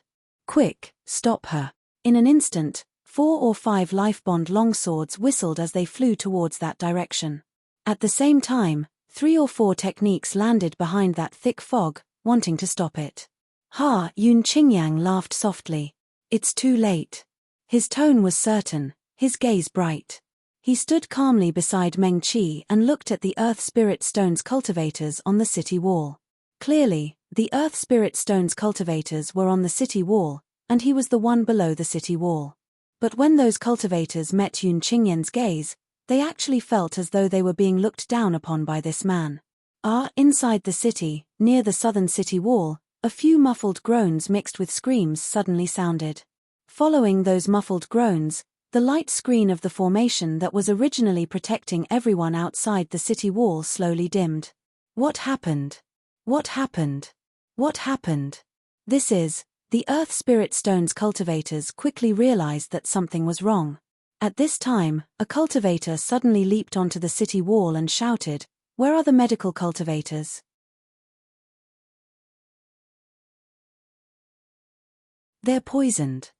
Quick, stop her. In an instant, 4 or 5 lifebond longswords whistled as they flew towards that direction. At the same time, 3 or 4 techniques landed behind that thick fog, wanting to stop it. Ha! Yun Qingyang laughed softly. It's too late. His tone was certain, his gaze bright. He stood calmly beside Meng Qi and looked at the earth spirit stones cultivators on the city wall. Clearly, the earth spirit stones cultivators were on the city wall, and he was the one below the city wall. But when those cultivators met Yun Qingyang's gaze, they actually felt as though they were being looked down upon by this man. Inside the city, near the southern city wall, a few muffled groans mixed with screams suddenly sounded. Following those muffled groans, the light screen of the formation that was originally protecting everyone outside the city wall slowly dimmed. What happened? What happened? What happened? The earth spirit stones cultivators quickly realized that something was wrong. At this time, a cultivator suddenly leaped onto the city wall and shouted, "Where are the medical cultivators?" "They're poisoned.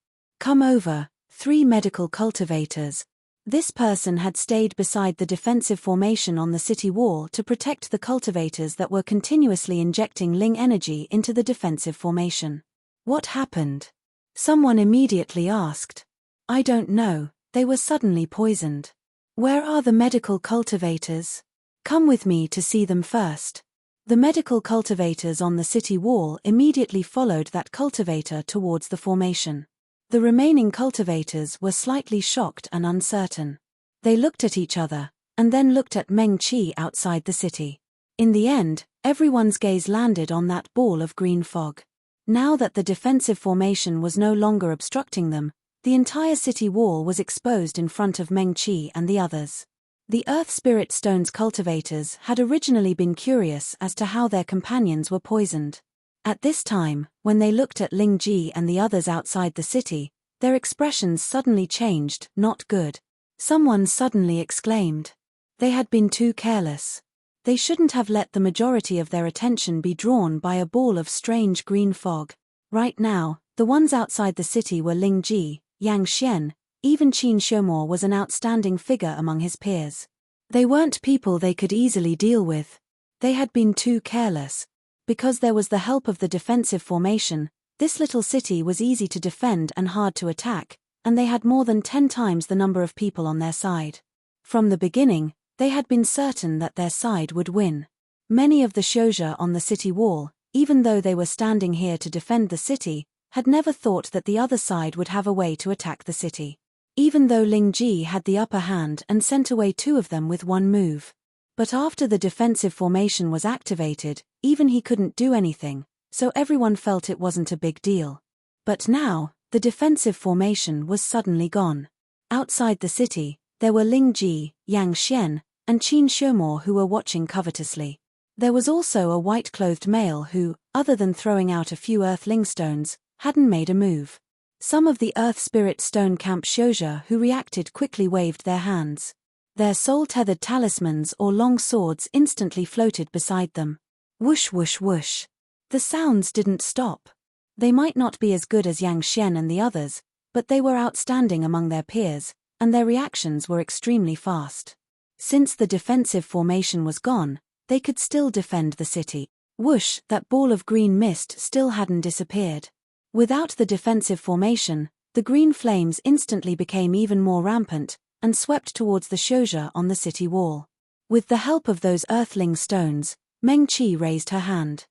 Come over, 3 medical cultivators." This person had stayed beside the defensive formation on the city wall to protect the cultivators that were continuously injecting Ling energy into the defensive formation. What happened? Someone immediately asked. I don't know, they were suddenly poisoned. Where are the medical cultivators? Come with me to see them first. The medical cultivators on the city wall immediately followed that cultivator towards the formation. The remaining cultivators were slightly shocked and uncertain. They looked at each other, and then looked at Meng Qi outside the city. In the end, everyone's gaze landed on that ball of green fog. Now that the defensive formation was no longer obstructing them, the entire city wall was exposed in front of Meng Qi and the others. The Earth Spirit Stones cultivators had originally been curious as to how their companions were poisoned. At this time, when they looked at Ling Ji and the others outside the city, their expressions suddenly changed, not good. Someone suddenly exclaimed. They had been too careless. They shouldn't have let the majority of their attention be drawn by a ball of strange green fog. Right now, the ones outside the city were Ling Ji, Yang Xian, even Qin Xiumor was an outstanding figure among his peers. They weren't people they could easily deal with. They had been too careless. Because there was the help of the defensive formation, this little city was easy to defend and hard to attack, and they had more than 10 times the number of people on their side. From the beginning, they had been certain that their side would win. Many of the Shouja on the city wall, even though they were standing here to defend the city, had never thought that the other side would have a way to attack the city. Even though Ling Ji had the upper hand and sent away 2 of them with 1 move. But after the defensive formation was activated, even he couldn't do anything, so everyone felt it wasn't a big deal. But now, the defensive formation was suddenly gone. Outside the city, there were Ling Ji, Yang Xian, and Qin Shomor who were watching covetously. There was also a white-clothed male who, other than throwing out a few earthling stones, hadn't made a move. Some of the Earth Spirit Stone Camp Shoja who reacted quickly waved their hands. Their soul-tethered talismans or long swords instantly floated beside them. Whoosh whoosh whoosh. The sounds didn't stop. They might not be as good as Yang Xian and the others, but they were outstanding among their peers, and their reactions were extremely fast. Since the defensive formation was gone, they could still defend the city. Whoosh, that ball of green mist still hadn't disappeared. Without the defensive formation, the green flames instantly became even more rampant, and swept towards the Shoja on the city wall. With the help of those earthling stones, Meng Qi raised her hand.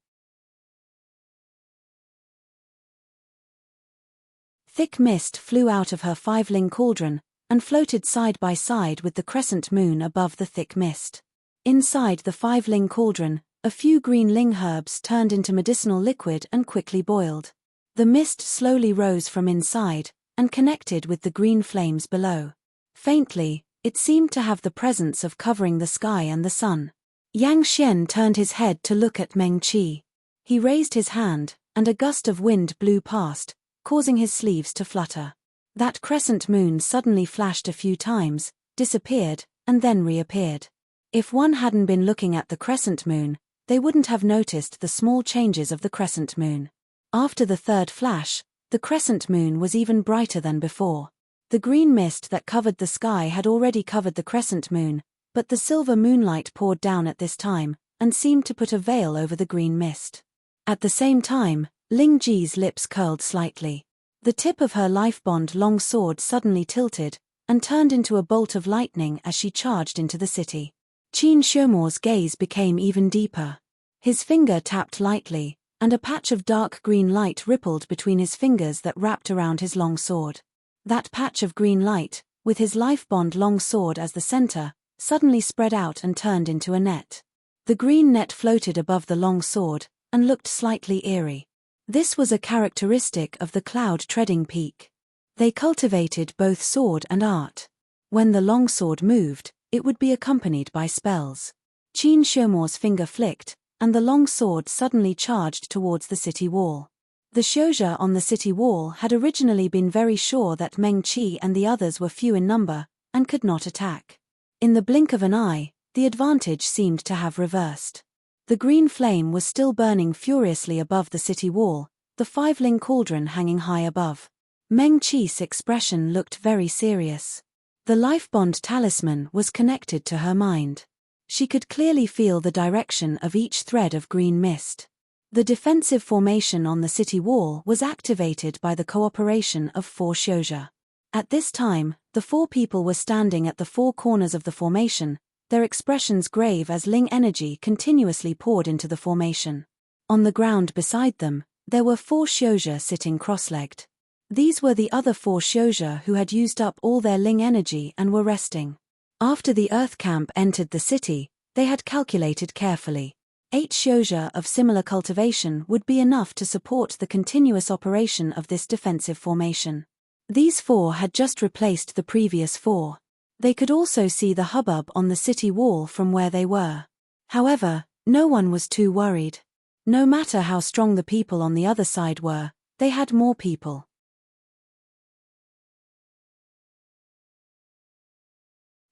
Thick mist flew out of her five-ling cauldron, and floated side by side with the crescent moon above the thick mist. Inside the five-ling cauldron, a few green ling herbs turned into medicinal liquid and quickly boiled. The mist slowly rose from inside, and connected with the green flames below. Faintly, it seemed to have the presence of covering the sky and the sun. Yang Xian turned his head to look at Meng Qi. He raised his hand, and a gust of wind blew past, causing his sleeves to flutter. That crescent moon suddenly flashed a few times, disappeared, and then reappeared. If one hadn't been looking at the crescent moon, they wouldn't have noticed the small changes of the crescent moon. After the third flash, the crescent moon was even brighter than before. The green mist that covered the sky had already covered the crescent moon, but the silver moonlight poured down at this time, and seemed to put a veil over the green mist. At the same time, Ling Ji's lips curled slightly. The tip of her life-bond long sword suddenly tilted, and turned into a bolt of lightning as she charged into the city. Qin Shomor's gaze became even deeper. His finger tapped lightly, and a patch of dark green light rippled between his fingers that wrapped around his long sword. That patch of green light, with his life-bond long sword as the center, suddenly spread out and turned into a net. The green net floated above the long sword, and looked slightly eerie. This was a characteristic of the cloud-treading peak. They cultivated both sword and art. When the long sword moved, it would be accompanied by spells. Qin Shomor's finger flicked, and the long sword suddenly charged towards the city wall. The Shoja on the city wall had originally been very sure that Meng Qi and the others were few in number, and could not attack. In the blink of an eye, the advantage seemed to have reversed. The green flame was still burning furiously above the city wall, the five-ling cauldron hanging high above. Meng Qi's expression looked very serious. The life-bond talisman was connected to her mind. She could clearly feel the direction of each thread of green mist. The defensive formation on the city wall was activated by the cooperation of 4 Shoja. At this time, the 4 people were standing at the 4 corners of the formation, their expressions grave as Ling energy continuously poured into the formation. On the ground beside them, there were 4 Shoja sitting cross-legged. These were the other 4 Shoja who had used up all their Ling energy and were resting. After the Earth Camp entered the city, they had calculated carefully. 8 Shoja of similar cultivation would be enough to support the continuous operation of this defensive formation. These 4 had just replaced the previous 4. They could also see the hubbub on the city wall from where they were. However, no one was too worried. No matter how strong the people on the other side were, they had more people.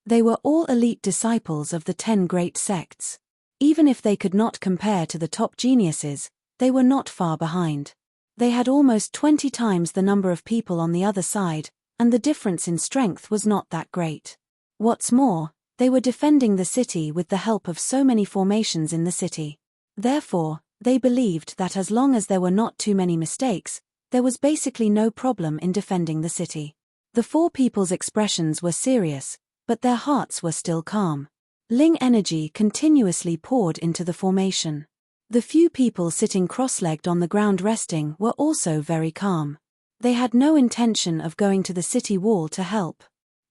They were all elite disciples of the 10 great sects. Even if they could not compare to the top geniuses, they were not far behind. They had almost 20 times the number of people on the other side, and the difference in strength was not that great. What's more, they were defending the city with the help of so many formations in the city. Therefore, they believed that as long as there were not too many mistakes, there was basically no problem in defending the city. The 4 people's expressions were serious, but their hearts were still calm. Ling energy continuously poured into the formation. The few people sitting cross-legged on the ground resting were also very calm. They had no intention of going to the city wall to help.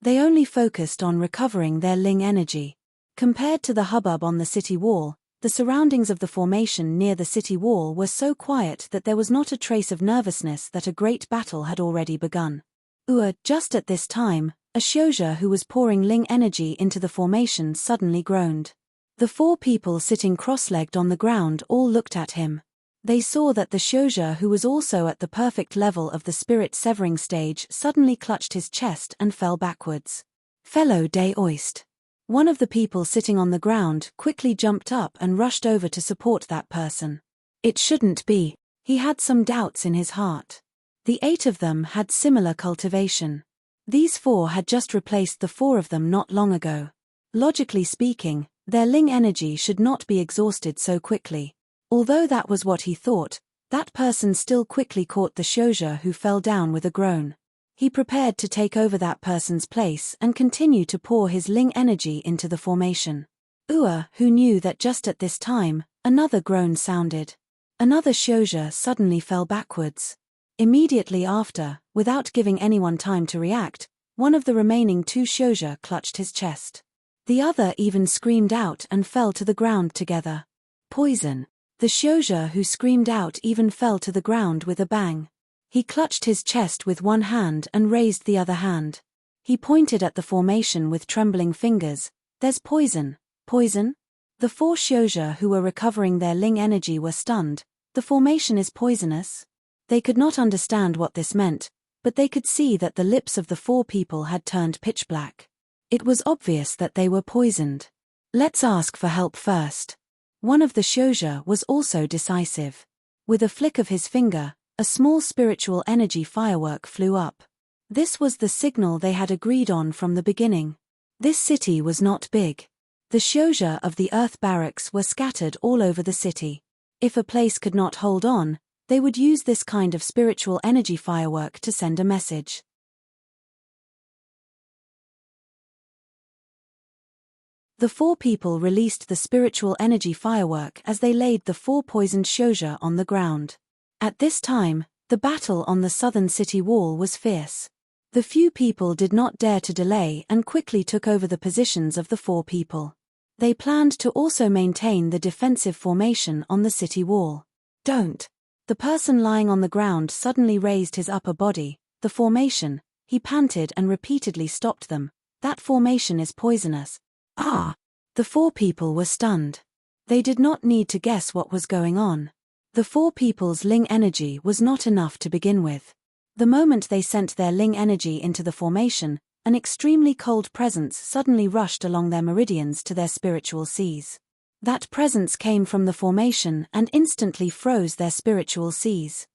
They only focused on recovering their Ling energy. Compared to the hubbub on the city wall, the surroundings of the formation near the city wall were so quiet that there was not a trace of nervousness that a great battle had already begun. Just at this time, a Shouja who was pouring Ling energy into the formation suddenly groaned. The 4 people sitting cross-legged on the ground all looked at him. They saw that the Shouja who was also at the perfect level of the spirit-severing stage suddenly clutched his chest and fell backwards. Fellow Daoist. One of the people sitting on the ground quickly jumped up and rushed over to support that person. It shouldn't be. He had some doubts in his heart. The 8 of them had similar cultivation. These 4 had just replaced the 4 of them not long ago. Logically speaking, their Ling energy should not be exhausted so quickly. Although that was what he thought, that person still quickly caught the Shouja who fell down with a groan. He prepared to take over that person's place and continue to pour his Ling energy into the formation. Who knew that just at this time, another groan sounded. Another Shouja suddenly fell backwards. Immediately after, without giving anyone time to react, one of the remaining 2 Shouja clutched his chest. The other even screamed out and fell to the ground together. Poison. The Shouja who screamed out even fell to the ground with a bang. He clutched his chest with one hand and raised the other hand. He pointed at the formation with trembling fingers. There's poison. Poison? The 4 Shouja who were recovering their Ling energy were stunned. The formation is poisonous? They could not understand what this meant, but they could see that the lips of the 4 people had turned pitch black. It was obvious that they were poisoned. Let's ask for help first. One of the Shouja was also decisive. With a flick of his finger, a small spiritual energy firework flew up. This was the signal they had agreed on from the beginning. This city was not big. The Shouja of the Earth Barracks were scattered all over the city. If a place could not hold on, they would use this kind of spiritual energy firework to send a message. The 4 people released the spiritual energy firework as they laid the 4 poisoned Shouja on the ground. At this time, the battle on the southern city wall was fierce. The few people did not dare to delay and quickly took over the positions of the 4 people. They planned to also maintain the defensive formation on the city wall. Don't. The person lying on the ground suddenly raised his upper body. The formation, he panted and repeatedly stopped them. That formation is poisonous. The 4 people were stunned. They did not need to guess what was going on. The 4 people's Ling energy was not enough to begin with. The moment they sent their Ling energy into the formation, an extremely cold presence suddenly rushed along their meridians to their spiritual seas. That presence came from the formation and instantly froze their spiritual seas.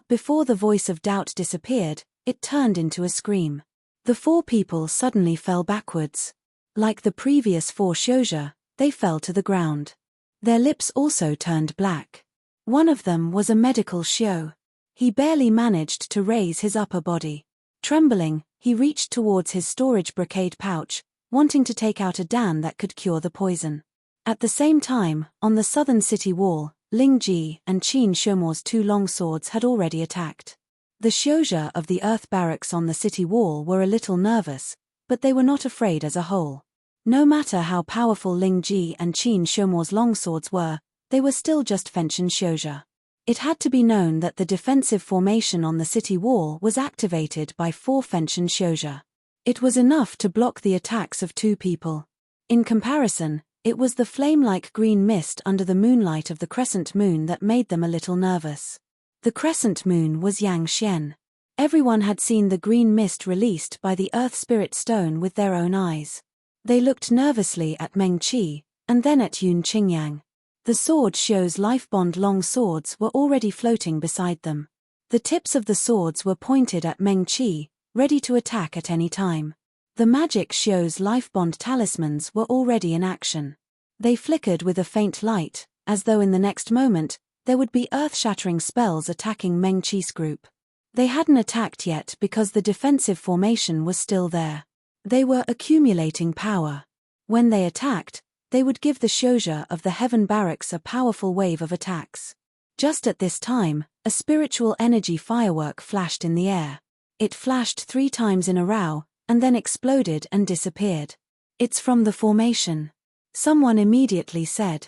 Before the voice of doubt disappeared, it turned into a scream. The 4 people suddenly fell backwards. Like the previous 4 Shouja, they fell to the ground. Their lips also turned black. One of them was a medical Shou. He barely managed to raise his upper body. Trembling, he reached towards his storage brocade pouch, wanting to take out a dan that could cure the poison. At the same time, on the southern city wall, Ling Ji and Qin Shomo's 2 long swords had already attacked. The Shouja of the Earth Barracks on the city wall were a little nervous, but they were not afraid as a whole. No matter how powerful Ling Ji and Qin Shomo's longswords were, they were still just Fenshin Shouja. It had to be known that the defensive formation on the city wall was activated by 4 Fenshin Shouja. It was enough to block the attacks of 2 people. In comparison, it was the flame-like green mist under the moonlight of the crescent moon that made them a little nervous. The crescent moon was Yang Xian. Everyone had seen the green mist released by the Earth Spirit Stone with their own eyes. They looked nervously at Meng Qi, and then at Yun Qingyang. The sword Shou's life bond long swords were already floating beside them. The tips of the swords were pointed at Meng Qi, ready to attack at any time. The magic Shou's life bond talismans were already in action. They flickered with a faint light, as though in the next moment, there would be earth-shattering spells attacking Meng Qi's group. They hadn't attacked yet because the defensive formation was still there. They were accumulating power. When they attacked, they would give the Shouja of the Heaven Barracks a powerful wave of attacks. Just at this time, a spiritual energy firework flashed in the air. It flashed 3 times in a row, and then exploded and disappeared. It's from the formation. Someone immediately said,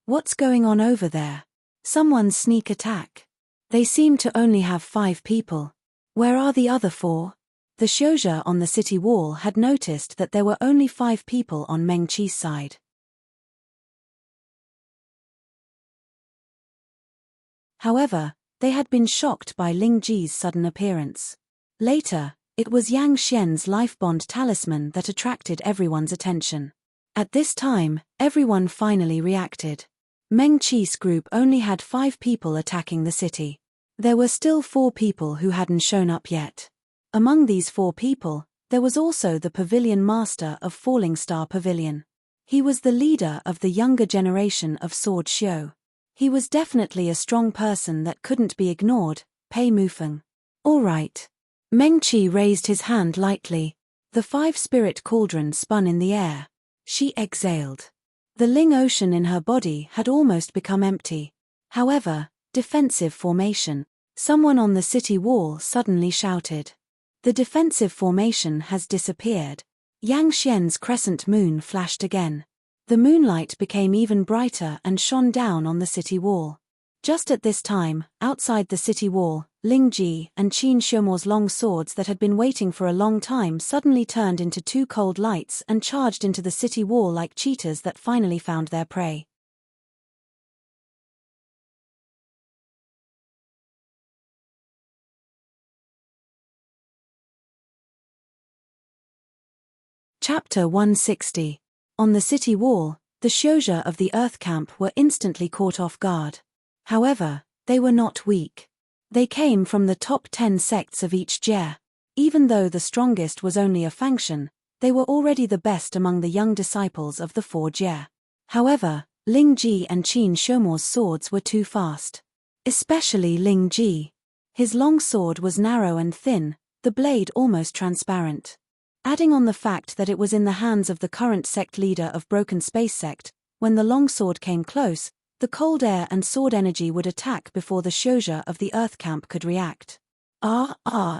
"What's going on over there? Someone's sneak attack. They seem to only have 5 people. Where are the other 4? The Shoja on the city wall had noticed that there were only 5 people on Meng Qi's side. However, they had been shocked by Ling Ji's sudden appearance. Later, it was Yang Xian's life bond talisman that attracted everyone's attention. At this time, everyone finally reacted. Meng Qi's group only had 5 people attacking the city. There were still 4 people who hadn't shown up yet. Among these 4 people, there was also the pavilion master of Falling Star Pavilion. He was the leader of the younger generation of Sword Xiu. He was definitely a strong person that couldn't be ignored, Pei Mufeng. All right. Meng Qi raised his hand lightly. The 5-spirit cauldron spun in the air. She exhaled. The Ling Ocean in her body had almost become empty. However, defensive formation. Someone on the city wall suddenly shouted. The defensive formation has disappeared. Yang Xian's crescent moon flashed again. The moonlight became even brighter and shone down on the city wall. Just at this time, outside the city wall, Ling Ji and Qin Shumo's long swords that had been waiting for a long time suddenly turned into 2 cold lights and charged into the city wall like cheetahs that finally found their prey. Chapter 160. On the city wall, the Shoja of the Earth Camp were instantly caught off guard. However, they were not weak. They came from the top 10 sects of each jie. Even though the strongest was only a faction, they were already the best among the young disciples of the 4 jie. However, Ling Ji and Qin Shumo's swords were too fast. Especially Ling Ji. His long sword was narrow and thin, the blade almost transparent. Adding on the fact that it was in the hands of the current sect leader of Broken Space Sect, when the long sword came close, the cold air and sword energy would attack before the Shoja of the Earth Camp could react.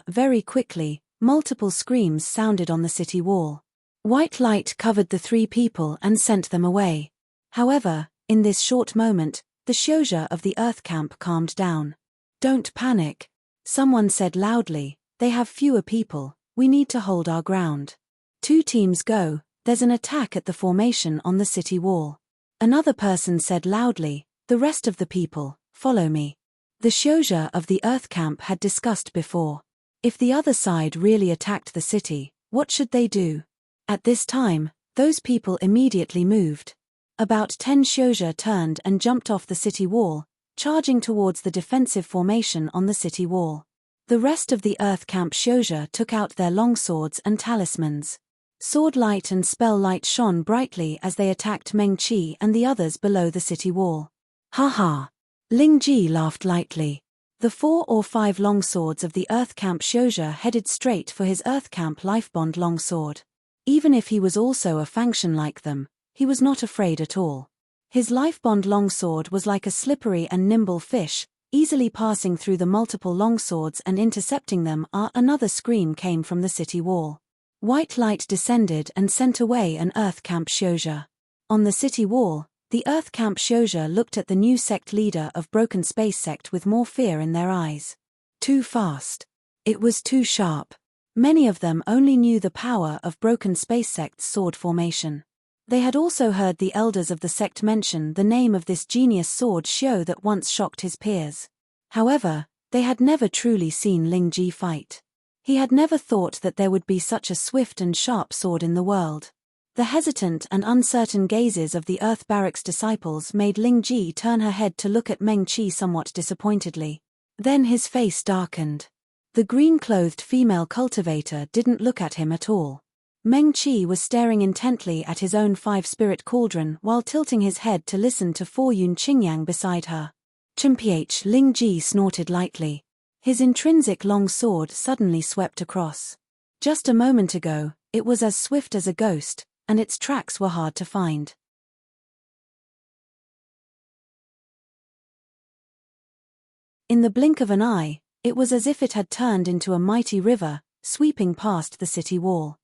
Very quickly, multiple screams sounded on the city wall. White light covered the 3 people and sent them away. However, in this short moment, the Shoja of the Earth Camp calmed down. "Don't panic," someone said loudly, "they have fewer people. We need to hold our ground. 2 teams go, there's an attack at the formation on the city wall." Another person said loudly, "The rest of the people, follow me." The Shoja of the Earth Camp had discussed before. If the other side really attacked the city, what should they do? At this time, those people immediately moved. About 10 Shoja turned and jumped off the city wall, charging towards the defensive formation on the city wall. The rest of the Earth Camp Shoja took out their longswords and talismans. Sword light and spell light shone brightly as they attacked Meng Qi and the others below the city wall. Ha! Ling Ji laughed lightly. The 4 or 5 longswords of the Earth Camp Shoja headed straight for his Earth Camp Lifebond longsword. Even if he was also a faction like them, he was not afraid at all. His Lifebond longsword was like a slippery and nimble fish, easily passing through the multiple longswords and intercepting them. Another scream came from the city wall. White light descended and sent away an Earth Camp Shoja. On the city wall, the Earth Camp Shoja looked at the new sect leader of Broken Space Sect with more fear in their eyes. Too fast. It was too sharp. Many of them only knew the power of Broken Space Sect's sword formation. They had also heard the elders of the sect mention the name of this genius sword show that once shocked his peers. However, they had never truly seen Ling Ji fight. He had never thought that there would be such a swift and sharp sword in the world. The hesitant and uncertain gazes of the Earth Barracks disciples made Ling Ji turn her head to look at Meng Qi somewhat disappointedly. Then his face darkened. The green-clothed female cultivator didn't look at him at all. Meng Qi was staring intently at his own 5-spirit cauldron while tilting his head to listen to Fu Yun Qingyang beside her. Chimph, Ling Ji snorted lightly. His intrinsic long sword suddenly swept across. Just a moment ago, it was as swift as a ghost, and its tracks were hard to find. In the blink of an eye, it was as if it had turned into a mighty river, sweeping past the city wall.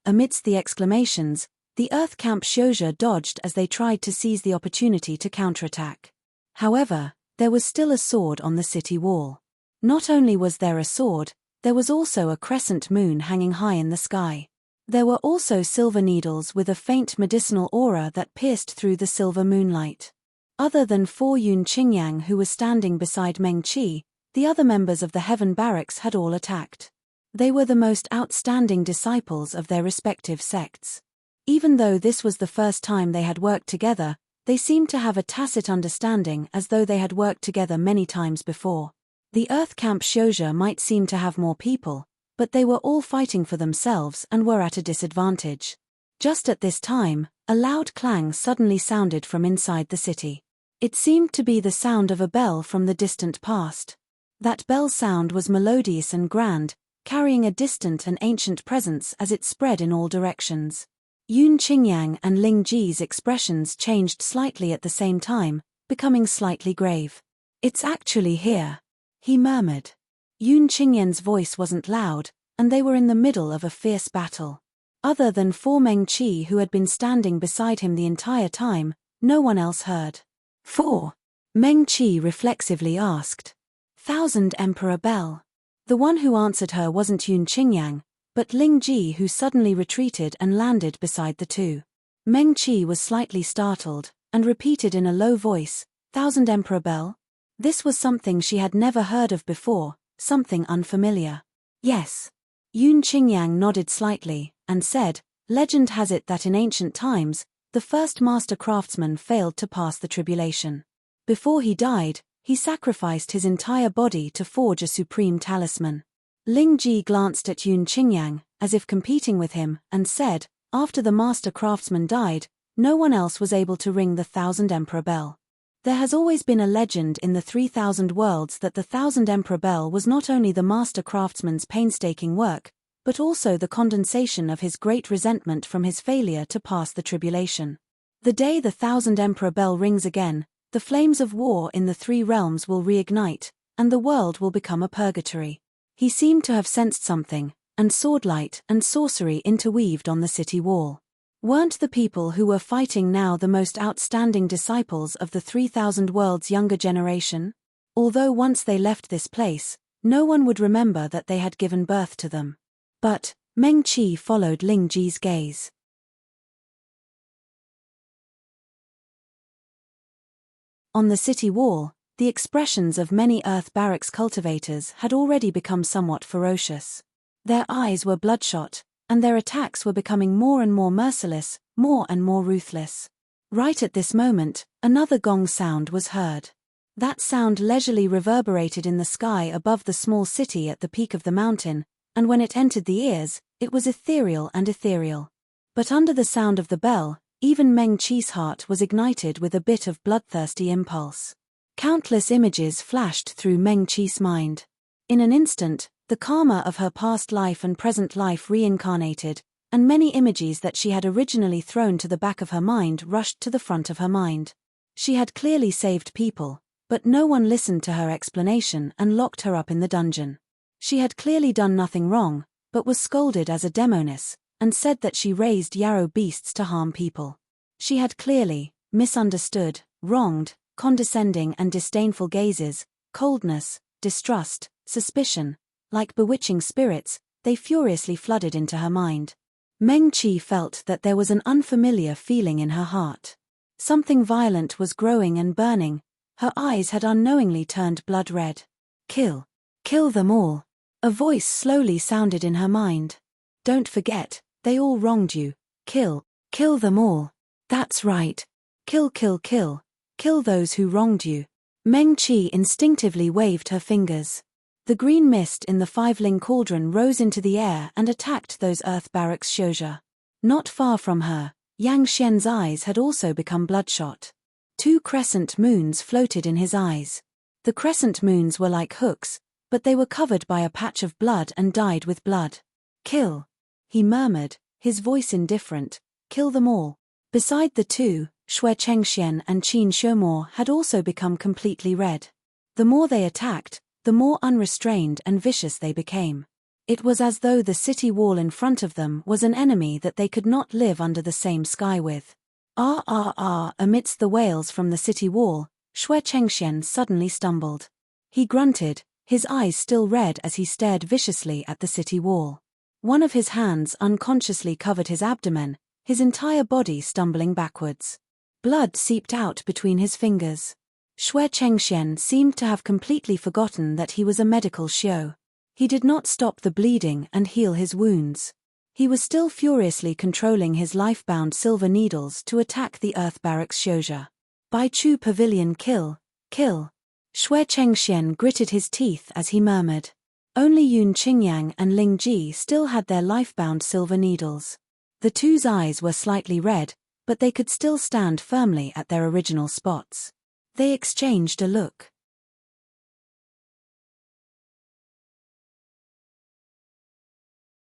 Amidst the exclamations, The Earth Camp Shouja dodged as they tried to seize the opportunity to counterattack. However, there was still a sword on the city wall. Not only was there a sword, there was also a crescent moon hanging high in the sky. There were also silver needles with a faint medicinal aura that pierced through the silver moonlight. Other than 4 Yun Qingyang who were standing beside Meng Qi, the other members of the Heaven Barracks had all attacked. They were the most outstanding disciples of their respective sects. Even though this was the first time they had worked together, they seemed to have a tacit understanding as though they had worked together many times before. The Earth Camp Shouja might seem to have more people, but they were all fighting for themselves and were at a disadvantage. Just at this time, a loud clang suddenly sounded from inside the city. It seemed to be the sound of a bell from the distant past. That bell sound was melodious and grand, carrying a distant and ancient presence as it spread in all directions. Yun Qingyang and Ling Ji's expressions changed slightly at the same time, becoming slightly grave. "It's actually here," he murmured. Yun Qingyang's voice wasn't loud, and they were in the middle of a fierce battle. Other than for Meng Qi who had been standing beside him the entire time, no one else heard. "For?" Meng Qi reflexively asked. "Thousand Emperor Bell." The one who answered her wasn't Yun Qingyang, but Ling Ji who suddenly retreated and landed beside the two. Meng Qi was slightly startled, and repeated in a low voice, "Thousand Emperor Bell?" This was something she had never heard of before, something unfamiliar. "Yes." Yun Qingyang nodded slightly, and said, "Legend has it that in ancient times, the first master craftsman failed to pass the tribulation. Before he died, he sacrificed his entire body to forge a supreme talisman." Ling Ji glanced at Yun Qingyang, as if competing with him, and said, "After the master craftsman died, no one else was able to ring the Thousand Emperor Bell. There has always been a legend in the 3,000 worlds that the Thousand Emperor Bell was not only the master craftsman's painstaking work, but also the condensation of his great resentment from his failure to pass the tribulation. The day the Thousand Emperor Bell rings again, the flames of war in the 3 realms will reignite, and the world will become a purgatory." He seemed to have sensed something, and swordlight and sorcery interweaved on the city wall. Weren't the people who were fighting now the most outstanding disciples of the 3,000 worlds younger generation? Although once they left this place, no one would remember that they had given birth to them. But Meng Qi followed Ling Ji's gaze. On the city wall, the expressions of many Earth Barracks cultivators had already become somewhat ferocious. Their eyes were bloodshot, and their attacks were becoming more and more merciless, more and more ruthless. Right at this moment, another gong sound was heard. That sound leisurely reverberated in the sky above the small city at the peak of the mountain, and when it entered the ears, it was ethereal and ethereal. But under the sound of the bell, even Meng Qi's heart was ignited with a bit of bloodthirsty impulse. Countless images flashed through Meng Qi's mind. In an instant, the karma of her past life and present life reincarnated, and many images that she had originally thrown to the back of her mind rushed to the front of her mind. She had clearly saved people, but no one listened to her explanation and locked her up in the dungeon. She had clearly done nothing wrong, but was scolded as a demoness, and said that she raised yarrow beasts to harm people. She had clearly misunderstood, wronged, condescending and disdainful gazes, coldness, distrust, suspicion. Like bewitching spirits, they furiously flooded into her mind. Meng Qi felt that there was an unfamiliar feeling in her heart. Something violent was growing and burning. Her eyes had unknowingly turned blood red. "Kill. Kill them all." A voice slowly sounded in her mind. "Don't forget, they all wronged you. Kill. Kill them all. That's right. Kill, kill, kill. Kill those who wronged you." Meng Qi instinctively waved her fingers. The green mist in the 5-ling cauldron rose into the air and attacked those Earth Barracks Shouja. Not far from her, Yang Xian's eyes had also become bloodshot. 2 crescent moons floated in his eyes. The crescent moons were like hooks, but they were covered by a patch of blood and dyed with blood. "Kill," he murmured, his voice indifferent. "Kill them all." Beside the two, Shui Chengxian and Qin Shumo had also become completely red. The more they attacked, the more unrestrained and vicious they became. It was as though the city wall in front of them was an enemy that they could not live under the same sky with. Amidst the wails from the city wall, Xue Chengxian suddenly stumbled. He grunted, his eyes still red as he stared viciously at the city wall. One of his hands unconsciously covered his abdomen, his entire body stumbling backwards. Blood seeped out between his fingers. Xue Chengxian seemed to have completely forgotten that he was a medical xiu. He did not stop the bleeding and heal his wounds. He was still furiously controlling his life-bound silver needles to attack the Earth Barracks Xiuzha. Bai Chu Pavilion, kill, kill. Xue Chengxian gritted his teeth as he murmured. Only Yun Qingyang and Ling Ji still had their life-bound silver needles. The two's eyes were slightly red, but they could still stand firmly at their original spots. They exchanged a look.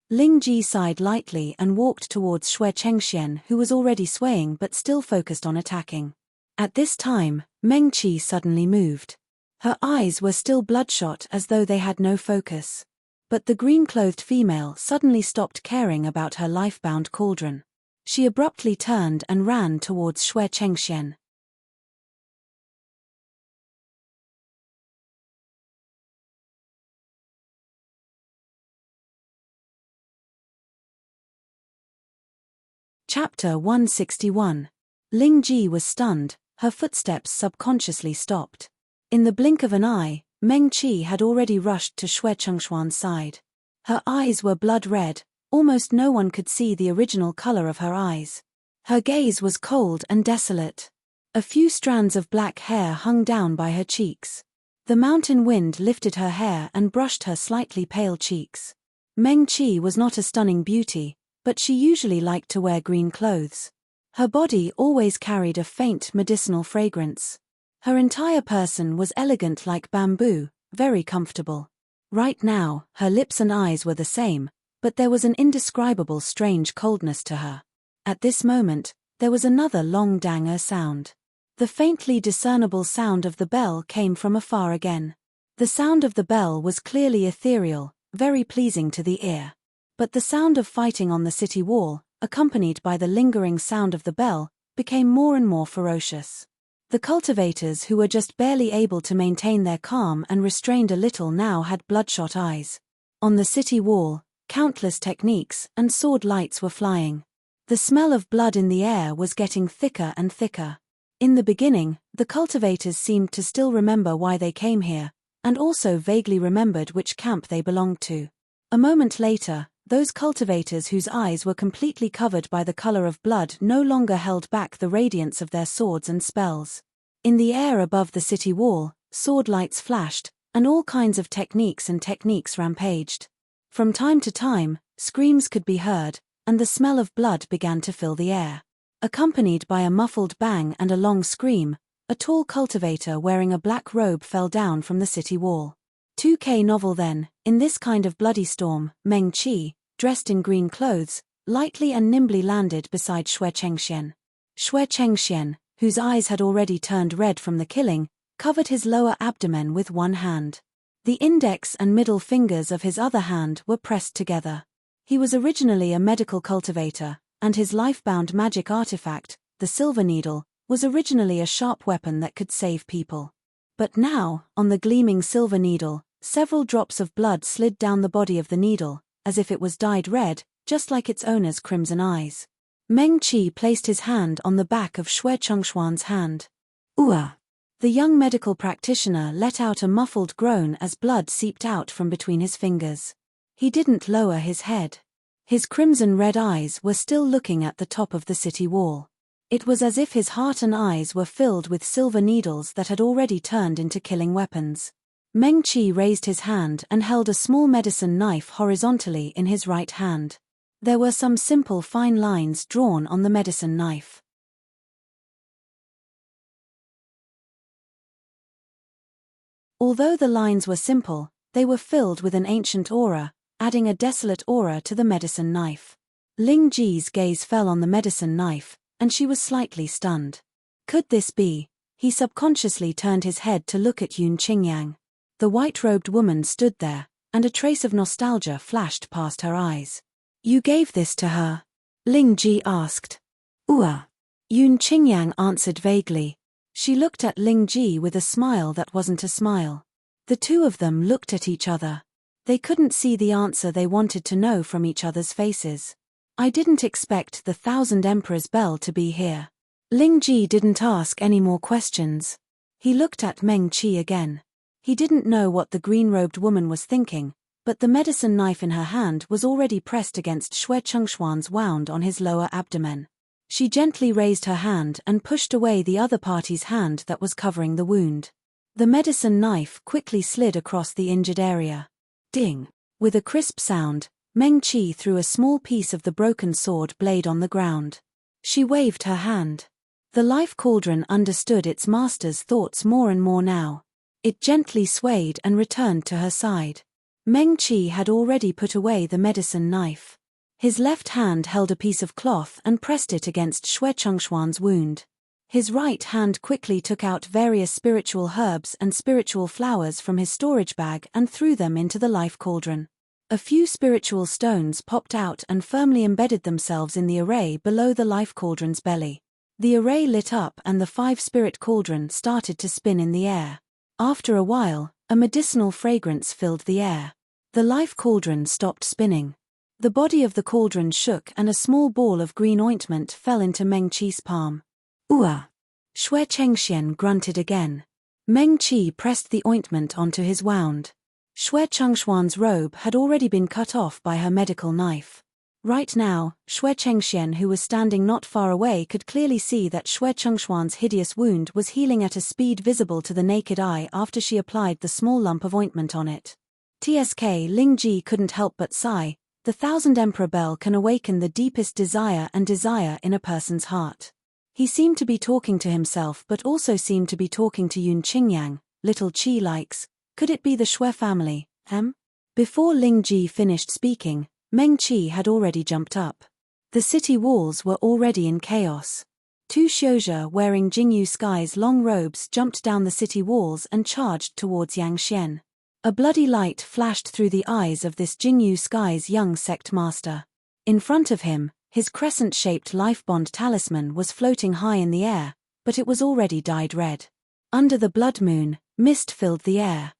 Ling Ji sighed lightly and walked towards Xue Chengxian, who was already swaying but still focused on attacking. At this time, Meng Qi suddenly moved. Her eyes were still bloodshot as though they had no focus. But the green-clothed female suddenly stopped caring about her life-bound cauldron. She abruptly turned and ran towards Xue Chengxian. Chapter 161. Ling Ji was stunned, her footsteps subconsciously stopped. In the blink of an eye, Meng Qi had already rushed to Xue Chengxuan's side. Her eyes were blood red, almost no one could see the original color of her eyes. Her gaze was cold and desolate. A few strands of black hair hung down by her cheeks. The mountain wind lifted her hair and brushed her slightly pale cheeks. Meng Qi was not a stunning beauty, but she usually liked to wear green clothes. Her body always carried a faint medicinal fragrance. Her entire person was elegant like bamboo, very comfortable. Right now, her lips and eyes were the same, but there was an indescribable strange coldness to her. At this moment, there was another long dang-er sound. The faintly discernible sound of the bell came from afar again. The sound of the bell was clearly ethereal, very pleasing to the ear. But the sound of fighting on the city wall, accompanied by the lingering sound of the bell, became more and more ferocious. The cultivators who were just barely able to maintain their calm and restrained a little now had bloodshot eyes. On the city wall, countless techniques and sword lights were flying. The smell of blood in the air was getting thicker and thicker. In the beginning, the cultivators seemed to still remember why they came here, and also vaguely remembered which camp they belonged to. A moment later, those cultivators whose eyes were completely covered by the color of blood no longer held back the radiance of their swords and spells. In the air above the city wall, sword lights flashed, and all kinds of techniques rampaged. From time to time, screams could be heard, and the smell of blood began to fill the air. Accompanied by a muffled bang and a long scream, a tall cultivator wearing a black robe fell down from the city wall. 2K novel then, in this kind of bloody storm, Meng Qi, dressed in green clothes, lightly and nimbly landed beside Xue Chengxian. Xue Chengxian, whose eyes had already turned red from the killing, covered his lower abdomen with one hand. The index and middle fingers of his other hand were pressed together. He was originally a medical cultivator, and his life-bound magic artifact, the silver needle, was originally a sharp weapon that could save people. But now, on the gleaming silver needle, several drops of blood slid down the body of the needle, as if it was dyed red, just like its owner's crimson eyes. Meng Qi placed his hand on the back of Xue Chengxuan's hand. Ua! The young medical practitioner let out a muffled groan as blood seeped out from between his fingers. He didn't lower his head. His crimson-red eyes were still looking at the top of the city wall. It was as if his heart and eyes were filled with silver needles that had already turned into killing weapons. Meng Qi raised his hand and held a small medicine knife horizontally in his right hand. There were some simple fine lines drawn on the medicine knife. Although the lines were simple, they were filled with an ancient aura, adding a desolate aura to the medicine knife. Ling Ji's gaze fell on the medicine knife, and she was slightly stunned. Could this be? He subconsciously turned his head to look at Yun Qingyang. The white-robed woman stood there, and a trace of nostalgia flashed past her eyes. You gave this to her? Ling Ji asked. Yun Qingyang answered vaguely. She looked at Ling Ji with a smile that wasn't a smile. The two of them looked at each other. They couldn't see the answer they wanted to know from each other's faces. I didn't expect the 1,000 Emperor's bell to be here. Ling Ji didn't ask any more questions. He looked at Meng Qi again. He didn't know what the green-robed woman was thinking, but the medicine knife in her hand was already pressed against Xue Chengshuan's wound on his lower abdomen. She gently raised her hand and pushed away the other party's hand that was covering the wound. The medicine knife quickly slid across the injured area. Ding! With a crisp sound, Meng Qi threw a small piece of the broken sword blade on the ground. She waved her hand. The life cauldron understood its master's thoughts more and more now. It gently swayed and returned to her side. Meng Qi had already put away the medicine knife. His left hand held a piece of cloth and pressed it against Xue Chengshuan's wound. His right hand quickly took out various spiritual herbs and spiritual flowers from his storage bag and threw them into the life cauldron. A few spiritual stones popped out and firmly embedded themselves in the array below the life cauldron's belly. The array lit up and the 5-spirit cauldron started to spin in the air. After a while, a medicinal fragrance filled the air. The life cauldron stopped spinning. The body of the cauldron shook and a small ball of green ointment fell into Meng Qi's palm. Xue Chengxian grunted again. Meng Qi pressed the ointment onto his wound. Xue Chengshuan's robe had already been cut off by her medical knife. Right now, Xue Chengxian, who was standing not far away, could clearly see that Xue Chengshuan's hideous wound was healing at a speed visible to the naked eye after she applied the small lump of ointment on it. TSK Ling Ji couldn't help but sigh. The 1,000 Emperor bell can awaken the deepest desire in a person's heart. He seemed to be talking to himself but also seemed to be talking to Yun Qingyang. Little Qi likes. Could it be the Xue family, Before Ling Ji finished speaking, Meng Qi had already jumped up. The city walls were already in chaos. 2 Xiuzhe wearing Jingyu Sky's long robes jumped down the city walls and charged towards Yangxian. A bloody light flashed through the eyes of this Jingyu Sky's young sect master. In front of him, his crescent-shaped life bond talisman was floating high in the air, but it was already dyed red. Under the blood moon, mist filled the air.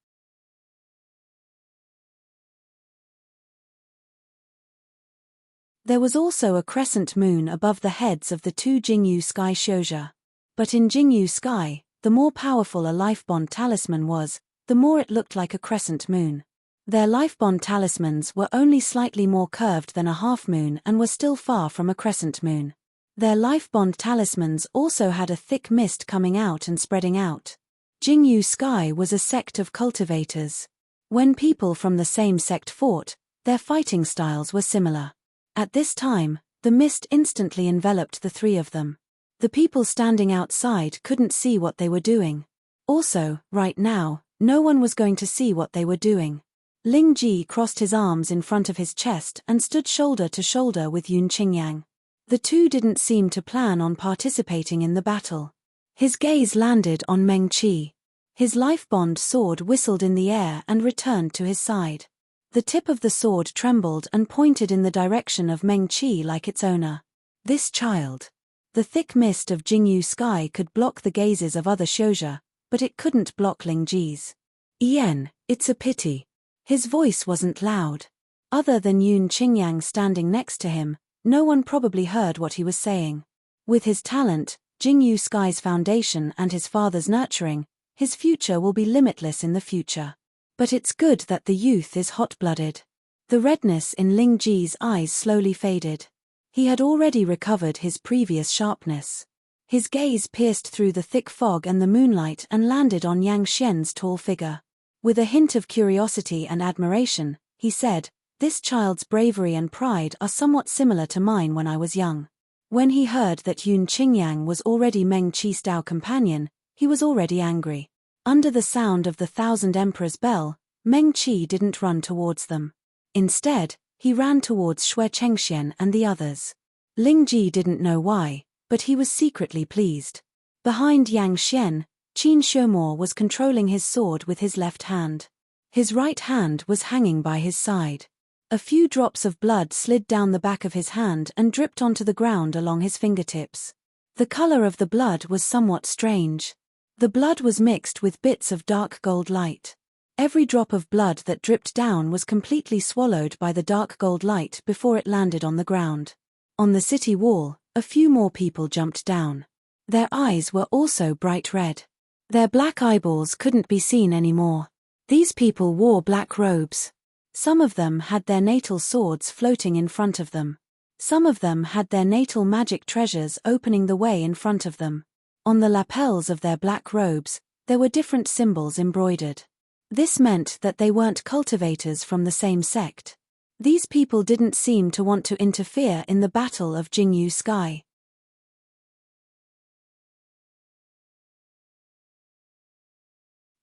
There was also a crescent moon above the heads of the 2 Jingyu Sky Xiuzhe. But in Jingyu Sky, the more powerful a life bond talisman was, the more it looked like a crescent moon. Their life bond talismans were only slightly more curved than a half moon and were still far from a crescent moon. Their life bond talismans also had a thick mist coming out and spreading out. Jingyu Sky was a sect of cultivators. When people from the same sect fought, their fighting styles were similar. At this time, the mist instantly enveloped the 3 of them. The people standing outside couldn't see what they were doing. Also, right now, no one was going to see what they were doing. Ling Ji crossed his arms in front of his chest and stood shoulder to shoulder with Yun Qingyang. The two didn't seem to plan on participating in the battle. His gaze landed on Meng Qi. His life bond sword whistled in the air and returned to his side. The tip of the sword trembled and pointed in the direction of Meng Qi like its owner. This child. The thick mist of Jingyu Sky could block the gazes of other Xiuzhe, but it couldn't block Ling Ji's. It's a pity. His voice wasn't loud. Other than Yun Qingyang standing next to him, no one probably heard what he was saying. With his talent, Jingyu Sky's foundation and his father's nurturing, his future will be limitless in the future. But it's good that the youth is hot-blooded. The redness in Ling Ji's eyes slowly faded. He had already recovered his previous sharpness. His gaze pierced through the thick fog and the moonlight and landed on Yang Xian's tall figure. With a hint of curiosity and admiration, he said, "This child's bravery and pride are somewhat similar to mine when I was young." When he heard that Yun Qingyang was already Meng Qi's Dao companion, he was already angry. Under the sound of the 1,000 Emperor's bell, Meng Qi didn't run towards them. Instead, he ran towards Xue Chengxian and the others. Ling Ji didn't know why, but he was secretly pleased. Behind Yang Xian, Qin Shumo was controlling his sword with his left hand. His right hand was hanging by his side. A few drops of blood slid down the back of his hand and dripped onto the ground along his fingertips. The color of the blood was somewhat strange. The blood was mixed with bits of dark gold light. Every drop of blood that dripped down was completely swallowed by the dark gold light before it landed on the ground. On the city wall, a few more people jumped down. Their eyes were also bright red. Their black eyeballs couldn't be seen anymore. These people wore black robes. Some of them had their natal swords floating in front of them. Some of them had their natal magic treasures opening the way in front of them. On the lapels of their black robes, there were different symbols embroidered. This meant that they weren't cultivators from the same sect. These people didn't seem to want to interfere in the Battle of Jingyu Sky.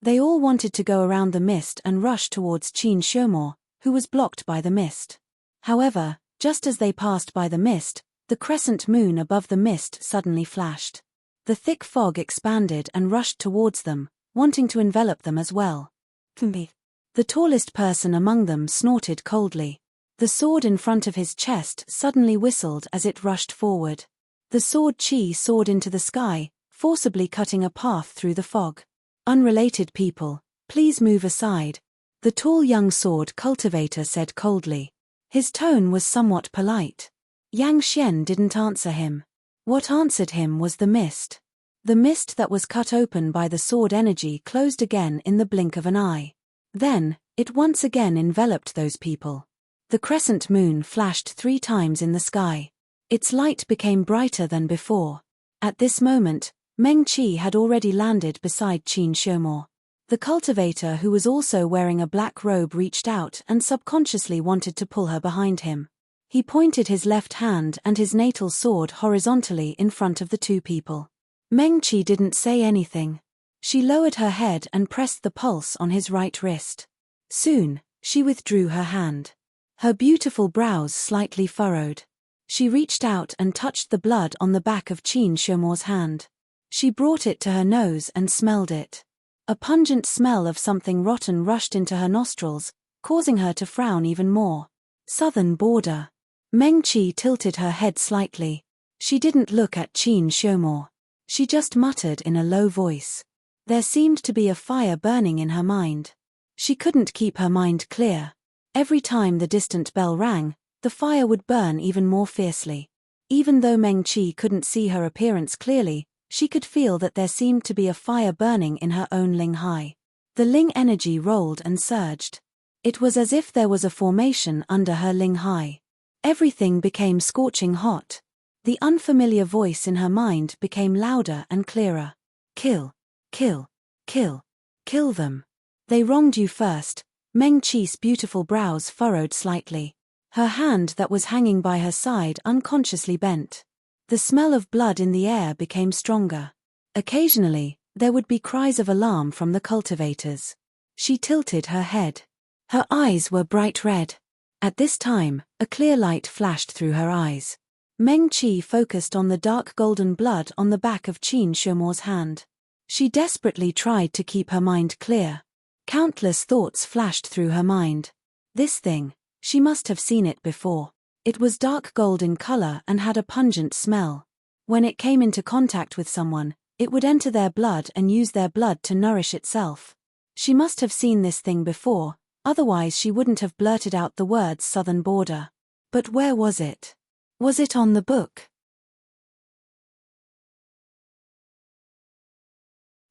They all wanted to go around the mist and rush towards Qin Shomor, who was blocked by the mist. However, just as they passed by the mist, the crescent moon above the mist suddenly flashed. The thick fog expanded and rushed towards them, wanting to envelop them as well. The tallest person among them snorted coldly. The sword in front of his chest suddenly whistled as it rushed forward. The sword Qi soared into the sky, forcibly cutting a path through the fog. "Unrelated people, please move aside," the tall young sword cultivator said coldly. His tone was somewhat polite. Yang Xian didn't answer him. What answered him was the mist. The mist that was cut open by the sword energy closed again in the blink of an eye. Then, it once again enveloped those people. The crescent moon flashed 3 times in the sky. Its light became brighter than before. At this moment, Meng Qi had already landed beside Qin Shomor. The cultivator, who was also wearing a black robe, reached out and subconsciously wanted to pull her behind him. He pointed his left hand and his natal sword horizontally in front of the 2 people. Meng Qi didn't say anything. She lowered her head and pressed the pulse on his right wrist. Soon, she withdrew her hand. Her beautiful brows slightly furrowed. She reached out and touched the blood on the back of Qin Shomor's hand. She brought it to her nose and smelled it. A pungent smell of something rotten rushed into her nostrils, causing her to frown even more. Southern border. Meng Qi tilted her head slightly. She didn't look at Qin Shomor. She just muttered in a low voice. There seemed to be a fire burning in her mind. She couldn't keep her mind clear. Every time the distant bell rang, the fire would burn even more fiercely. Even though Meng Qi couldn't see her appearance clearly, she could feel that there seemed to be a fire burning in her own Ling Hai. The Ling energy rolled and surged. It was as if there was a formation under her Ling Hai. Everything became scorching hot. The unfamiliar voice in her mind became louder and clearer. "Kill, kill, kill, kill them. They wronged you first." Meng Qi's beautiful brows furrowed slightly. Her hand that was hanging by her side unconsciously bent. The smell of blood in the air became stronger. Occasionally, there would be cries of alarm from the cultivators. She tilted her head. Her eyes were bright red. At this time, a clear light flashed through her eyes. Meng Qi focused on the dark golden blood on the back of Qin Shomor's hand. She desperately tried to keep her mind clear. Countless thoughts flashed through her mind. This thing, she must have seen it before. It was dark gold in color and had a pungent smell. When it came into contact with someone, it would enter their blood and use their blood to nourish itself. She must have seen this thing before, otherwise she wouldn't have blurted out the words southern border. But where was it? Was it on the book?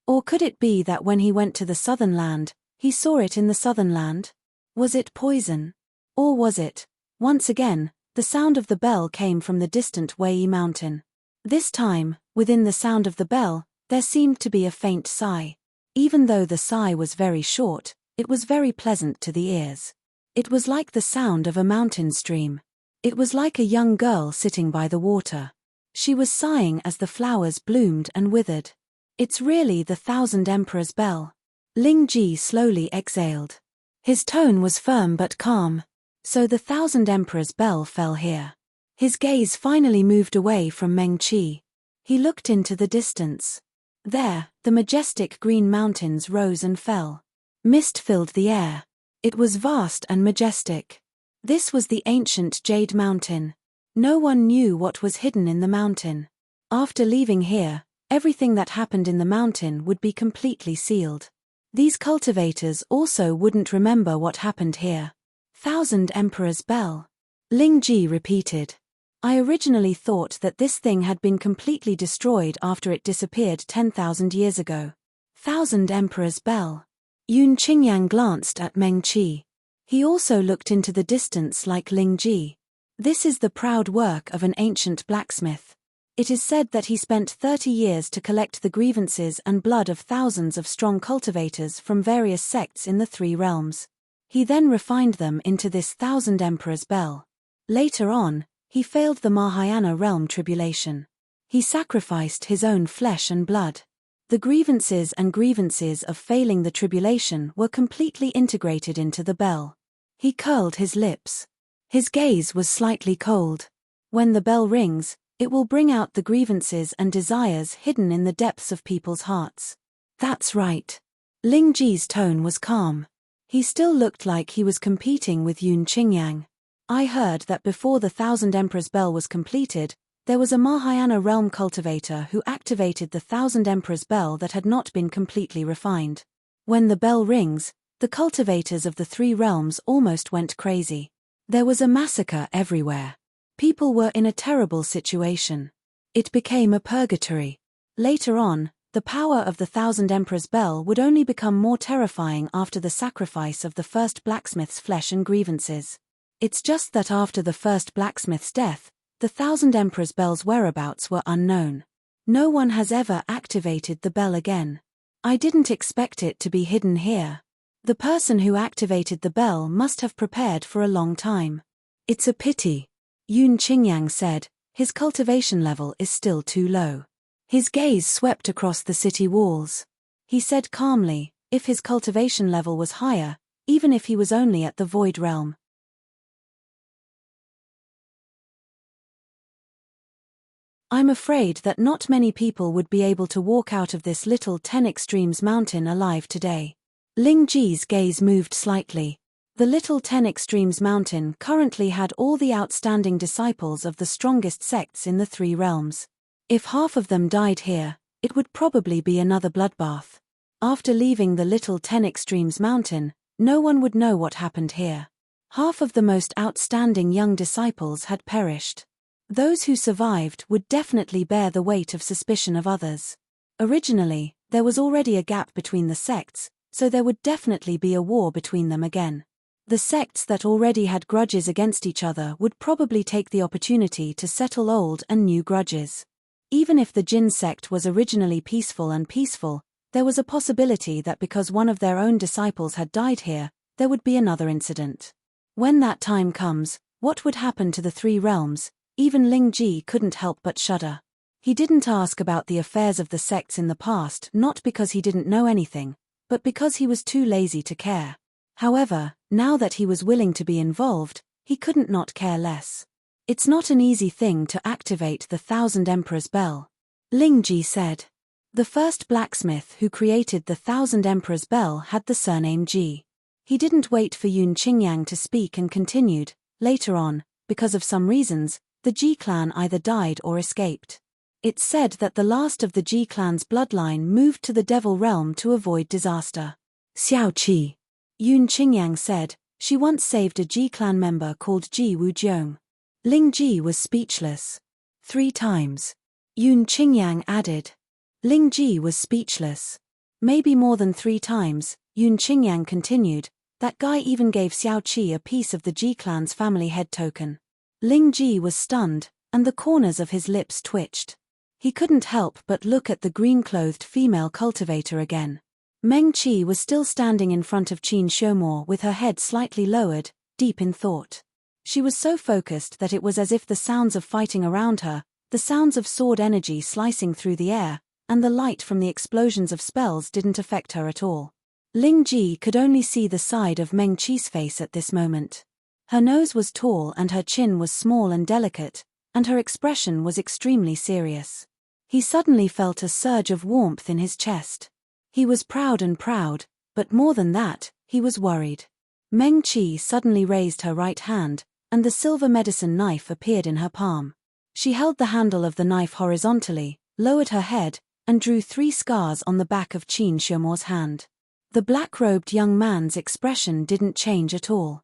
Or could it be that when he went to the southern land, he saw it in the southern land? Was it poison? Or was it, once again, the sound of the bell came from the distant Wei mountain? This time, within the sound of the bell, there seemed to be a faint sigh. Even though the sigh was very short, it was very pleasant to the ears. It was like the sound of a mountain stream. It was like a young girl sitting by the water. She was sighing as the flowers bloomed and withered. It's really the 1,000 Emperor's bell. Ling Ji slowly exhaled. His tone was firm but calm. So the 1,000 Emperor's bell fell here. His gaze finally moved away from Meng Qi. He looked into the distance. There, the majestic green mountains rose and fell. Mist filled the air. It was vast and majestic. This was the ancient Jade Mountain. No one knew what was hidden in the mountain. After leaving here, everything that happened in the mountain would be completely sealed. These cultivators also wouldn't remember what happened here. Thousand Emperor's Bell. Ling Ji repeated. I originally thought that this thing had been completely destroyed after it disappeared 10,000 years ago. Thousand Emperor's Bell. Yun Qingyang glanced at Meng Qi. He also looked into the distance like Ling Ji. This is the proud work of an ancient blacksmith. It is said that he spent 30 years to collect the grievances and blood of thousands of strong cultivators from various sects in the three realms. He then refined them into this Thousand Emperor's Bell. Later on, he failed the Mahayana realm tribulation. He sacrificed his own flesh and blood. The grievances of failing the tribulation were completely integrated into the bell. He curled his lips. His gaze was slightly cold. When the bell rings, it will bring out the grievances and desires hidden in the depths of people's hearts. That's right. Ling Ji's tone was calm. He still looked like he was competing with Yun Qingyang. I heard that before the Thousand Emperor's Bell was completed, there was a Mahayana realm cultivator who activated the Thousand Emperor's Bell that had not been completely refined. When the bell rings, the cultivators of the three realms almost went crazy. There was a massacre everywhere. People were in a terrible situation. It became a purgatory. Later on, the power of the Thousand Emperor's Bell would only become more terrifying after the sacrifice of the first blacksmith's flesh and grievances. It's just that after the first blacksmith's death, the Thousand Emperor's Bell's whereabouts were unknown. No one has ever activated the bell again. I didn't expect it to be hidden here. The person who activated the bell must have prepared for a long time. It's a pity. Yun Qingyang said, his cultivation level is still too low. His gaze swept across the city walls. He said calmly, if his cultivation level was higher, even if he was only at the Void Realm. I'm afraid that not many people would be able to walk out of this little 10 Extremes mountain alive today. Ling Ji's gaze moved slightly. The little 10 Extremes mountain currently had all the outstanding disciples of the strongest sects in the three realms. If half of them died here, it would probably be another bloodbath. After leaving the little 10 Extremes mountain, no one would know what happened here. Half of the most outstanding young disciples had perished. Those who survived would definitely bear the weight of suspicion of others. Originally, there was already a gap between the sects, so there would definitely be a war between them again. The sects that already had grudges against each other would probably take the opportunity to settle old and new grudges. Even if the Jin sect was originally peaceful, there was a possibility that because one of their own disciples had died here, there would be another incident. When that time comes, what would happen to the three realms? Even Ling Ji couldn't help but shudder. He didn't ask about the affairs of the sects in the past, not because he didn't know anything, but because he was too lazy to care. However, now that he was willing to be involved, he couldn't not care less. It's not an easy thing to activate the Thousand Emperor's Bell. Ling Ji said. The first blacksmith who created the Thousand Emperor's Bell had the surname Ji. He didn't wait for Yun Qingyang to speak and continued. Later on, because of some reasons, the Ji clan either died or escaped. It's said that the last of the Ji clan's bloodline moved to the Devil Realm to avoid disaster. Xiao Qi. Yun Qingyang said, she once saved a Ji clan member called Ji Wujiong. Ling Ji was speechless. 3 times. Yun Qingyang added. Ling Ji was speechless. Maybe more than 3 times, Yun Qingyang continued, that guy even gave Xiao Qi a piece of the Ji clan's family head token. Ling Ji was stunned, and the corners of his lips twitched. He couldn't help but look at the green-clothed female cultivator again. Meng Qi was still standing in front of Qin Xiumor with her head slightly lowered, deep in thought. She was so focused that it was as if the sounds of fighting around her, the sounds of sword energy slicing through the air, and the light from the explosions of spells didn't affect her at all. Ling Ji could only see the side of Meng Qi's face at this moment. Her nose was tall and her chin was small and delicate, and her expression was extremely serious. He suddenly felt a surge of warmth in his chest. He was proud, But more than that, he was worried. Meng Qi suddenly raised her right hand, and the silver medicine knife appeared in her palm. She held the handle of the knife horizontally, lowered her head, and drew 3 scars on the back of Qin Shemo's hand. The black-robed young man's expression didn't change at all.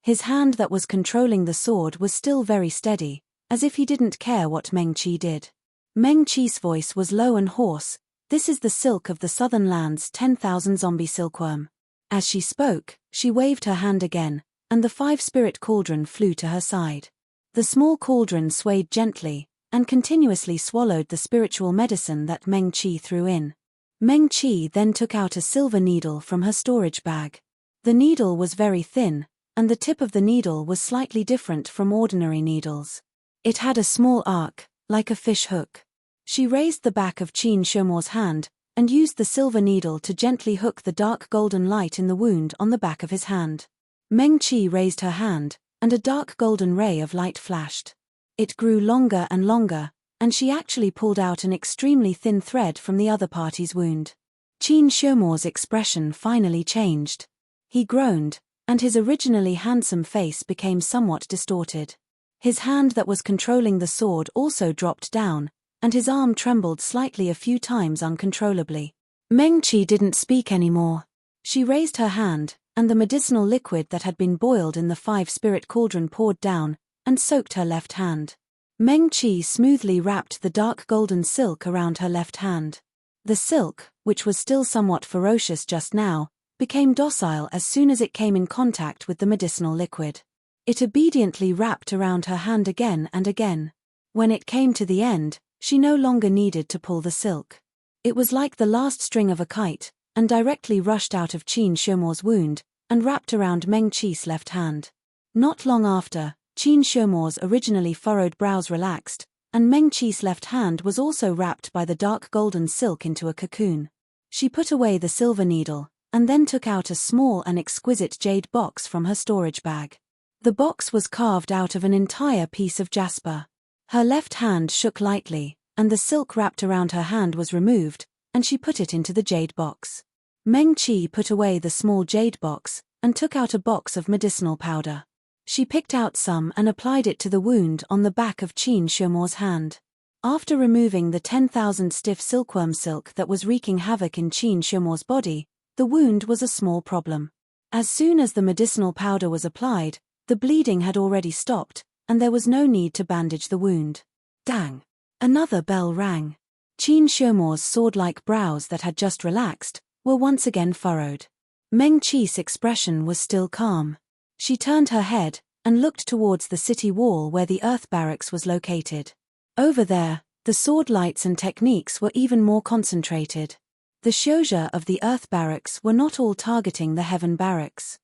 His hand that was controlling the sword was still very steady, as if he didn't care what Meng Qi did. Meng Qi's voice was low and hoarse. "This is the silk of the southern lands, 10,000 zombie silkworm." As she spoke, she waved her hand again, and the 5-spirit cauldron flew to her side. The small cauldron swayed gently, and continuously swallowed the spiritual medicine that Meng Qi threw in. Meng Qi then took out a silver needle from her storage bag. The needle was very thin, and the tip of the needle was slightly different from ordinary needles. It had a small arc, like a fish hook. She raised the back of Qin Shemo's hand, and used the silver needle to gently hook the dark golden light in the wound on the back of his hand. Meng Qi raised her hand, and a dark golden ray of light flashed. It grew longer and longer, and she actually pulled out an extremely thin thread from the other party's wound. Qin Shemo's expression finally changed. He groaned, and his originally handsome face became somewhat distorted. His hand that was controlling the sword also dropped down, and his arm trembled slightly a few times uncontrollably. Meng Qi didn't speak anymore. She raised her hand, and the medicinal liquid that had been boiled in the 5-spirit cauldron poured down, and soaked her left hand. Meng Qi smoothly wrapped the dark golden silk around her left hand. The silk, which was still somewhat ferocious just now, became docile as soon as it came in contact with the medicinal liquid. It obediently wrapped around her hand again and again. When it came to the end, she no longer needed to pull the silk. It was like the last string of a kite, and directly rushed out of Qin Shemo's wound, and wrapped around Meng Qi's left hand. Not long after, Qin Shemo's originally furrowed brows relaxed, and Meng Qi's left hand was also wrapped by the dark golden silk into a cocoon. She put away the silver needle, and then took out a small and exquisite jade box from her storage bag. The box was carved out of an entire piece of jasper. Her left hand shook lightly, and the silk wrapped around her hand was removed, and she put it into the jade box. Meng Qi put away the small jade box, and took out a box of medicinal powder. She picked out some and applied it to the wound on the back of Qin Shemo's hand. After removing the 10,000 stiff silkworm silk that was wreaking havoc in Qin Shemo's body, the wound was a small problem. As soon as the medicinal powder was applied, the bleeding had already stopped, and there was no need to bandage the wound. Dang! Another bell rang. Qin Shemo's sword-like brows that had just relaxed were once again furrowed. Meng Qi's expression was still calm. She turned her head and looked towards the city wall where the earth barracks was located. Over there, the sword lights and techniques were even more concentrated. The Shouja of the earth barracks were not all targeting the heaven barracks.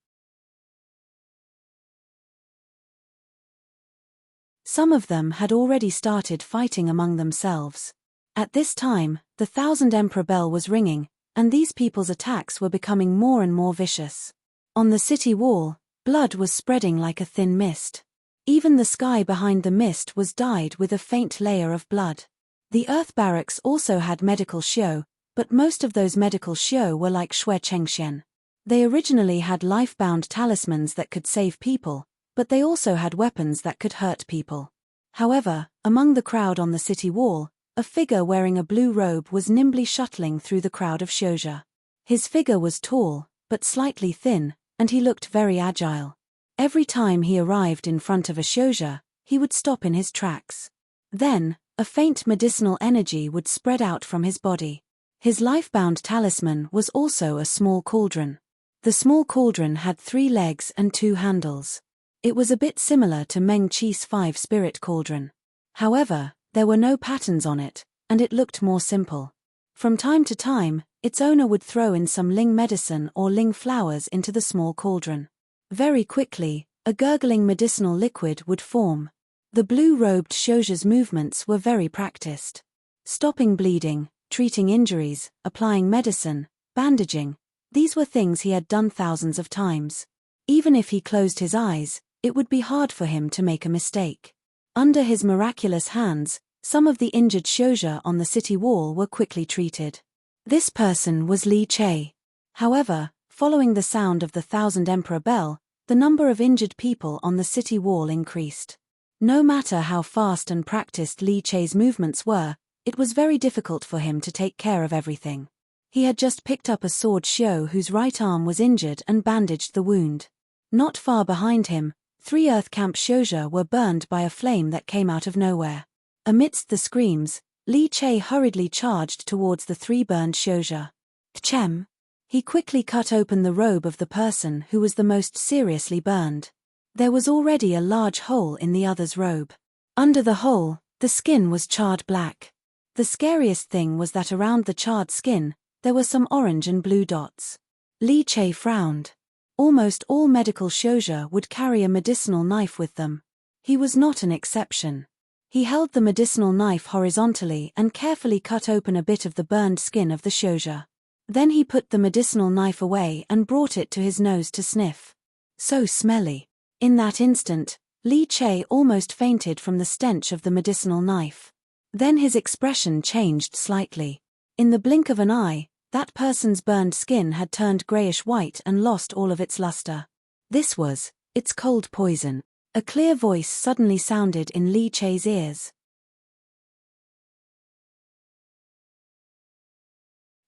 Some of them had already started fighting among themselves. At this time, the 1000 Emperor bell was ringing, and these people's attacks were becoming more and more vicious. On the city wall, blood was spreading like a thin mist. Even the sky behind the mist was dyed with a faint layer of blood. The earth barracks also had medical shio, but most of those medical shio were like Shui Chengxian. They originally had life-bound talismans that could save people, but they also had weapons that could hurt people. However, among the crowd on the city wall, a figure wearing a blue robe was nimbly shuttling through the crowd of Shouja. His figure was tall, but slightly thin, and he looked very agile. Every time he arrived in front of a Shouja, he would stop in his tracks. Then, a faint medicinal energy would spread out from his body. His life-bound talisman was also a small cauldron. The small cauldron had 3 legs and 2 handles. It was a bit similar to Meng Qi's 5-spirit cauldron. However, there were no patterns on it, and it looked more simple. From time to time, its owner would throw in some ling medicine or ling flowers into the small cauldron. Very quickly, a gurgling medicinal liquid would form. The blue-robed Shouja's movements were very practiced. Stopping bleeding, treating injuries, applying medicine, bandaging, these were things he had done thousands of times. Even if he closed his eyes, it would be hard for him to make a mistake. Under his miraculous hands, Some of the injured Shouja on the city wall were quickly treated. This person was Li Che. However, following the sound of the 1,000 Emperor bell, the number of injured people on the city wall increased. No matter how fast and practiced Li Che's movements were, it was very difficult for him to take care of everything. He had just picked up a sword Xiao whose right arm was injured and bandaged the wound. Not far behind him, 3 Earth Camp Shouja were burned by a flame that came out of nowhere. Amidst the screams, Li Che hurriedly charged towards the 3 burned Shouja. Tchem! He quickly cut open the robe of the person who was the most seriously burned. There was already a large hole in the other's robe. Under the hole, the skin was charred black. The scariest thing was that around the charred skin, there were some orange and blue dots. Li Che frowned. Almost all medical Shouja would carry a medicinal knife with them. He was not an exception. He held the medicinal knife horizontally and carefully cut open a bit of the burned skin of the Shouja. Then he put the medicinal knife away and brought it to his nose to sniff. So smelly. In that instant, Li Che almost fainted from the stench of the medicinal knife. Then his expression changed slightly. In the blink of an eye, that person's burned skin had turned grayish-white and lost all of its luster. It's cold poison. A clear voice suddenly sounded in Li Che's ears.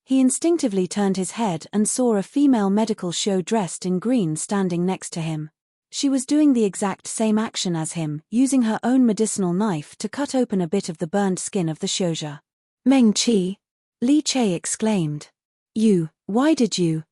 He instinctively turned his head and saw a female medical Shou dressed in green standing next to him. She was doing the exact same action as him, using her own medicinal knife to cut open a bit of the burned skin of the Shouja. Meng Qi! Li Che exclaimed. Why did you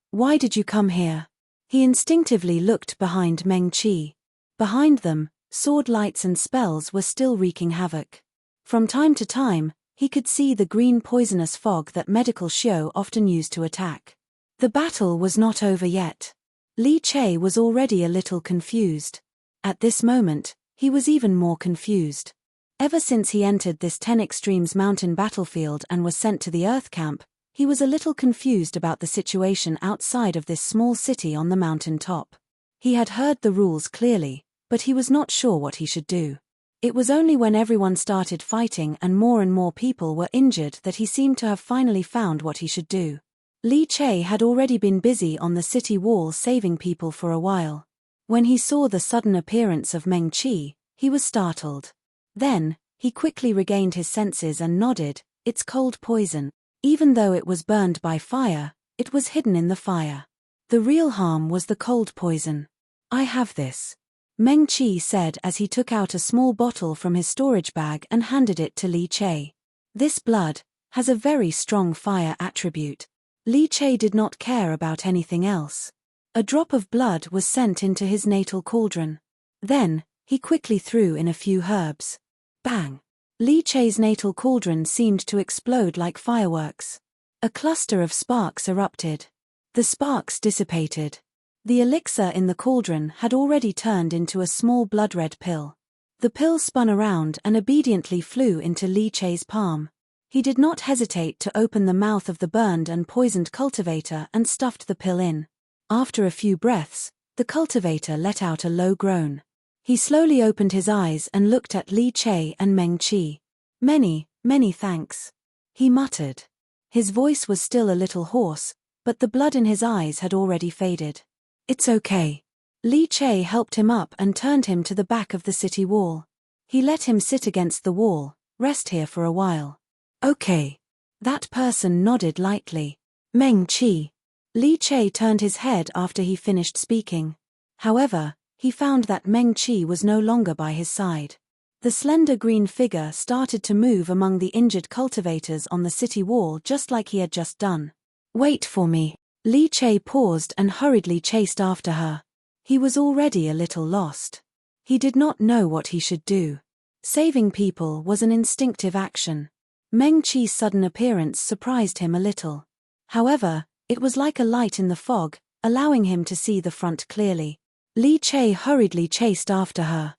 come here? He instinctively looked behind Meng Qi. Behind them, sword lights and spells were still wreaking havoc. From time to time, he could see the green poisonous fog that medical Shou often used to attack. The battle was not over yet. Li Che was already a little confused. At this moment, he was even more confused. Ever since he entered this 10 Extremes mountain battlefield and was sent to the Earth Camp, he was a little confused about the situation outside of this small city on the mountain top. He had heard the rules clearly, but he was not sure what he should do. It was only when everyone started fighting and more people were injured that he seemed to have finally found what he should do. Li Che had already been busy on the city wall saving people for a while. When he saw the sudden appearance of Meng Qi, he was startled. Then, he quickly regained his senses and nodded. It's cold poison. Even though it was burned by fire, it was hidden in the fire. The real harm was the cold poison. I have this. Meng Qi said as he took out a small bottle from his storage bag and handed it to Li Che. This blood has a very strong fire attribute. Li Che did not care about anything else. A drop of blood was sent into his natal cauldron. Then, he quickly threw in a few herbs. Bang! Li Che's natal cauldron seemed to explode like fireworks. A cluster of sparks erupted. The sparks dissipated. The elixir in the cauldron had already turned into a small blood-red pill. The pill spun around and obediently flew into Li Che's palm. He did not hesitate to open the mouth of the burned and poisoned cultivator and stuffed the pill in. After a few breaths, the cultivator let out a low groan. He slowly opened his eyes and looked at Li Che and Meng Qi. Many thanks. He muttered. His voice was still a little hoarse, but the blood in his eyes had already faded. It's okay. Li Che helped him up and turned him to the back of the city wall. He let him sit against the wall, rest here for a while. Okay. That person nodded lightly. Meng Qi. Li Che turned his head after he finished speaking. However, he found that Meng Qi was no longer by his side. The slender green figure started to move among the injured cultivators on the city wall just like he had just done. Wait for me. Li Che paused and hurriedly chased after her. He was already a little lost. He did not know what he should do. Saving people was an instinctive action. Meng Qi's sudden appearance surprised him a little. However, it was like a light in the fog, allowing him to see the front clearly. Li Che hurriedly chased after her.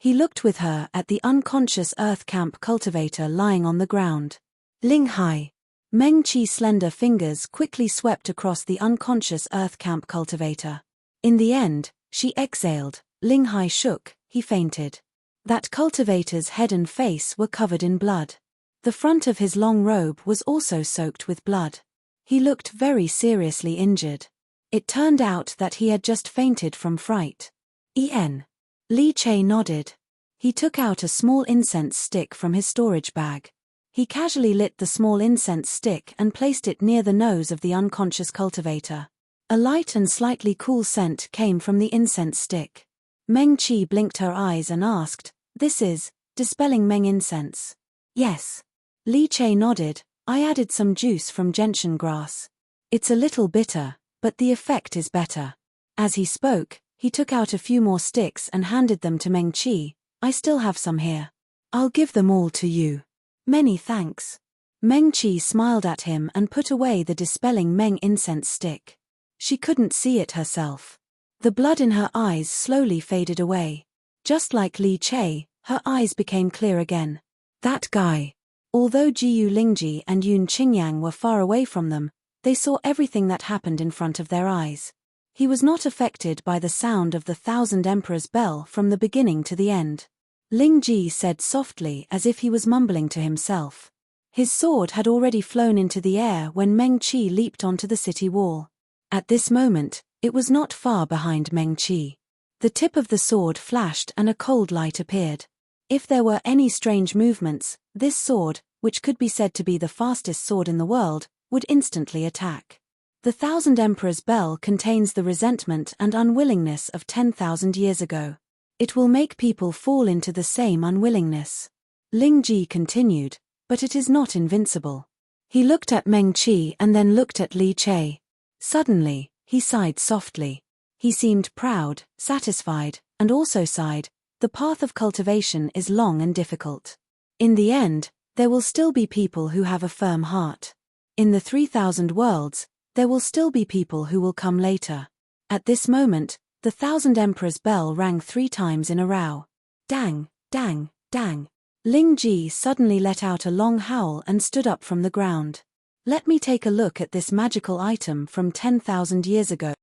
He looked with her at the unconscious Earth Camp cultivator lying on the ground. Ling Hai. Meng Qi's slender fingers quickly swept across the unconscious Earth Camp cultivator. In the end, she exhaled, Ling Hai shook, he fainted. That cultivator's head and face were covered in blood. The front of his long robe was also soaked with blood. He looked very seriously injured. It turned out that he had just fainted from fright. Li Che nodded. He took out a small incense stick from his storage bag. He casually lit the small incense stick and placed it near the nose of the unconscious cultivator. A light and slightly cool scent came from the incense stick. Meng Qi blinked her eyes and asked, "This is dispelling Meng incense?" "Yes." Li Che nodded. "I added some juice from gentian grass. It's a little bitter, but the effect is better." As he spoke, he took out a few more sticks and handed them to Meng Qi. "I still have some here. I'll give them all to you." "Many thanks." Meng Qi smiled at him and put away the dispelling Meng incense stick. She couldn't see it herself. The blood in her eyes slowly faded away. Just like Li Che, her eyes became clear again. That guy. Although Jiyu Lingji and Yun Qingyang were far away from them, they saw everything that happened in front of their eyes. He was not affected by the sound of the 1,000 Emperors' bell from the beginning to the end. Lingji said softly as if he was mumbling to himself. His sword had already flown into the air when Meng Qi leaped onto the city wall. At this moment, it was not far behind Meng Qi. The tip of the sword flashed and a cold light appeared. If there were any strange movements, this sword, which could be said to be the fastest sword in the world, would instantly attack. The 1,000 Emperors' bell contains the resentment and unwillingness of 10,000 years ago. It will make people fall into the same unwillingness. Lingji continued, but it is not invincible. He looked at Meng Qi and then looked at Li Che. Suddenly, he sighed softly. He seemed proud, satisfied, and also sighed. The path of cultivation is long and difficult. In the end, there will still be people who have a firm heart. In the 3,000 worlds, there will still be people who will come later. At this moment, the 1,000 Emperors' bell rang 3 times in a row. Dang, dang, dang. Lingji suddenly let out a long howl and stood up from the ground. "Let me take a look at this magical item from 10,000 years ago."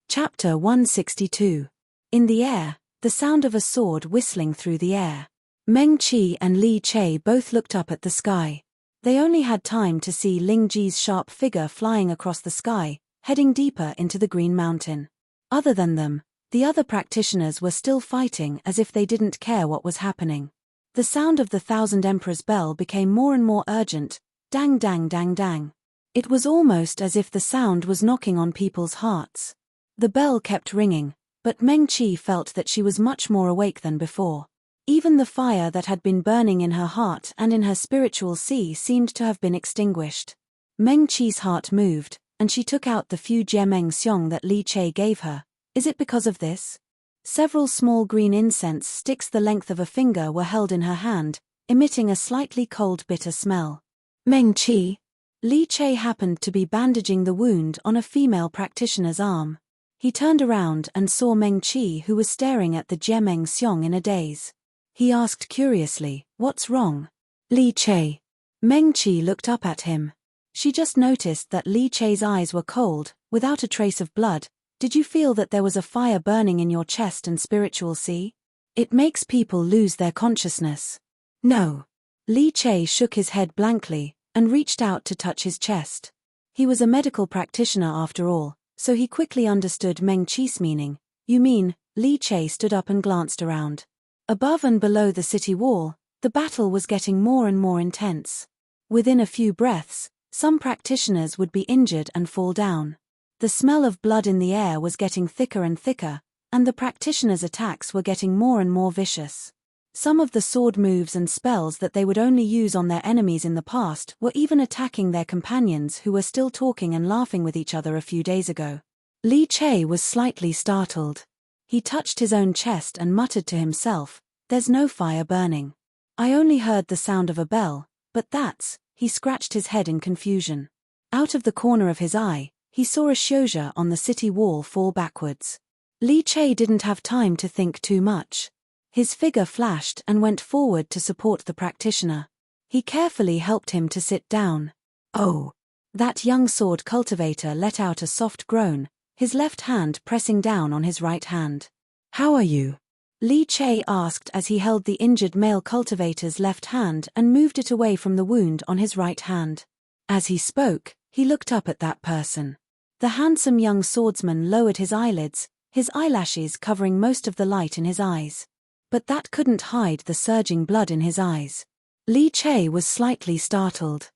Chapter 162. In the air, the sound of a sword whistling through the air. Meng Qi and Li Che both looked up at the sky. They only had time to see Lingji's sharp figure flying across the sky, heading deeper into the Green Mountain. Other than them, the other practitioners were still fighting as if they didn't care what was happening. The sound of the 1,000 Emperors' bell became more and more urgent, dang dang dang dang. It was almost as if the sound was knocking on people's hearts. The bell kept ringing, but Meng Qi felt that she was much more awake than before. Even the fire that had been burning in her heart and in her spiritual sea seemed to have been extinguished. Meng Qi's heart moved, and she took out the few Jiemeng Xiong that Li Che gave her. Is it because of this? Several small green incense sticks the length of a finger were held in her hand, emitting a slightly cold bitter smell. Meng Qi. Li Che happened to be bandaging the wound on a female practitioner's arm. He turned around and saw Meng Qi, who was staring at the Jiemeng Xiong in a daze. He asked curiously, "What's wrong?" "Li Che." Meng Qi looked up at him. She just noticed that Li Che's eyes were cold, without a trace of blood. "Did you feel that there was a fire burning in your chest and spiritual sea? It makes people lose their consciousness." "No." Li Che shook his head blankly, and reached out to touch his chest. He was a medical practitioner after all, so he quickly understood Meng Qi's meaning. "You mean?" Li Che stood up and glanced around. Above and below the city wall, the battle was getting more and more intense. Within a few breaths, some practitioners would be injured and fall down. The smell of blood in the air was getting thicker and thicker, and the practitioners' attacks were getting more and more vicious. Some of the sword moves and spells that they would only use on their enemies in the past were even attacking their companions who were still talking and laughing with each other a few days ago. Li Che was slightly startled. He touched his own chest and muttered to himself, "There's no fire burning. I only heard the sound of a bell, but that's..." He scratched his head in confusion. Out of the corner of his eye, he saw a shouja on the city wall fall backwards. Li Che didn't have time to think too much. His figure flashed and went forward to support the practitioner. He carefully helped him to sit down. Oh! That young sword cultivator let out a soft groan, his left hand pressing down on his right hand. How are you? Li Che asked as he held the injured male cultivator's left hand and moved it away from the wound on his right hand. As he spoke, he looked up at that person. The handsome young swordsman lowered his eyelids, his eyelashes covering most of the light in his eyes. But that couldn't hide the surging blood in his eyes. Li Che was slightly startled.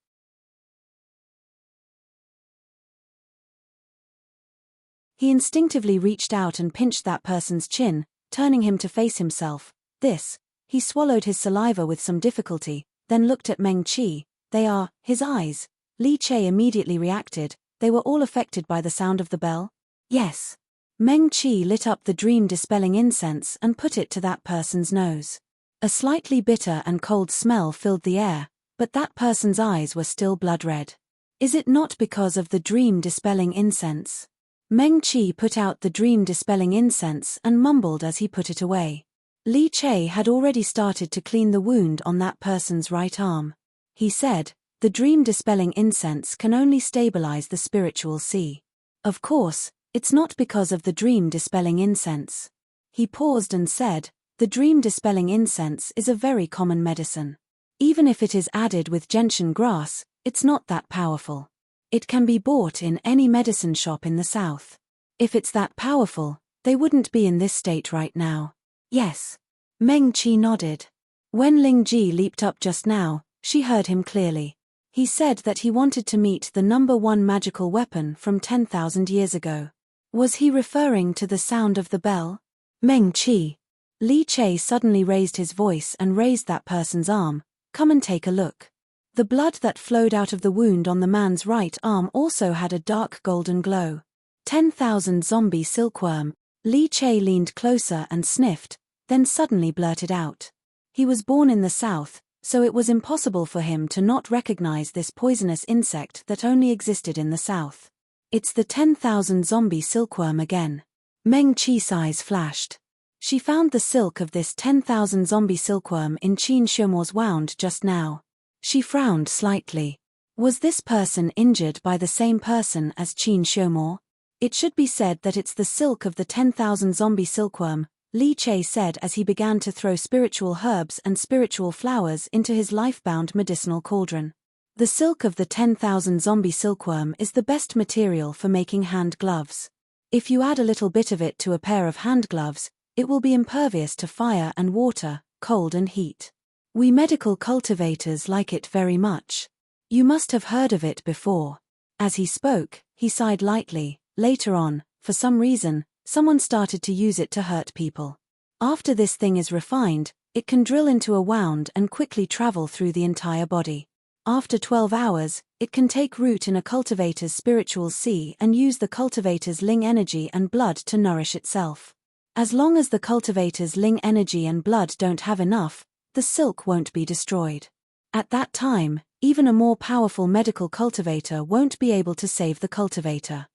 He instinctively reached out and pinched that person's chin, turning him to face himself. He swallowed his saliva with some difficulty, then looked at Meng Qi. They are his eyes. Li Che immediately reacted. They were all affected by the sound of the bell? Yes. Meng Qi lit up the dream-dispelling incense and put it to that person's nose. A slightly bitter and cold smell filled the air, but that person's eyes were still blood-red. Is it not because of the dream-dispelling incense? Meng Qi put out the dream-dispelling incense and mumbled as he put it away. Li Che had already started to clean the wound on that person's right arm. He said, the dream-dispelling incense can only stabilize the spiritual sea. Of course, it's not because of the dream-dispelling incense. He paused and said, the dream-dispelling incense is a very common medicine. Even if it is added with gentian grass, it's not that powerful. It can be bought in any medicine shop in the south. If it's that powerful, they wouldn't be in this state right now. Yes. Meng Qi nodded. When Ling Ji leaped up just now, she heard him clearly. He said that he wanted to meet the #1 magical weapon from 10,000 years ago. Was he referring to the sound of the bell? Meng Qi. Li Che suddenly raised his voice and raised that person's arm. Come and take a look. The blood that flowed out of the wound on the man's right arm also had a dark golden glow. 10,000 zombie silkworm. Li Che leaned closer and sniffed, then suddenly blurted out. He was born in the south, so it was impossible for him to not recognize this poisonous insect that only existed in the south. It's the 10,000 zombie silkworm again. Meng Qi's eyes flashed. She found the silk of this 10,000 zombie silkworm in Qin Shumo's wound just now. She frowned slightly. Was this person injured by the same person as Qin Shumo? It should be said that it's the silk of the 10,000 zombie silkworm, Li Che said as he began to throw spiritual herbs and spiritual flowers into his life-bound medicinal cauldron. The silk of the 10,000 zombie silkworm is the best material for making hand gloves. If you add a little bit of it to a pair of hand gloves, it will be impervious to fire and water, cold and heat. We medical cultivators like it very much. You must have heard of it before. As he spoke, he sighed lightly. Later on, for some reason, someone started to use it to hurt people. After this thing is refined, it can drill into a wound and quickly travel through the entire body. After 12 hours, it can take root in a cultivator's spiritual sea and use the cultivator's ling energy and blood to nourish itself. As long as the cultivator's ling energy and blood don't have enough, the silk won't be destroyed. At that time, even a more powerful medical cultivator won't be able to save the cultivator.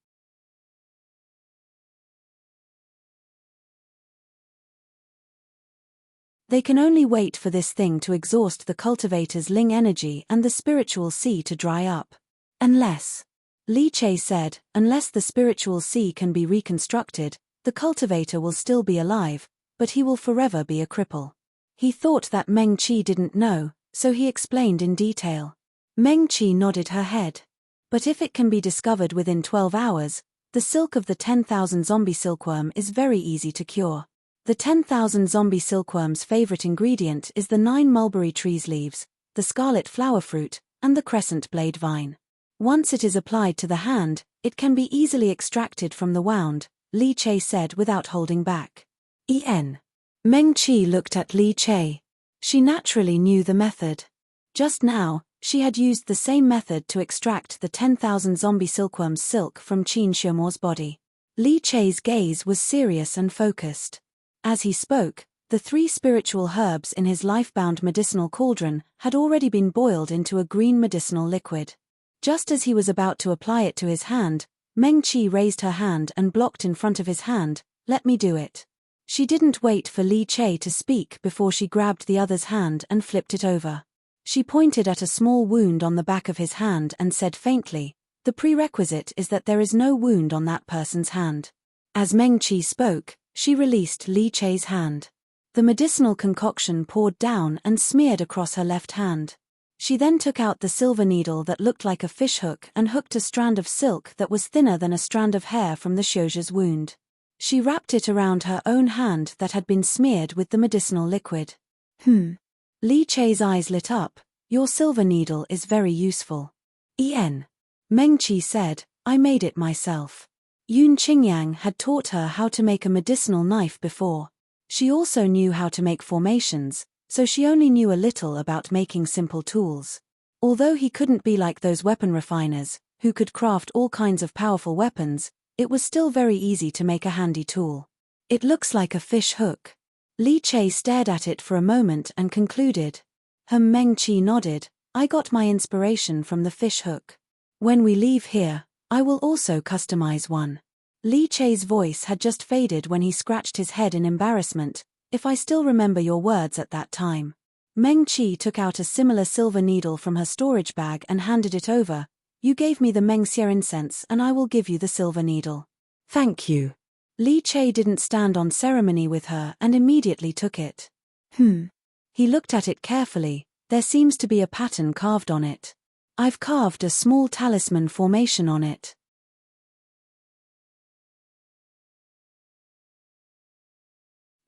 They can only wait for this thing to exhaust the cultivator's ling energy and the spiritual sea to dry up. Unless, Li Che said, unless the spiritual sea can be reconstructed, the cultivator will still be alive, but he will forever be a cripple. He thought that Meng Qi didn't know, so he explained in detail. Meng Qi nodded her head. But if it can be discovered within 12 hours, the silk of the 10,000 zombie silkworm is very easy to cure. The 10,000 zombie silkworm's favorite ingredient is the 9 mulberry trees' leaves, the scarlet flower fruit, and the crescent blade vine. Once it is applied to the hand, it can be easily extracted from the wound, Li Che said without holding back. Meng Qi looked at Li Che. She naturally knew the method. Just now, she had used the same method to extract the 10,000 zombie silkworm's silk from Qin Shumo's body. Li Che's gaze was serious and focused. As he spoke, the 3 spiritual herbs in his life-bound medicinal cauldron had already been boiled into a green medicinal liquid. Just as he was about to apply it to his hand, Meng Qi raised her hand and blocked in front of his hand. Let me do it. She didn't wait for Li Che to speak before she grabbed the other's hand and flipped it over. She pointed at a small wound on the back of his hand and said faintly, "The prerequisite is that there is no wound on that person's hand." As Meng Qi spoke, she released Li Chei's hand. The medicinal concoction poured down and smeared across her left hand. She then took out the silver needle that looked like a fishhook and hooked a strand of silk that was thinner than a strand of hair from the Xiujia's wound. She wrapped it around her own hand that had been smeared with the medicinal liquid. Li Chei's eyes lit up. "Your silver needle is very useful." Meng Qi said, "I made it myself." Yun Qingyang had taught her how to make a medicinal knife before. She also knew how to make formations, so she only knew a little about making simple tools. Although he couldn't be like those weapon refiners, who could craft all kinds of powerful weapons, it was still very easy to make a handy tool. "It looks like a fish hook." Li Chei stared at it for a moment and concluded. Meng Qi nodded, "I got my inspiration from the fish hook. When we leave here, I will also customize one." Li Chei's voice had just faded when he scratched his head in embarrassment. "If I still remember your words at that time." Meng Qi took out a similar silver needle from her storage bag and handed it over. "You gave me the Meng Xie incense and I will give you the silver needle." "Thank you." Li Chei didn't stand on ceremony with her and immediately took it. He looked at it carefully. "There seems to be a pattern carved on it. I've carved a small talisman formation on it."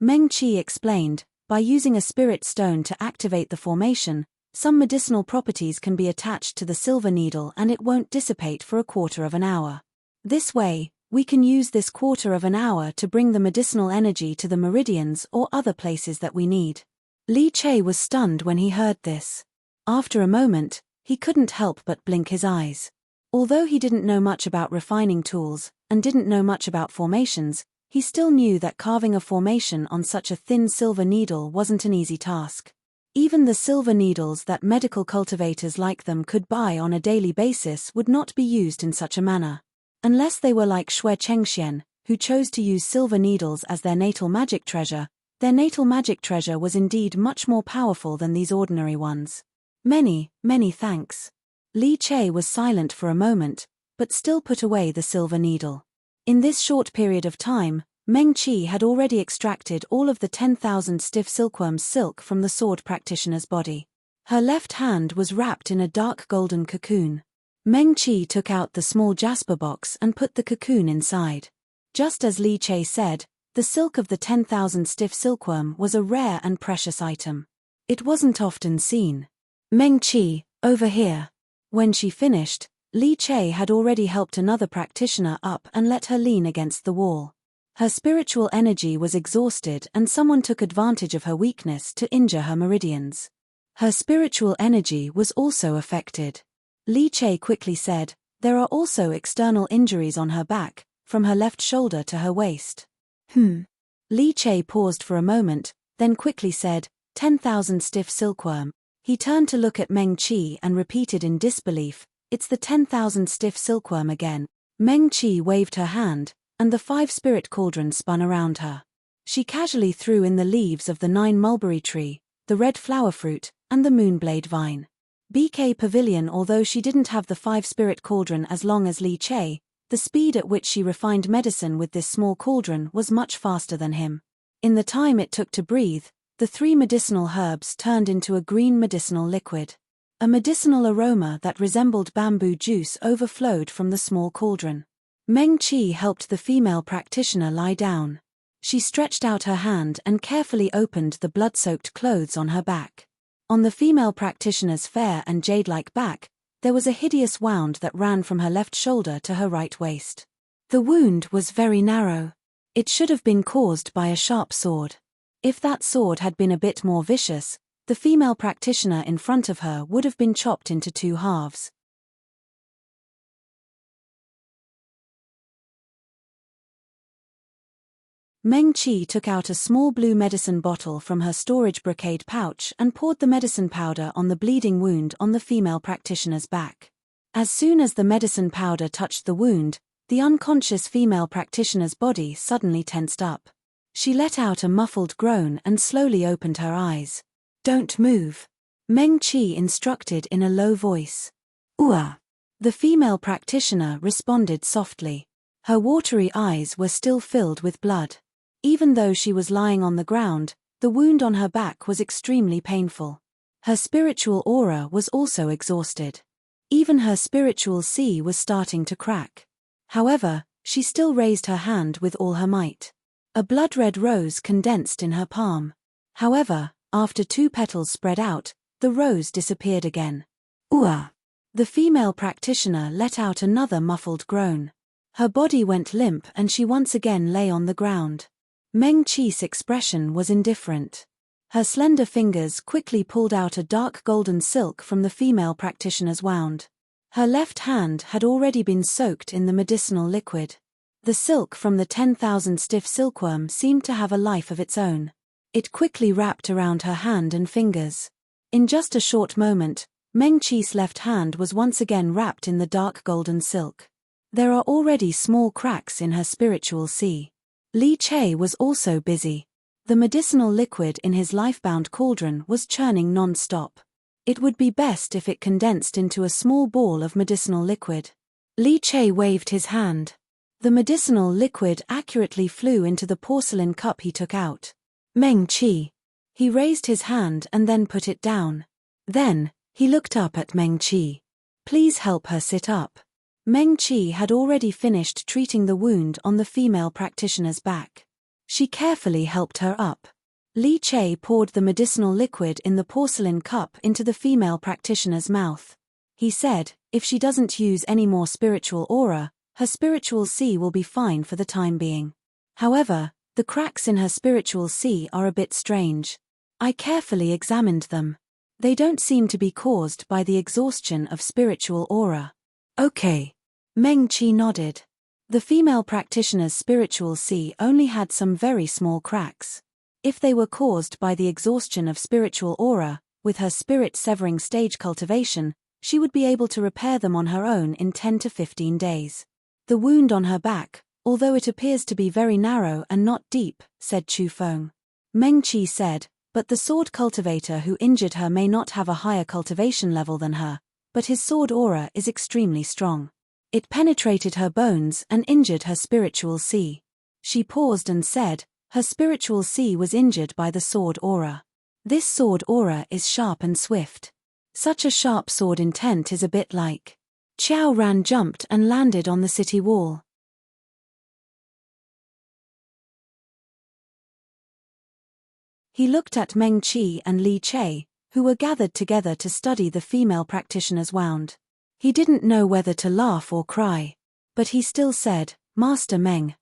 Meng Qi explained, "By using a spirit stone to activate the formation, some medicinal properties can be attached to the silver needle and it won't dissipate for a quarter of an hour. This way, we can use this quarter of an hour to bring the medicinal energy to the meridians or other places that we need." Li Chei was stunned when he heard this. After a moment, he couldn't help but blink his eyes. Although he didn't know much about refining tools, and didn't know much about formations, he still knew that carving a formation on such a thin silver needle wasn't an easy task. Even the silver needles that medical cultivators like them could buy on a daily basis would not be used in such a manner. Unless they were like Xue Chengxian, who chose to use silver needles as their natal magic treasure, their natal magic treasure was indeed much more powerful than these ordinary ones. "Many, many thanks." Li Chei was silent for a moment, but still put away the silver needle. In this short period of time, Meng Qi had already extracted all of the 10,000 stiff silkworms' silk from the sword practitioner's body. Her left hand was wrapped in a dark golden cocoon. Meng Qi took out the small jasper box and put the cocoon inside. Just as Li Chei said, the silk of the 10,000 stiff silkworm was a rare and precious item. It wasn't often seen. "Meng Qi, over here." When she finished, Li Chei had already helped another practitioner up and let her lean against the wall. Her spiritual energy was exhausted and someone took advantage of her weakness to injure her meridians. Her spiritual energy was also affected. Li Chei quickly said, "There are also external injuries on her back, from her left shoulder to her waist." Li Chei paused for a moment, then quickly said, 10,000 stiff silkworm." He turned to look at Meng Qi and repeated in disbelief, "It's the 10,000 stiff silkworm again." Meng Qi waved her hand, and the 5 spirit cauldrons spun around her. She casually threw in the leaves of the 9 mulberry tree, the red flower fruit, and the moonblade vine. BK Pavilion. Although she didn't have the 5 spirit cauldron as long as Li Chei, the speed at which she refined medicine with this small cauldron was much faster than him. In the time it took to breathe, the 3 medicinal herbs turned into a green medicinal liquid. A medicinal aroma that resembled bamboo juice overflowed from the small cauldron. Meng Qi helped the female practitioner lie down. She stretched out her hand and carefully opened the blood-soaked clothes on her back. On the female practitioner's fair and jade-like back, there was a hideous wound that ran from her left shoulder to her right waist. The wound was very narrow. It should have been caused by a sharp sword. If that sword had been a bit more vicious, the female practitioner in front of her would have been chopped into 2 halves. Meng Qi took out a small blue medicine bottle from her storage brocade pouch and poured the medicine powder on the bleeding wound on the female practitioner's back. As soon as the medicine powder touched the wound, the unconscious female practitioner's body suddenly tensed up. She let out a muffled groan and slowly opened her eyes. "Don't move." Meng Qi instructed in a low voice. Ua. The female practitioner responded softly. Her watery eyes were still filled with blood. Even though she was lying on the ground, the wound on her back was extremely painful. Her spiritual aura was also exhausted. Even her spiritual sea was starting to crack. However, she still raised her hand with all her might. A blood-red rose condensed in her palm. However, after 2 petals spread out, the rose disappeared again. Ua! The female practitioner let out another muffled groan. Her body went limp and she once again lay on the ground. Meng Qi's expression was indifferent. Her slender fingers quickly pulled out a dark golden silk from the female practitioner's wound. Her left hand had already been soaked in the medicinal liquid. The silk from the 10,000 stiff silkworm seemed to have a life of its own. It quickly wrapped around her hand and fingers. In just a short moment, Meng Qi's left hand was once again wrapped in the dark golden silk. There are already small cracks in her spiritual sea. Li Che was also busy. The medicinal liquid in his life-bound cauldron was churning non-stop. It would be best if it condensed into a small ball of medicinal liquid. Li Che waved his hand. The medicinal liquid accurately flew into the porcelain cup he took out. Meng Qi. He raised his hand and then put it down. Then, he looked up at Meng Qi. Please help her sit up. Meng Qi had already finished treating the wound on the female practitioner's back. She carefully helped her up. Li Che poured the medicinal liquid in the porcelain cup into the female practitioner's mouth. He said, if she doesn't use any more spiritual aura, her spiritual sea will be fine for the time being. However, the cracks in her spiritual sea are a bit strange. I carefully examined them. They don't seem to be caused by the exhaustion of spiritual aura. Okay. Meng Qi nodded. The female practitioner's spiritual sea only had some very small cracks. If they were caused by the exhaustion of spiritual aura, with her spirit-severing stage cultivation, she would be able to repair them on her own in 10 to 15 days. The wound on her back, although it appears to be very narrow and not deep, said Chu Feng. Meng Qi said, but the sword cultivator who injured her may not have a higher cultivation level than her, but his sword aura is extremely strong. It penetrated her bones and injured her spiritual sea. She paused and said, her spiritual sea was injured by the sword aura. This sword aura is sharp and swift. Such a sharp sword intent is a bit like. Qiao Ran jumped and landed on the city wall. He looked at Meng Qi and Li Che, who were gathered together to study the female practitioner's wound. He didn't know whether to laugh or cry. But he still said, Master Meng,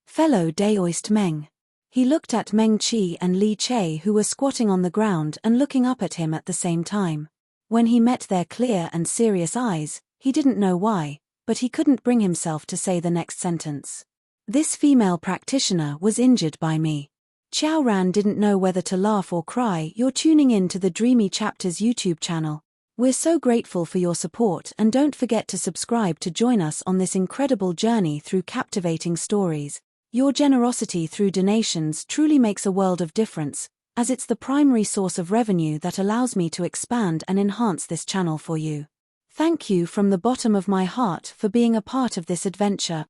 fellow Daoist Meng. He looked at Meng Qi and Li Che who were squatting on the ground and looking up at him at the same time. When he met their clear and serious eyes, he didn't know why, but he couldn't bring himself to say the next sentence. This female practitioner was injured by me. Qiao Ran didn't know whether to laugh or cry. You're tuning in to the Dreamy Chapters YouTube channel. We're so grateful for your support and don't forget to subscribe to join us on this incredible journey through captivating stories. Your generosity through donations truly makes a world of difference, as it's the primary source of revenue that allows me to expand and enhance this channel for you. Thank you from the bottom of my heart for being a part of this adventure.